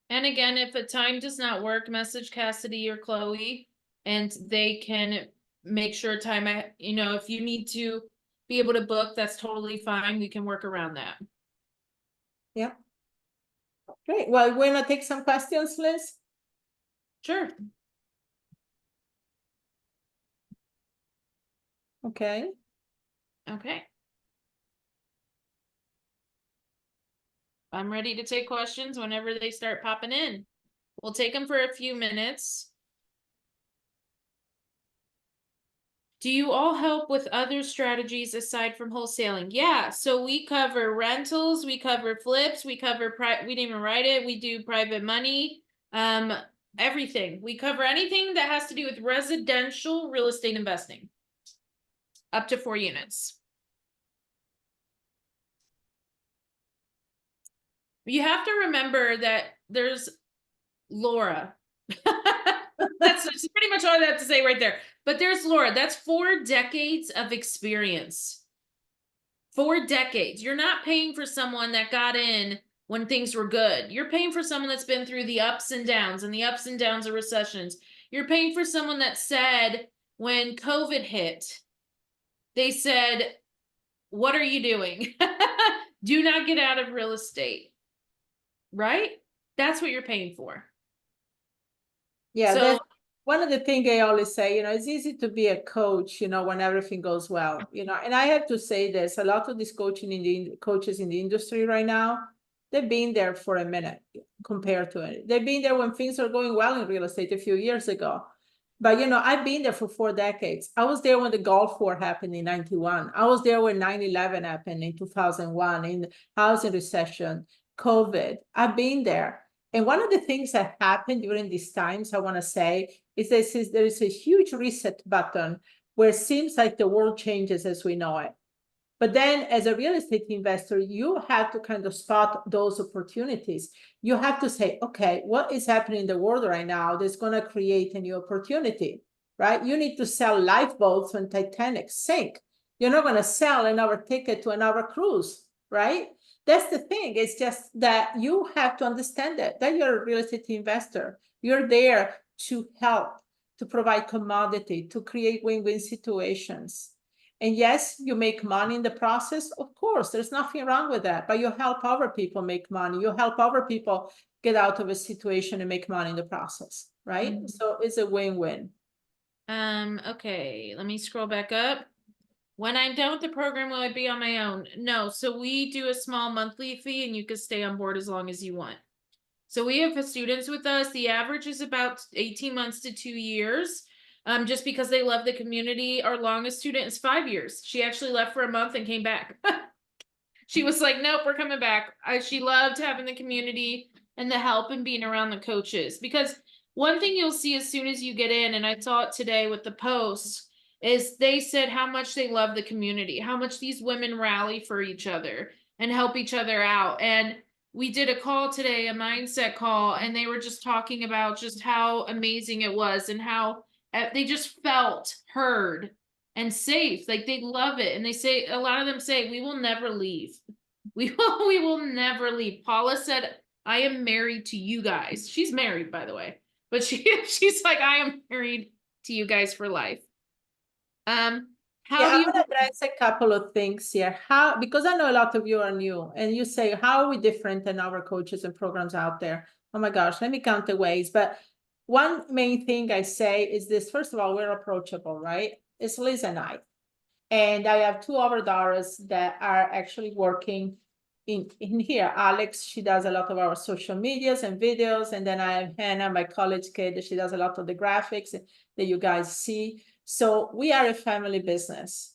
And again, if a time does not work, message Cassidy or Chloe, and they can make sure time, if you need to be able to book, that's totally fine. We can work around that. Yeah. Great. Well, we're going to take some questions, Liz. Sure. Okay. Okay. I'm ready to take questions whenever they start popping in. We'll take them for a few minutes. Do you all help with other strategies aside from wholesaling? Yeah, so we cover rentals, we cover flips, we cover we didn't even write it, we do private money, everything. We cover anything that has to do with residential real estate investing. Up to 4 units. You have to remember that there's Laura. That's pretty much all I have to say right there. But there's Laura. That's 4 decades of experience. 4 decades. You're not paying for someone that got in when things were good. You're paying for someone that's been through the ups and downs of recessions. You're paying for someone that said when COVID hit, they said, what are you doing? Do not get out of real estate. Right? That's what you're paying for. Yeah, so that's one of the things I always say, it's easy to be a coach, when everything goes well, and I have to say this, a lot of these coaches in the industry right now, they've been there for a minute compared to it. They've been there when things are going well in real estate a few years ago. But, I've been there for 4 decades. I was there when the Gulf War happened in 91. I was there when 9/11 happened in 2001, in the housing recession, COVID. I've been there. And one of the things that happened during these times, I want to say, is there is a huge reset button where it seems like the world changes as we know it. But then as a real estate investor, you have to kind of spot those opportunities. You have to say, okay, what is happening in the world right now that's going to create a new opportunity, right? You need to sell lifeboats when Titanic sink. You're not going to sell another ticket to another cruise, right? That's the thing. It's just that you have to understand that you're a real estate investor. You're there to help, to provide commodity, to create win-win situations. And yes, you make money in the process. Of course, there's nothing wrong with that. But you help other people make money. You help other people get out of a situation and make money in the process, right? Mm-hmm. So it's a win-win. Okay, let me scroll back up. When I'm done with the program, will I be on my own? No, so we do a small monthly fee and you can stay on board as long as you want. So we have students with us. The average is about 18 months to 2 years. Just because they love the community. Our longest student is 5 years. She actually left for a month and came back. She was like, nope, we're coming back. She loved having the community and the help and being around the coaches. Because one thing you'll see as soon as you get in, and I saw it today with the posts, is they said how much they love the community, how much these women rally for each other and help each other out. And we did a call today, a mindset call, and they were just talking about just how amazing it was and how they just felt heard and safe. Like they love it. And they say, a lot of them say, we will never leave. We will never leave. Paula said, I am married to you guys. She's married, by the way, but she's like, I am married to you guys for life. How Yeah, do I you want to address a couple of things here. How, because I know a lot of you are new and you say, how are we different than our coaches and programs out there? Oh my gosh, let me count the ways. But one main thing I say is this, first of all, we're approachable, right? It's Liz and I. And I have two other daughters that are actually working in here. Alex, she does a lot of our social medias and videos. And then I have Hannah, my college kid, she does a lot of the graphics that you guys see. So we are a family business.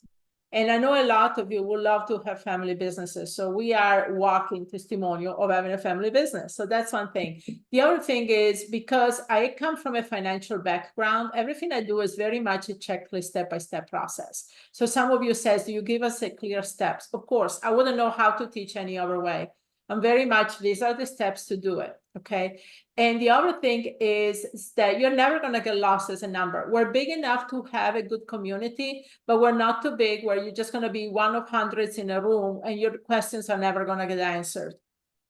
And I know a lot of you would love to have family businesses. So we are walking testimonial of having a family business. So that's one thing. The other thing is because I come from a financial background, everything I do is very much a checklist, step-by-step process. So some of you says, do you give us a clear steps? Of course, I wouldn't know how to teach any other way. I'm very much, these are the steps to do it, okay? And the other thing is that you're never gonna get lost as a number. We're big enough to have a good community, but we're not too big where you're just gonna be one of hundreds in a room and your questions are never gonna get answered.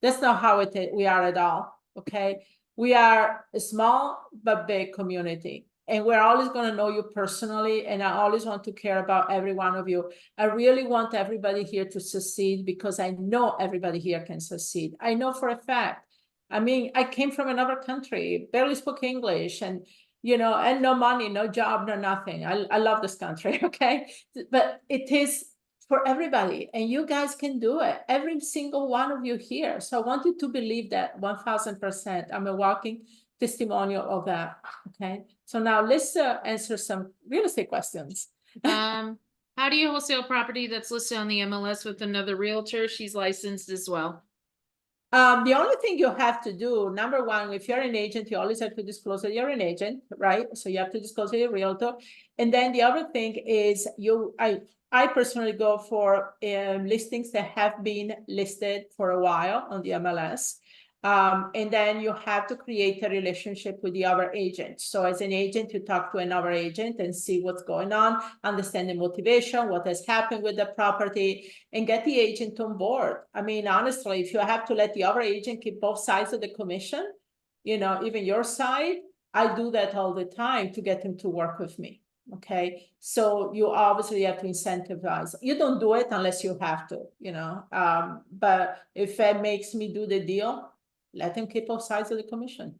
That's not how we are at all, okay? We are a small but big community. And we're always going to know you personally. And I always want to care about every one of you. I really want everybody here to succeed because I know everybody here can succeed. I know for a fact. I mean, I came from another country, barely spoke English, and and no money, no job, no nothing. I love this country, okay? But it is for everybody, and you guys can do it. Every single one of you here. So I want you to believe that 1000%. I'm a walking testimonial of that. Okay. So now let's answer some real estate questions. how do you wholesale property that's listed on the MLS with another realtor? She's licensed as well. The only thing you have to do, number one, if you're an agent, you always have to disclose that you're an agent, right? So you have to disclose that you're a realtor. And then the other thing is I personally go for listings that have been listed for a while on the MLS. And then you have to create a relationship with the other agent. So as an agent, you talk to another agent and see what's going on, understand the motivation, what has happened with the property, and get the agent on board. I mean, honestly, if you have to let the other agent keep both sides of the commission, even your side, I do that all the time to get them to work with me. Okay, so you obviously have to incentivize. You don't do it unless you have to, but if it makes me do the deal, let them keep both sides of the commission.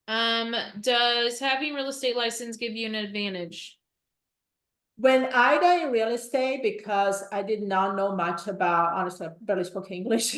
Does having real estate license give you an advantage? When I got in real estate, because I did not know much about, honestly, I barely spoke English,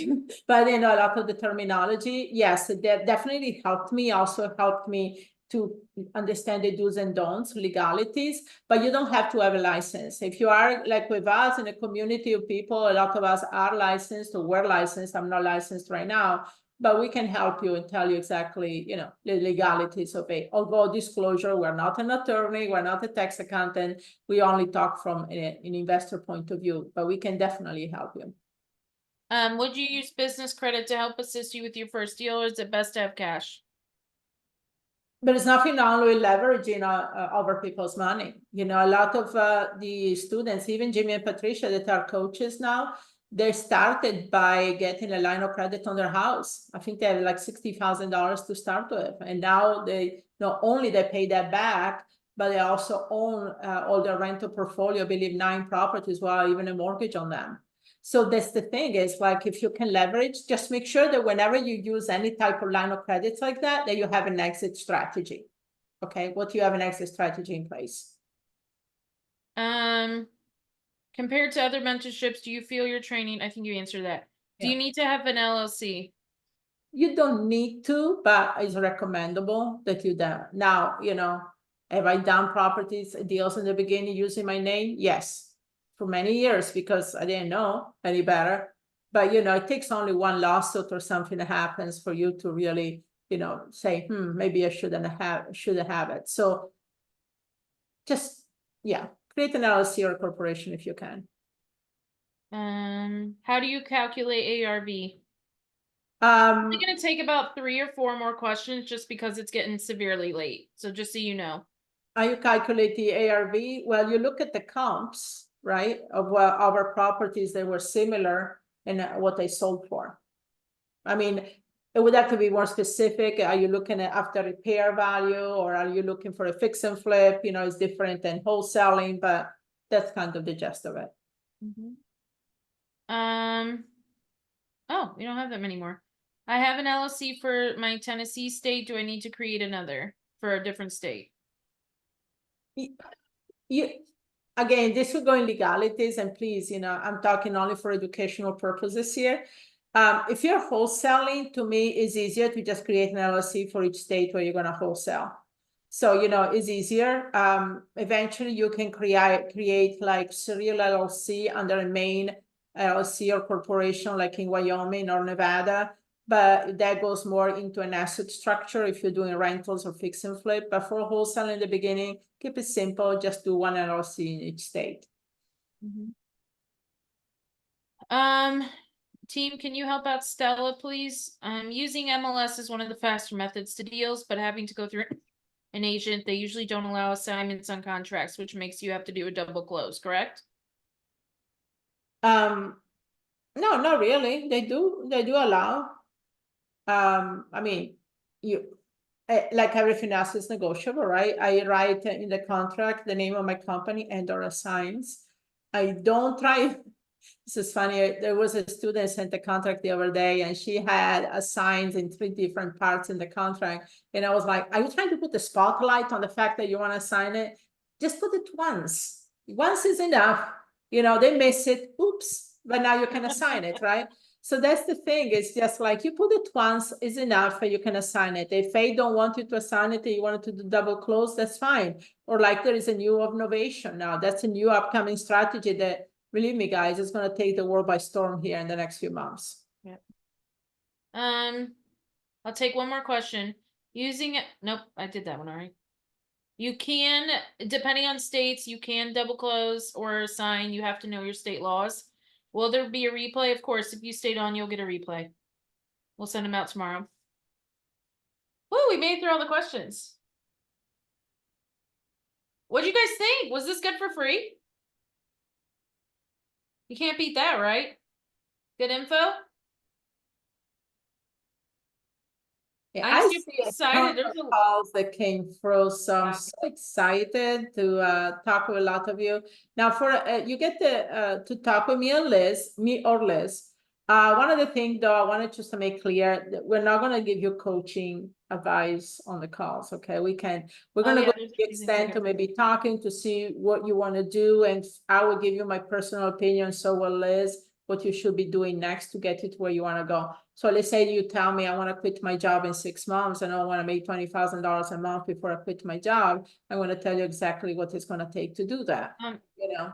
but I know a lot of the terminology. Yes, that definitely helped me. Also helped me to understand the do's and don'ts, legalities, but you don't have to have a license. If you are like with us in a community of people, a lot of us are licensed or were licensed. I'm not licensed right now, but we can help you and tell you exactly, the legalities of it. Although disclosure, we're not an attorney, we're not a tax accountant. We only talk from an investor point of view, but we can definitely help you. Would you use business credit to help assist you with your first deal, or is it best to have cash? But it's nothing wrong with leveraging other people's money. A lot of the students, even Jimmy and Patricia, that are coaches now, they started by getting a line of credit on their house. I think they have like $60,000 to start with. And now they not only they pay that back, but they also own all their rental portfolio, I believe 9 properties, well, even a mortgage on them. So that's the thing is like, if you can leverage, just make sure that whenever you use any type of line of credits like that, that you have an exit strategy. Okay, what do you have an exit strategy in place? Compared to other mentorships, do you feel your training? I think you answered that. Do you Yeah. need to have an LLC? You don't need to, but it's recommendable that you do. Now, have I done properties deals in the beginning using my name? Yes, for many years because I didn't know any better. But it takes only one lawsuit or something that happens for you to really, say, maybe I shouldn't have it. So just create an LLC or a corporation if you can. How do you calculate ARV? We're gonna take about 3 or 4 more questions just because it's getting severely late. So just so you know. How you calculate the ARV? Well, you look at the comps, right, of our properties that were similar and what they sold for. I mean, it would have to be more specific. Are you looking at after repair value, or are you looking for a fix and flip? You know, it's different than wholesaling, but that's kind of the gist of it. Oh, we don't have them anymore. I have an LLC for my Tennessee state. Do I need to create another for a different state? You again, this will go in legalities, and please, you know, I'm talking only for educational purposes here. If you're wholesaling, to me, it's easier to just create an LLC for each state where you're going to wholesale. So, you know, it's easier. Eventually you can create like serial LLC under a main LLC or corporation, like in Wyoming or Nevada, but that goes more into an asset structure if you're doing rentals or fix and flip. But for wholesale in the beginning, keep it simple, just do one LLC in each state. Team, can you help out Stella, please? Using MLS is one of the faster methods to deals, but having to go through an agent, they usually don't allow assignments on contracts, which makes you have to do a double close, correct? No, not really. They do allow. I mean, like everything else is negotiable, right? I write in the contract the name of my company and/or assigns. I don't try. This is funny. There was a student sent a contract the other day, and she had assigns in 3 different parts in the contract. And I was like, "Are you trying to put the spotlight on the fact that you want to sign it? Just put it once. Once is enough. You know, they miss it. Oops. But now you can assign it, right?" So that's the thing. It's just like you put it once is enough and you can assign it. If they don't want you to assign it and you want to do double close, that's fine. Or like there is a new innovation now. That's a new upcoming strategy that, believe me, guys, it's going to take the world by storm here in the next few months. Yeah. I'll take one more question. Using it. Nope, I did that one already. You can, depending on states, you can double close or assign. You have to know your state laws. Will there be a replay? Of course, if you stayed on, you'll get a replay. We'll send them out tomorrow. Woo, we made it through all the questions. What'd you guys think? Was this good for free? You can't beat that, right? Good info? Yeah, I'm I super see excited. There's a calls that came through, so I'm so excited to talk with a lot of you. Now, for you get to talk with me or Liz. One of the things, though, I wanted just to make clear that we're not going to give you coaching advice on the calls. Okay, we're going to go to the extent to maybe talking to see what you want to do, and I will give you my personal opinion. So will Liz, what you should be doing next to get you to where you want to go. So let's say you tell me I want to quit my job in 6 months and I want to make $20,000 a month before I quit my job. I'm going to tell you exactly what it's going to take to do that. You know.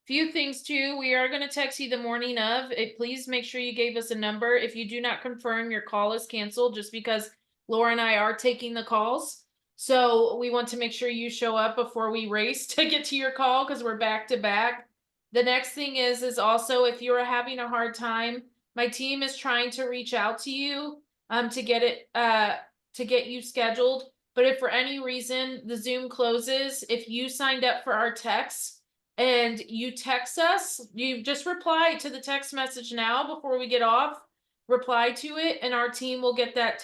Few things too. We are going to text you the morning of. Please make sure you gave us a number. If you do not confirm, your call is canceled, just because Laura and I are taking the calls. So we want to make sure you show up before we race to get to your call, because we're back to back. The next thing is also, if you're having a hard time, my team is trying to reach out to you to get you scheduled. But if for any reason the Zoom closes, if you signed up for our text and you text us, you just reply to the text message now before we get off, reply to it, and our team will get that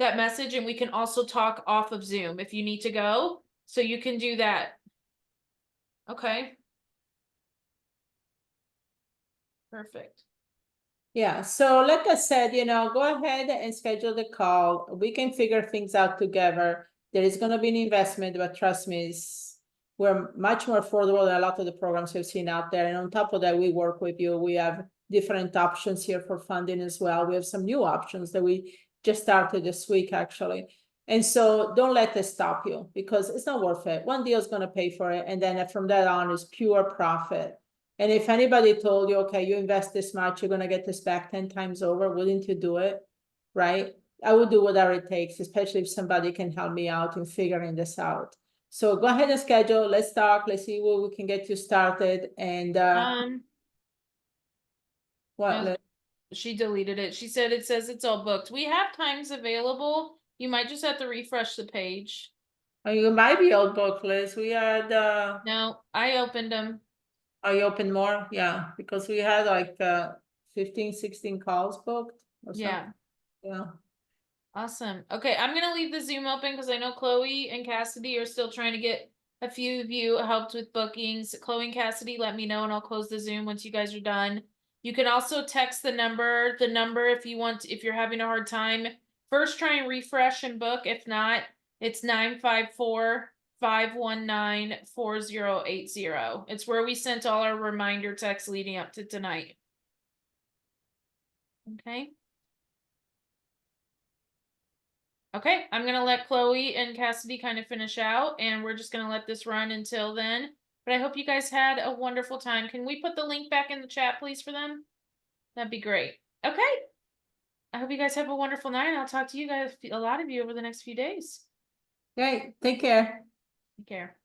that message, and we can also talk off of Zoom if you need to go. So you can do that. Okay. Perfect. Yeah, so like I said, you know, go ahead and schedule the call. We can figure things out together. There is going to be an investment, but trust me, we're much more affordable than a lot of the programs you've seen out there. And on top of that, we work with you. We have different options here for funding as well. We have some new options that we just started this week, actually. And so don't let this stop you, because it's not worth it. One deal is going to pay for it. And then from that on is pure profit. And if anybody told you, okay, you invest this much, you're going to get this back 10 times over, wouldn't you do it? Right? I would do whatever it takes, especially if somebody can help me out in figuring this out. So go ahead and schedule. Let's talk. Let's see where we can get you started. And what? She deleted it. She said it says it's all booked. We have times available. You might just have to refresh the page. Oh, you might be all booked, Liz. We had, No, I opened them. are you open more? Yeah, because we had like 15, 16 calls booked or something. Yeah. Yeah. Awesome. Okay, I'm gonna leave the Zoom open because I know Chloe and Cassidy are still trying to get a few of you helped with bookings. Chloe and Cassidy, let me know and I'll close the Zoom once you guys are done. You can also text the number if you want, if you're having a hard time. First try and refresh and book. If not, it's 954-519-4080. It's where we sent all our reminder texts leading up to tonight. Okay. Okay, I'm gonna let Chloe and Cassidy kind of finish out, and we're just gonna let this run until then. But I hope you guys had a wonderful time. Can we put the link back in the chat, please, for them? That'd be great. Okay. I hope you guys have a wonderful night. I'll talk to you guys, a lot of you, over the next few days. Okay, take care. Take care.